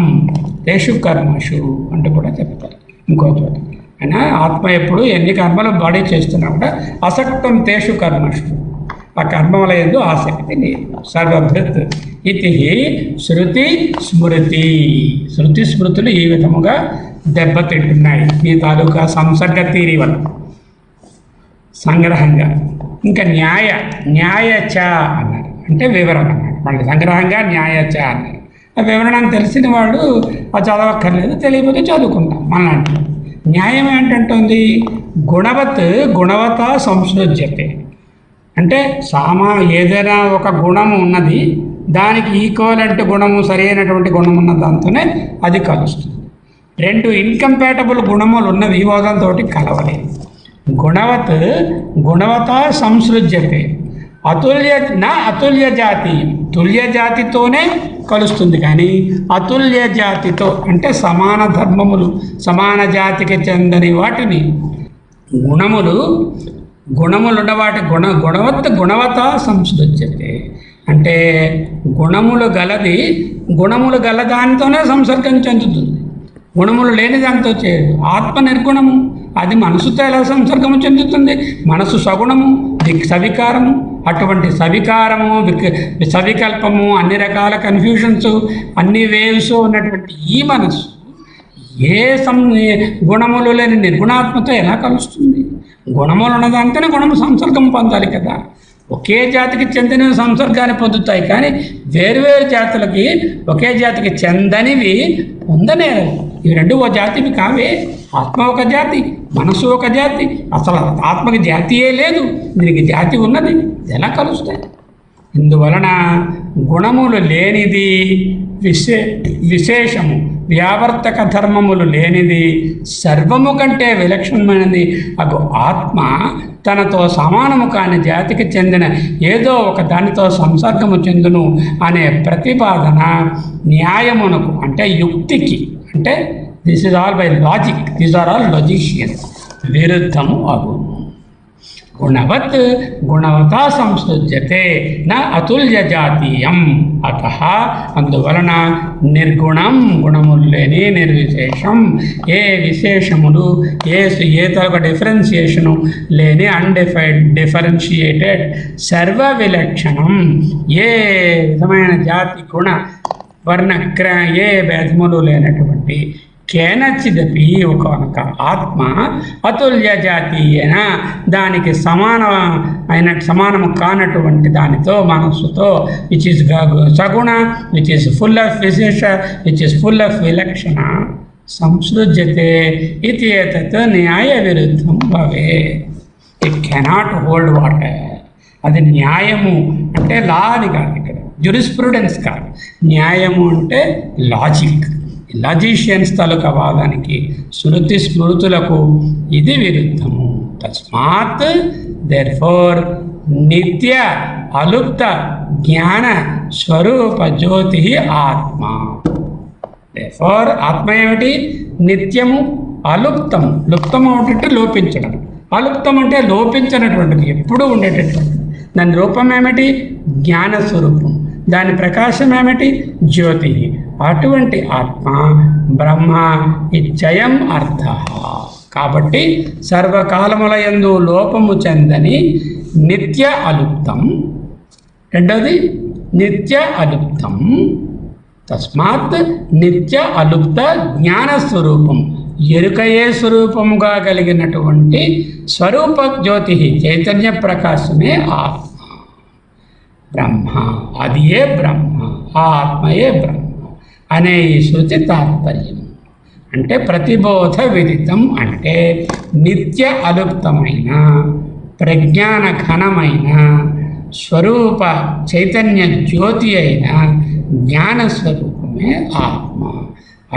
C: తేషు కర్మషు అంటూ కూడా చెప్తారు ఇంకో చోట. అయినా ఆత్మ ఎప్పుడు ఎన్ని కర్మలు బాడీ చేస్తున్నా కూడా అసక్తం తేషు కర్మషు, ఆ కర్మల యందు ఆసక్తి లేదు. సర్వభృత్ ఇది శృతి స్మృతి. శృతి స్మృతులు ఈ విధముగా దెబ్బతింటున్నాయి ఈ తాలూకా సంసర్గ తీరి వల్ల, సంగ్రహంగా. ఇంకా న్యాయచ అన్నారు, అంటే వివరణ అన్నారు. మళ్ళీ సంగ్రహంగా న్యాయచ అన్నారు. ఆ వివరణ తెలిసిన వాళ్ళు అది చదవక్కర్లేదు, తెలియకపోతే చదువుకుంటాం మనలాంటి. న్యాయం ఏంటంటుంది? గుణవత సంసృజ్యతే. అంటే ఏదైనా ఒక గుణము ఉన్నది, దానికి ఈక్వలెంట్ గుణము, సరైనటువంటి గుణం ఉన్న దాంతోనే అది కలుస్తుంది. రెండు ఇన్కంపాటబుల్ గుణములు ఉన్నవి దాంతో కలవలేదు. గుణవత సంసృజ్యతే. అతుల్య జాతి, తుల్య జాతితోనే కలుస్తుంది. కానీ అతుల్య జాతితో అంటే సమాన ధర్మములు, సమాన జాతికి చెందని వాటిని గుణములున్న వాటి గుణవత సంసృజ్యతే. అంటే గుణములు గల దానితోనే సంసర్గం చెందుతుంది, గుణములు లేని దాంతో చేయదు. ఆత్మ నిర్గుణము, అది మనసుతో ఎలా సంసర్గము చెందుతుంది? మనసు సగుణము, సవికారము. అటువంటి సవికారము, సవికల్పము, అన్ని రకాల కన్ఫ్యూషన్స్, అన్ని వేవ్స్ ఉన్నటువంటి ఈ మనసు గుణములు లేని నిర్గుణాత్మతో ఎలా కలుస్తుంది? గుణములు ఉన్నదాంతోనే గుణము సంసర్గం పొందాలి కదా. ఒకే జాతికి చెందిన సంసర్గాన్ని పొందుతాయి, కానీ వేరువేరు జాతులకి ఒకే జాతికి చెందనివి పొందనేరు. ఇవి రెండు ఓ జాతివి కావే. ఆత్మ ఒక జాతి, మనసు ఒక జాతి. అసలు ఆత్మకి జాతియే లేదు, దీనికి జాతి ఉన్నది, ఎలా కలుస్తాయి? ఇందువలన గుణములు లేనిది విశేషము, వ్యావర్తక ధర్మములు లేనిది, సర్వము కంటే విలక్షణమైనది అగు ఆత్మ తనతో సమానము కాని జాతికి చెందిన ఏదో ఒక దానితో సంసర్గము చెందును అనే ప్రతిపాదన న్యాయమునకు, అంటే యుక్తికి, అంటే this is all by logic, these are all logicians, విరుద్ధము అగు. గుణవత సంసృజ్యతే న అతుల్య జాతీయం. అందువలన నిర్గుణం, గుణములు లేని, నిర్విశేషం, ఏ విశేషములు, ఏ తరగ డిఫరెన్షియేషను లేని, డిఫరెన్షియేటెడ్, సర్వ విలక్షణం, ఏ విధమైన జాతి, గుణ, వర్ణ, ఏ భేదములు లేనటువంటి కేనచిదపి ఒకనొక ఆత్మ అతుల్య జాతీయన, దానికి సమానము కానటువంటి దానితో, మనస్సుతో, which is saguna, which is full of vishesha, which is full of vilakshana, సంసృజ్యతే ఇది ఏతత్ న్యాయ విరుద్ధం భవే. It cannot hold water. అది న్యాయము అంటే లా అని కాదు, ఇక్కడ జ్యూరిస్ప్రుడెన్స్ కాదు. న్యాయము అంటే లాజిక్. లాజిషియన్స్ తాలూకా వాదానికి, శృతి స్మృతులకు ఇది విరుద్ధము. తస్మాత్ దేర్ఫోర్ నిత్య అలుప్త జ్ఞాన స్వరూప జ్యోతి ఆత్మ. దేర్ఫోర్ ఆత్మ ఏమిటి? నిత్యము, అలుప్తము. లుప్తము అంటే లోపించడం, అలుప్తం అంటే లోపించినటువంటిది, ఎప్పుడూ ఉండేటటువంటిది. దాని రూపం ఏమిటి? జ్ఞానస్వరూపం. దాని ప్రకాశం ఏమిటి? జ్యోతి. అటువంటి ఆత్మ బ్రహ్మ ఇచ్చయం అర్థ. కాబట్టి సర్వకాలముల యందు లోపము చెందని నిత్య అలుప్తం. రెండవది నిత్య అలుప్తం. తస్మాత్ నిత్య అలుప్త జ్ఞానస్వరూపం, ఎరుకయే స్వరూపముగా కలిగినటువంటి స్వరూప జ్యోతి చైతన్య ప్రకాశమే ఆత్మ. బ్రహ్మ అది ఏ బ్రహ్మ, ఆ ఆత్మయే బ్రహ్మ అనే ఈ శృతి తాత్పర్యం. అంటే ప్రతిబోధ విదితం అంటే నిత్య అలుప్తమైన ప్రజ్ఞాన ఘనమైన స్వరూప చైతన్య జ్యోతి అయిన జ్ఞానస్వరూపమే ఆత్మ.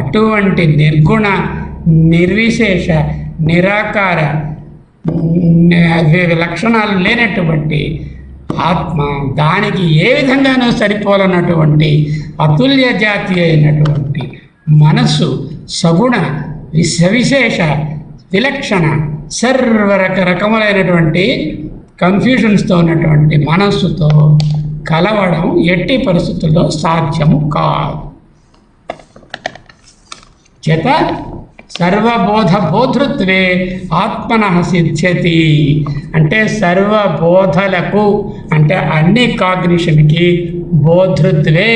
C: అటువంటి నిర్గుణ నిర్విశేష నిరాకార లక్షణాలు లేనటువంటి ఆత్మ, దానికి ఏ విధంగానూ సరిపోలనటువంటి అతుల్య జాతి అయినటువంటి మనస్సు, సగుణ సవిశేష విలక్షణ రకములైనటువంటి కన్ఫ్యూషన్స్తో ఉన్నటువంటి మనస్సుతో కలవడం ఎట్టి పరిస్థితుల్లో సాధ్యము కాదు. చేత సర్వబోధ బోధృత్వే ఆత్మనః సిద్ధ్యతి అంటే సర్వబోధలకు అంటే అన్ని కాగ్నిషన్కి బోధృత్వే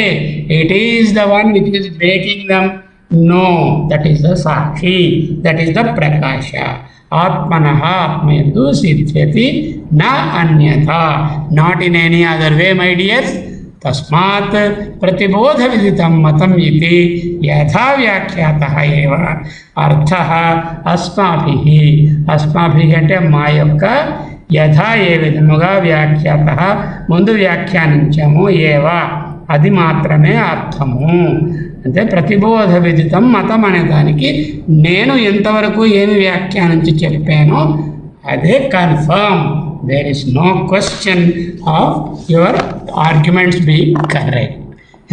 C: it is the one which is breaking them. No, that is the sakshi, that is the prakasha. ఆత్మనః ఆత్మయందు సిద్ధ్యతి నా అన్యథా, not in any other way my dears. తస్మాత్ ప్రతిబోధ విదితం మతం ఇది యథా వ్యాఖ్యాతః ఏవ అర్థః అస్మాభిః. అస్మాభిః అంటే మా యొక్క యథా ఏ విధముగా వ్యాఖ్యాతః ముందు వ్యాఖ్యానించాము ఏవ అది మాత్రమే అర్థము. అంటే ప్రతిబోధ విదితం మతం అనే దానికి నేను ఎంతవరకు ఏమి వ్యాఖ్యానించి చెప్పానో అదే confirm. There is no question of your arguments being correct.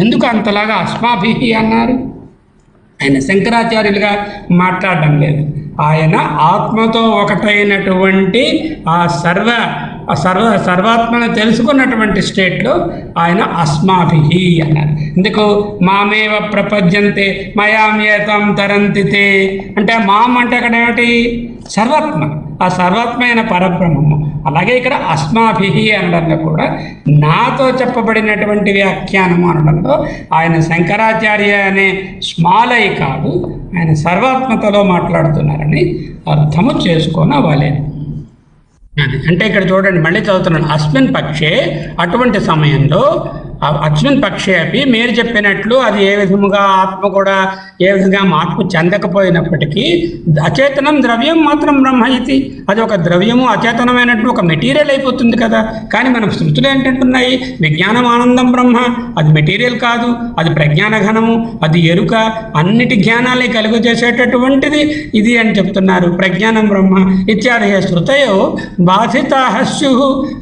C: ఎందుకు అంతలాగా అస్మాభిహి అన్నారు? ఆయన శంకరాచార్యులుగా మాట్లాడడం లేదు. ఆయన ఆత్మతో ఒకటైనటువంటి ఆ సర్వాత్మను తెలుసుకున్నటువంటి స్టేట్లో ఆయన అస్మాభిహి అన్నారు. ఎందుకు? మామేవ ప్రపద్యంతే మయామ్యేతం తరంతితే అంటే మాం అంటే అక్కడ ఏమిటి? సర్వాత్మ, ఆ సర్వాత్మైన పరబ్రహ్మము. అలాగే ఇక్కడ అస్మాభిహి అనడంలో కూడా నాతో చెప్పబడినటువంటి వ్యాఖ్యానము అనడంలో ఆయన శంకరాచార్య అనే స్మాల్ ఐ కాదు, ఆయన సర్వాత్మతలో మాట్లాడుతున్నారని అర్థము చేసుకోనవాలి. అంటే ఇక్కడ చూడండి, మళ్ళీ చదువుతున్నాను. అస్మిన్ పక్షే అటువంటి సమయంలో అస్మిన్ పక్షే అపి మీరు చెప్పినట్లు అది ఏ విధముగా ఆత్మ కూడా ఏ విధంగా మార్పు చెందకపోయినప్పటికీ అచేతనం ద్రవ్యం మాత్రం బ్రహ్మ ఇది, అది ఒక ద్రవ్యము అచేతనమైనట్టు ఒక మెటీరియల్ అయిపోతుంది కదా. కానీ మన శృతులు ఏంటంటున్నాయి? విజ్ఞానం ఆనందం బ్రహ్మ, అది మెటీరియల్ కాదు, అది ప్రజ్ఞాన ఘనము, అది ఎరుక, అన్నిటి జ్ఞానాన్ని కలుగు చేసేటటువంటిది ఇది అని చెప్తున్నారు. ప్రజ్ఞానం బ్రహ్మ ఇత్యాది శృతయో బాధితా స్యు,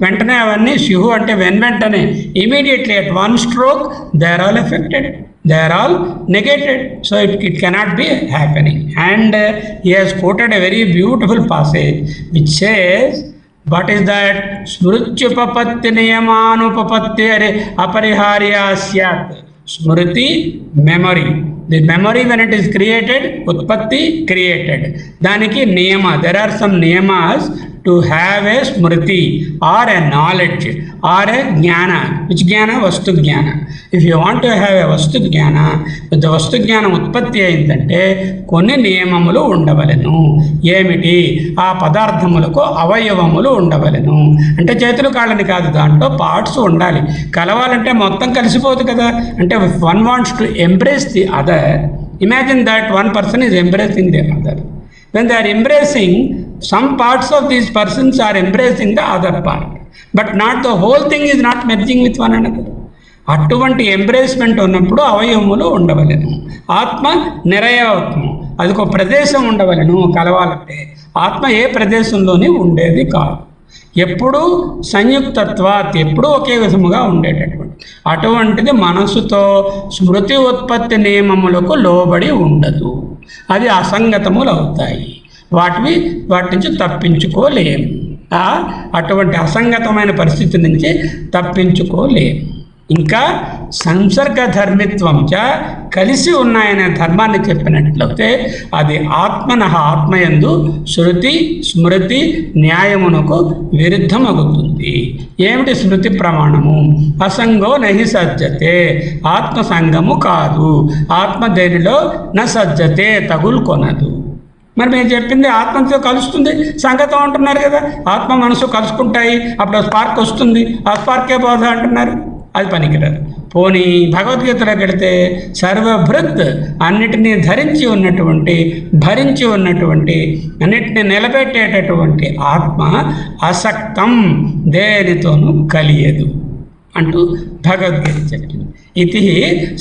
C: వెంటనే అవన్నీ స్యు అంటే వెంటనే immediately at one stroke they are all affected, they are all negated, so it cannot be happening. And he has quoted a very beautiful passage which says, what is that? smrutyupapatti niyamanupapatti apariharya syat. Smriti, memory. The memory when it is created, utpatti, created. Daniki niyama, there are some niyamas to have a smriti or a knowledge or a jnana. Which jnana? Vastu jnana. If you want to have a vastu jnana, with the vastu jnana utpatti ayindante కొన్ని నియమములు ఉండవలెను. ఏమిటి? ఆ పదార్థములకు అవయవములు ఉండవలెను. అంటే చేతులు కాళ్ళని కాదు, దాంట్లో పార్ట్స్ ఉండాలి. కలవాలంటే మొత్తం కలిసిపోదు కదా. అంటే one wants to embrace the other, imagine that one person is embracing the other. When they are embracing, some parts of these persons are embracing the other part, but not the whole thing is not merging with one another. అటువంటి ఎంబ్రేస్మెంట్ ఉన్నప్పుడు అవయవములు ఉండవలెను. ఆత్మ నిరయవత్వము, అది ఒక ప్రదేశం ఉండవలెను. కలవాలంటే ఆత్మ ఏ ప్రదేశంలోని ఉండేది కాదు, ఎప్పుడూ సంయుక్తత్వాత్, ఎప్పుడూ ఒకే విధముగా ఉండేటటువంటి అటువంటిది మనసుతో స్మృతి ఉత్పత్తి నియమములకు లోబడి ఉండదు. అది అసంగతములు అవుతాయి, వాటి నుంచి తప్పించుకోలేము. అటువంటి అసంగతమైన పరిస్థితి నుంచి తప్పించుకోలేము. ఇంకా సంసర్గ ధర్మిత్వం చ కలిసి ఉన్నాయనే ధర్మాన్ని చెప్పినట్లయితే అది ఆత్మయందు శృతి స్మృతి న్యాయమునకు విరుద్ధమగుతుంది. ఏమిటి స్మృతి ప్రమాణము? అసంగో నహి సజ్జతే, ఆత్మ సంగము కాదు, ఆత్మ దేనిలో న సజ్జతే తగులుకొనదు. మరి మేము చెప్పింది ఆత్మతో కలుస్తుంది సంగతం అంటున్నారు కదా, ఆత్మ మనసు కలుసుకుంటాయి, అప్పుడు స్పార్క్ వస్తుంది, ఆ స్పార్కే బోధ అంటున్నారు, అది పనికిరాదు. పోనీ భగవద్గీతలోకి వెళితే సర్వభృత్ అన్నిటినీ ధరించి ఉన్నటువంటి భరించి ఉన్నటువంటి అన్నిటినీ నిలబెట్టేటటువంటి ఆత్మ అసక్తం, దేనితోనూ కలియదు అంటూ భగవద్గీత చెప్పింది. ఇది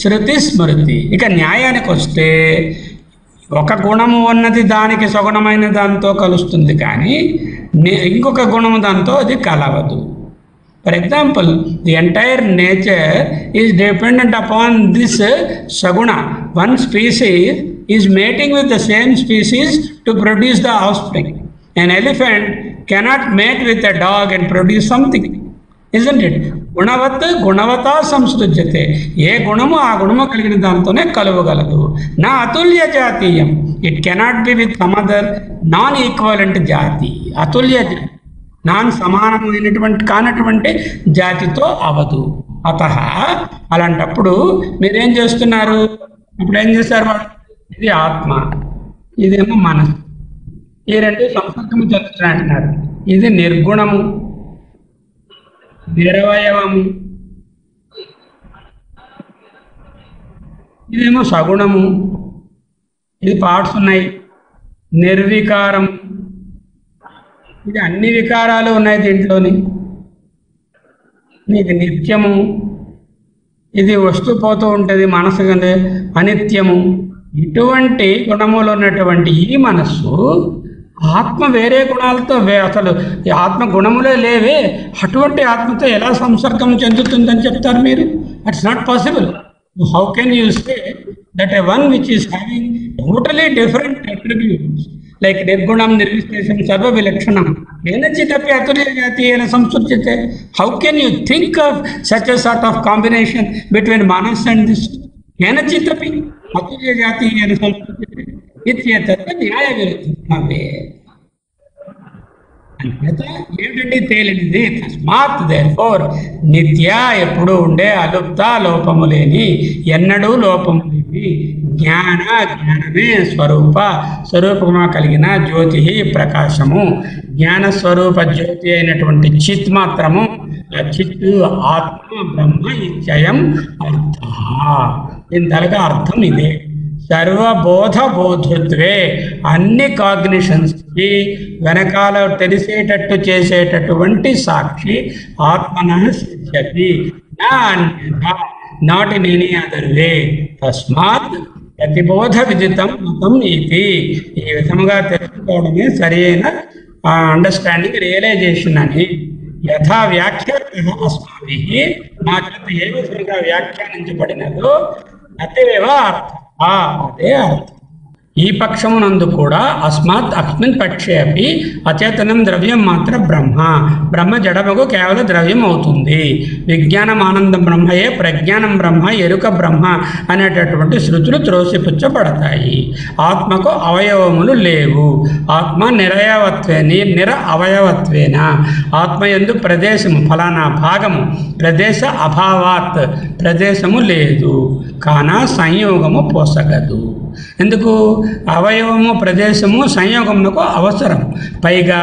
C: శృతి స్మృతి. ఇక న్యాయానికి వస్తే ఒక గుణము ఉన్నది దానికి సగుణమైన దాంతో కలుస్తుంది, కానీ ఇంకొక గుణము దాంతో అది కలవదు. For example, the entire nature is dependent upon this saguna. One species is mating with the same species to produce the offspring. An elephant cannot mate with a dog and produce something, isn't it? గుణవతా సంసృజ్యతే. ఏ గుణము ఆ గుణము కలిగిన దాంతోనే కలువగలదు. నా అతుల్య జాతీయం, it cannot be with some other non equivalent జాతి. Atulya non సమానమైనటువంటి కానటువంటి జాతితో అవదు. అలాంటప్పుడు మీరేం చేస్తున్నారు? ఇప్పుడు ఏం చేస్తారు వాళ్ళు? ఇది ఆత్మ, ఇదేమో మనసు, ఈ రెండు సంపర్కము జరుగుతున్నాయి అంటున్నారు. ఇది నిర్గుణము, నిరవయవము, ఇదేమో సగుణము, ఇది పార్ట్స్ ఉన్నాయి. నిర్వికారం, ఇది అన్ని వికారాలు ఉన్నాయి దీంట్లోని. ఇది నిత్యము, ఇది వస్తూ పోతూ ఉంటుంది మనసు కింద, అనిత్యము. ఇటువంటి గుణములు ఉన్నటువంటి ఈ మనస్సు ఆత్మ వేరే గుణాలతో అసలు ఆత్మ గుణములే లేవే, అటువంటి ఆత్మతో ఎలా సంసర్గం చెందుతుందని చెప్తారు మీరు? It's not possible. How can you say that a one which is having totally different attributes like nirgunam nirvishesham sarva vilakshanam enachitapi atulya jatiyena samsrutyate? How can you think of such a sort of combination between manas and this? Enachitapi atulya jatiyena samsrutyate ityatatra న్యాయ విరుద్ధమే. ఏమిటండి తేలినది? తస్మాత్ therefore నిత్య, ఎప్పుడు ఉండే, అలుప్త, లోపము లేని, ఎన్నడూ లోపము లేని, జ్ఞానమే స్వరూపముగా కలిగిన జ్యోతి, ప్రకాశము, జ్ఞానస్వరూప జ్యోతి అయినటువంటి చిత్ మాత్రము, చిత్ ఆత్మ బ్రహ్మ ఇత్యయం అర్థ. దీని తలగా అర్థం ఇదే. సర్వబోధ బోధృత్వే, అన్ని కాగ్నిషన్స్కి వెనకాల తెలిసేటట్టు చేసేటటువంటి సాక్షి ఆత్మనః సిద్ధ్యతి నా అన్యథా, not in any other way. తస్మాత్ ప్రతిబోధ విదితం మతం ఇది. ఈ విధముగా తెలుసుకోవడమే సరైన అండర్స్టాండింగ్, రియలైజేషన్ అని. యథా వ్యాఖ్యాత అస్మాభిః, మా చేత ఏ విధంగా వ్యాఖ్యానించబడినదో అతేవ అర్థ, అదే అర్థం. ఈ పక్షమునందు కూడా అస్మాత్ అస్మిన్ పక్షే అపి అచేతనం ద్రవ్యం మాత్ర బ్రహ్మ, బ్రహ్మ జడమగు కేవల ద్రవ్యం అవుతుంది. విజ్ఞానం ఆనందం బ్రహ్మయే, ప్రజ్ఞానం బ్రహ్మ, ఎరుక బ్రహ్మ అనేటటువంటి శృతులు త్రోసిపుచ్చబడతాయి. ఆత్మకు అవయవములు లేవు. ఆత్మ నిర అవయవత్వేన, ఆత్మయందు ప్రదేశము ఫలానా భాగము, ప్రదేశ అభావాత్, ప్రదేశము లేదు, కానా సంయోగము పోసగదు. ఎందుకు? అవయవము ప్రదేశము సంయోగమునకు అవసరం. పైగా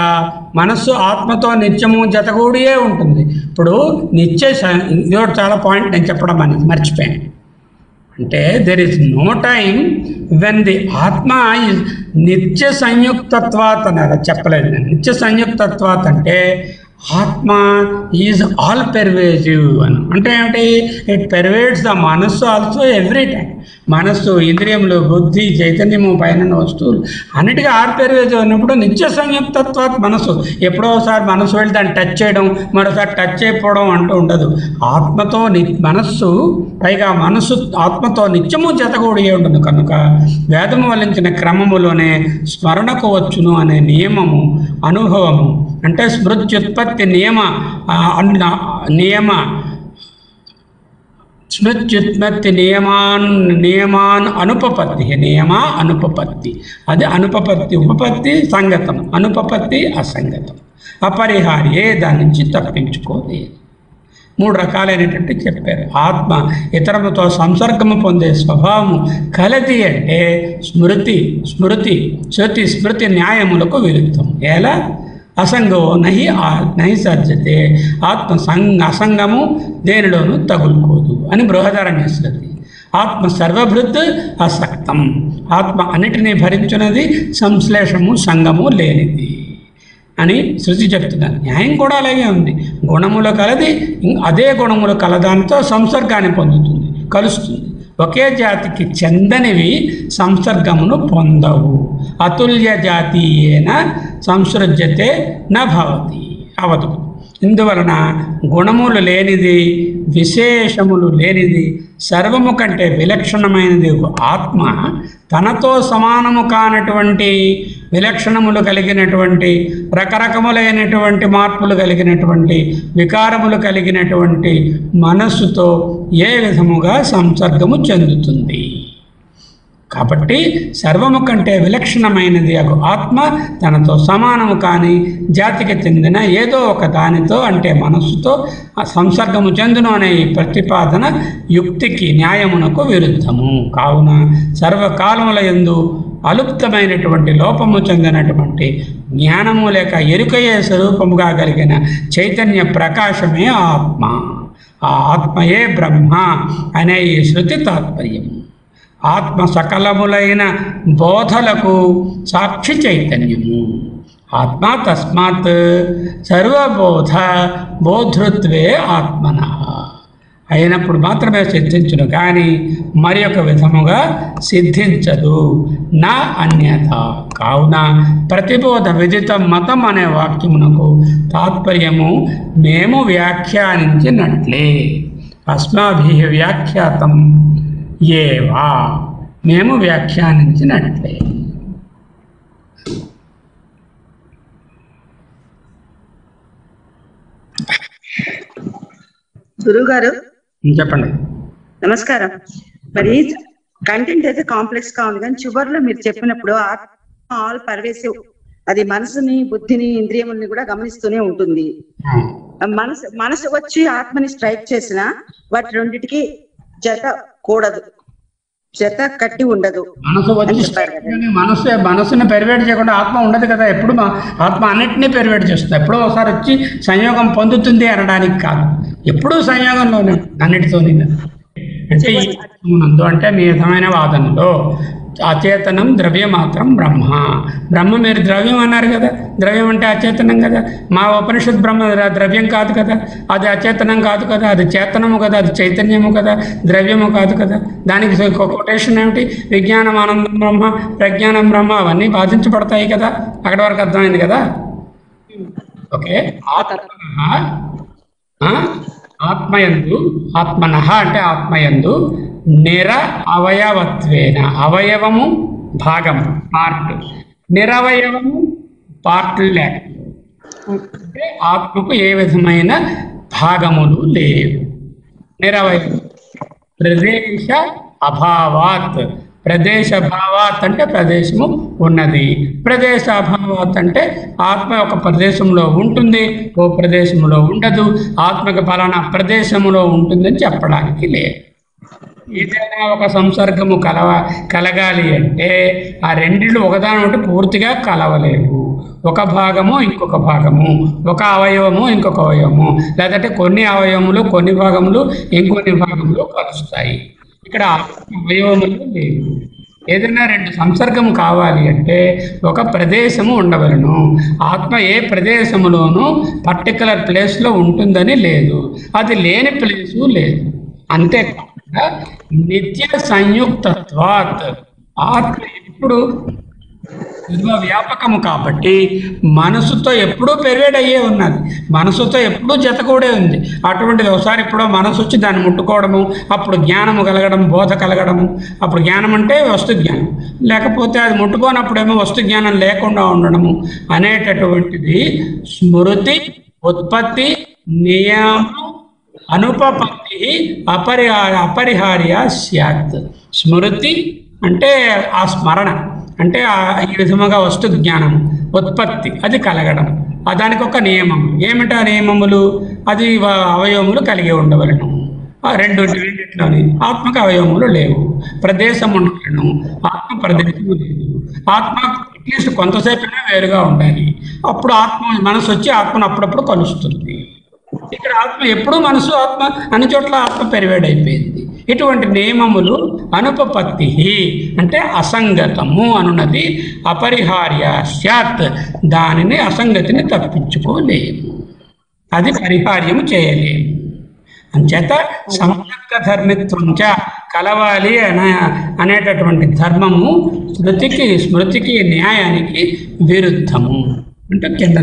C: మనస్సు ఆత్మతో నిత్యము జతగూడియే ఉంటుంది. ఇప్పుడు ఇదో చాలా పాయింట్ నేను చెప్పడం మర్చిపోయాను. అంటే there is no time when the ఆత్మ ఈజ్ నిత్య సంయుక్తత్వాత్ అన్నారు, చెప్పలేదు నేను. నిత్య సంయుక్తత్వాత్ అంటే ఆత్మ ఈజ్ ఆల్ పెర్వేజివ్ అని. అంటే ఏమిటి? ఇట్ పెర్వేడ్స్ ద మనస్సు ఆల్సో ఎవ్రీ టైం. మనస్సు, ఇంద్రియములు, బుద్ధి, చైతన్యము, పైన వస్తువులు అన్నిటికీ ఆల్ పెర్వేజివ్ అన్నప్పుడు నిత్య సంయుక్తత్వాత్ మనస్సు. ఎప్పుడో ఒకసారి మనస్సు వెళ్ళి దాన్ని టచ్ చేయడం, మరోసారి టచ్ చేయకపోవడం అంటూ ఉండదు. ఆత్మతో మనస్సు, పైగా మనస్సు ఆత్మతో నిత్యము జతగూడి ఉంటుంది. కనుక వేదము వల్లించిన క్రమములోనే స్మరణకు వచ్చును అనే నియమము, అనుభవము, అంటే స్మృత్యుత్పత్తి నియమ స్మృత్యుత్పత్తి నియమాన్ అనుపపత్తి, నియమ అనుపపత్తి, అది అనుపపత్తి. ఉపపత్తి సంగతం, అనుపపత్తి అసంగతం, అపరిహార్యే, దాని నుంచి తప్పించుకోలేదు. 3 రకాలైనటువంటి చెప్పారు. ఆత్మ ఇతరులతో సంసర్గము పొందే స్వభావము కలది అంటే స్మృతి శృతి స్మృతి న్యాయములకు విరుద్ధం. ఎలా? అసంగో నహి సజ్జతే, ఆత్మ అసంగము దేనిలోనూ తగులుకోదు అని బృహదారణ్యస్మృతి. ఆత్మ సర్వభృత్ అసక్తం, ఆత్మ అన్నిటినీ భరించున్నది, సంశ్లేషము సంగము లేనిది అని శృతి చెప్తున్నారు. న్యాయం కూడా అలాగే ఉంది. గుణములు కలది అదే గుణములు కలదానితో సంసర్గాన్ని పొందుతుంది, కలుస్తుంది. ఒకే జాతికి చెందనివి సంసర్గమును పొందవు. అతుల్య జాతీయేన సంసృజ్యతే నభవతి, అవదు. ఇందువలన గుణములు లేనిది, విశేషములు లేనిది, సర్వము కంటే విలక్షణమైనది ఆత్మ తనతో సమానము కానటువంటి విలక్షణములు కలిగినటువంటి, రకరకములైనటువంటి మార్పులు కలిగినటువంటి, వికారములు కలిగినటువంటి మనస్సుతో ఏ విధముగా సంసర్గము చెందుతుంది. కాబట్టి సర్వము కంటే విలక్షణమైనది అగు ఆత్మ తనతో సమానము కాని జాతికి చెందిన ఏదో ఒక దానితో అంటే మనస్సుతో సంసర్గము చెందును అనే ఈ ప్రతిపాదన యుక్తికి, న్యాయమునకు విరుద్ధము. కావున సర్వకాలముల యందు అలుప్తమైనటువంటి లోపము చెందినటువంటి జ్ఞానము లేక ఎరుకయే స్వరూపముగా కలిగిన చైతన్య ప్రకాశమే ఆత్మ. ఆ ఆత్మయే బ్రహ్మ అనే ఈ శృతి తాత్పర్యము. ఆత్మ సకలములైన బోధలకు సాక్షి చైతన్యము. ఆత్మ తస్మాత్ సర్వబోధ బోధృత్వే ఆత్మన అయినప్పుడు మాత్రమే సిద్ధించును, కానీ మరి ఒక విధముగా సిద్ధించదు. నా అన్యత. కావున ప్రతిబోధ విదిత మతం అనే వాక్యమునకు తాత్పర్యము మేము వ్యాఖ్యానించినట్లే. అస్మాభి వ్యాఖ్యాతం ఏవా, మేము వ్యాఖ్యానించినట్లే.
E: గురువు గారు
C: చెప్పండి.
E: నమస్కారం. మరి కంటెంట్ అయితే కాంప్లెక్స్ గా ఉంది, కానీ చివరిలో మీరు చెప్పినప్పుడు ఆత్మ ఆల్ పర్వేసివ్, అది మనసుని, బుద్ధిని, ఇంద్రియముల్ని కూడా గమనిస్తూనే ఉంటుంది. మనసు వచ్చి ఆత్మని స్ట్రైక్ చేసిన వాటి రెండిటికి జత కూడదు, జత కట్టి ఉండదు.
C: మనసుని పెరివేట్ చేయకుండా ఆత్మ ఉండదు కదా. ఎప్పుడు ఆత్మ అన్నిటినీ పెరివేట్ చేస్తుంది. ఎప్పుడో ఒకసారి వచ్చి సంయోగం పొందుతుంది అనడానికి కాదు, ఎప్పుడూ సంయోగంలోనే అన్నిటితో. అంటే మీ విధమైన వాదనలో అచేతనం ద్రవ్యమాత్రం బ్రహ్మ. బ్రహ్మ మీరు ద్రవ్యం అన్నారు కదా, ద్రవ్యం అంటే అచేతనం కదా. మా ఉపనిషత్ బ్రహ్మ ద్రవ్యం కాదు కదా, అది అచేతనం కాదు కదా, అది చేతనము కదా, అది చైతన్యము కదా, ద్రవ్యము కాదు కదా. దానికి కొటేషన్ ఏమిటి? విజ్ఞానం ఆనందం బ్రహ్మ, ప్రజ్ఞానం బ్రహ్మ, అవన్నీ బాధించబడతాయి కదా. అక్కడి వరకు అర్థమైంది కదా. ఓకే. ఆత్మయందు, ఆత్మనః అంటే ఆత్మయందు నిర అవయవత్వేన, అవయవము భాగము పార్ట్, నిరవయవము పార్ట్ లేక, అంటే ఆత్మకు ఏ విధమైన భాగములు లేవు. నిరవయవం. ప్రదేశ అభావాత్, ప్రదేశ భావాత్ అంటే ప్రదేశము ఉన్నది, ప్రదేశ అభావాత్ అంటే ఆత్మ ఒక ప్రదేశంలో ఉంటుంది, ఓ ప్రదేశంలో ఉండదు. ఆత్మకు ఫలానా ప్రదేశంలో ఉంటుందని చెప్పడానికి లేదు. ఏదైనా ఒక సంసర్గము కలగాలి అంటే ఆ రెండిళ్ళు ఒకదాని ఒకటి పూర్తిగా కలవలేవు. ఒక భాగము ఇంకొక భాగము, ఒక అవయవము ఇంకొక అవయవము, లేదంటే కొన్ని అవయవములు కొన్ని భాగములు ఇంకొన్ని భాగములు కలుస్తాయి. ఇక్కడ అవయవములు లేవు. ఏదైనా రెండు సంసర్గము కావాలి అంటే ఒక ప్రదేశము ఉండవలను. ఆత్మ ఏ ప్రదేశములోనూ పర్టికులర్ ప్లేస్లో ఉంటుందని లేదు, అది లేని ప్లేసు లేదు. అంతేకాకుండా నిత్య సంయుక్తత్వాత్, ఆత్మ ఎప్పుడు వ్యాపకము కాబట్టి మనసుతో ఎప్పుడూ పెరివేడ్ అయ్యే ఉన్నది, మనసుతో ఎప్పుడూ జతకూడే ఉంది. అటువంటిది ఒకసారి ఎప్పుడో మనసు వచ్చి దాన్ని ముట్టుకోవడము, అప్పుడు జ్ఞానము కలగడం, బోధ కలగడము. అప్పుడు జ్ఞానం అంటే వస్తు జ్ఞానం, లేకపోతే అది ముట్టుకోనప్పుడేమో వస్తు జ్ఞానం లేకుండా ఉండడము అనేటటువంటిది స్మృతి ఉత్పత్తి నియమం అనుపపత్తి అపరిహార్య స్యాత్. స్మృతి అంటే ఆ స్మరణ, అంటే ఈ విధముగా వస్తు జ్ఞానం ఉత్పత్తి అది కలగడం, దానికి ఒక నియమం. ఏమిటా నియమములు? అది అవయవములు కలిగి ఉండవలను. రెండింటిలోని ఆత్మకు అవయవములు లేవు. ప్రదేశం ఉండవలను, ఆత్మ ప్రదేశము లేదు. ఆత్మ అట్లీస్ట్ కొంతసేపైనా వేరుగా ఉండాలి. అప్పుడు ఆత్మ మనసు వచ్చి ఆత్మను అప్పుడప్పుడు కలుస్తుంది. ఇక్కడ ఆత్మ ఎప్పుడూ మనసు ఆత్మ అన్ని చోట్ల ఆత్మ పెరివేడైపోయింది. ఇటువంటి నియమములు అనుపపత్తి అంటే అసంగతము అనున్నది, అపరిహార్య స్యాత్ దానిని అసంగతిని తప్పించుకోలేము, అది పరిహార్యము చేయలేము. అంచేత సంయుక్త ధర్మిత్వంచ కలవాలి అనేటటువంటి ధర్మము స్మృతికి న్యాయానికి విరుద్ధము అంటే కింద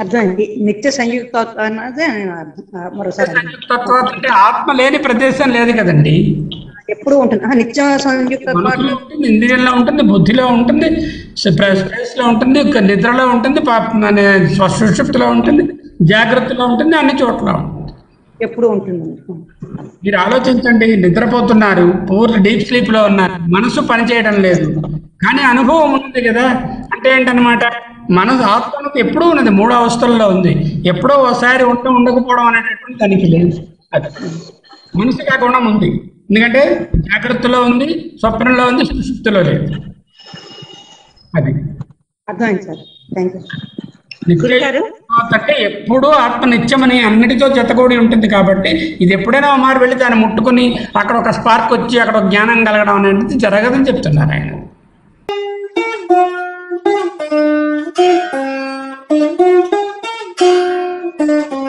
E: అర్థమైంది. నిత్య సంయుక్తత్వం అన్నది మరోసారి.
C: సంయుక్తత్వం అంటే ఆత్మ లేని ప్రదేశం లేదు కదండి,
E: ఎప్పుడు ఉంటుంది. నిత్య సంయుక్తత్వం
C: ఉంటుంది, ఇంద్రియంలో ఉంటుంది, బుద్ధిలో ఉంటుంది, స్పేస్ లో ఉంటుంది, నిద్రలో ఉంటుంది, సుషుప్తిలో ఉంటుంది, జాగ్రత్తలో ఉంటుంది, అన్ని చోట్ల ఉంటుంది,
E: ఎప్పుడు ఉంటుంది.
C: మీరు ఆలోచించండి, నిద్రపోతున్నారు, పూర్తి డీప్ స్లీప్ లో ఉన్నారు, మనసు పనిచేయడం లేదు, కానీ అనుభవం ఉంది కదా. అంటే ఏంటనమాట, మనసు ఆత్మకు ఎప్పుడూ ఉన్నది, మూడో అవస్థల్లో ఉంది. ఎప్పుడో ఒకసారి ఉండకపోవడం అనేటటువంటి దానికి లేదు. అది మనసు కాకుండా ఉంది, ఎందుకంటే జాగ్రత్తలో ఉంది, స్వప్నంలో ఉంది, సుషుప్తిలో లేదు. అది
E: అర్థమైంది సార్. Thank you.
C: అంటే ఎప్పుడూ ఆత్మ నిత్యమని అన్నిటితో జతకూడి ఉంటుంది. కాబట్టి ఇది ఎప్పుడైనా మారు వెళ్ళి దాన్ని ముట్టుకుని అక్కడ ఒక స్పార్క్ వచ్చి అక్కడ ఒక జ్ఞానం కలగడం అనేది జరగదని చెప్తున్నారు ఆయన.
F: Thank you.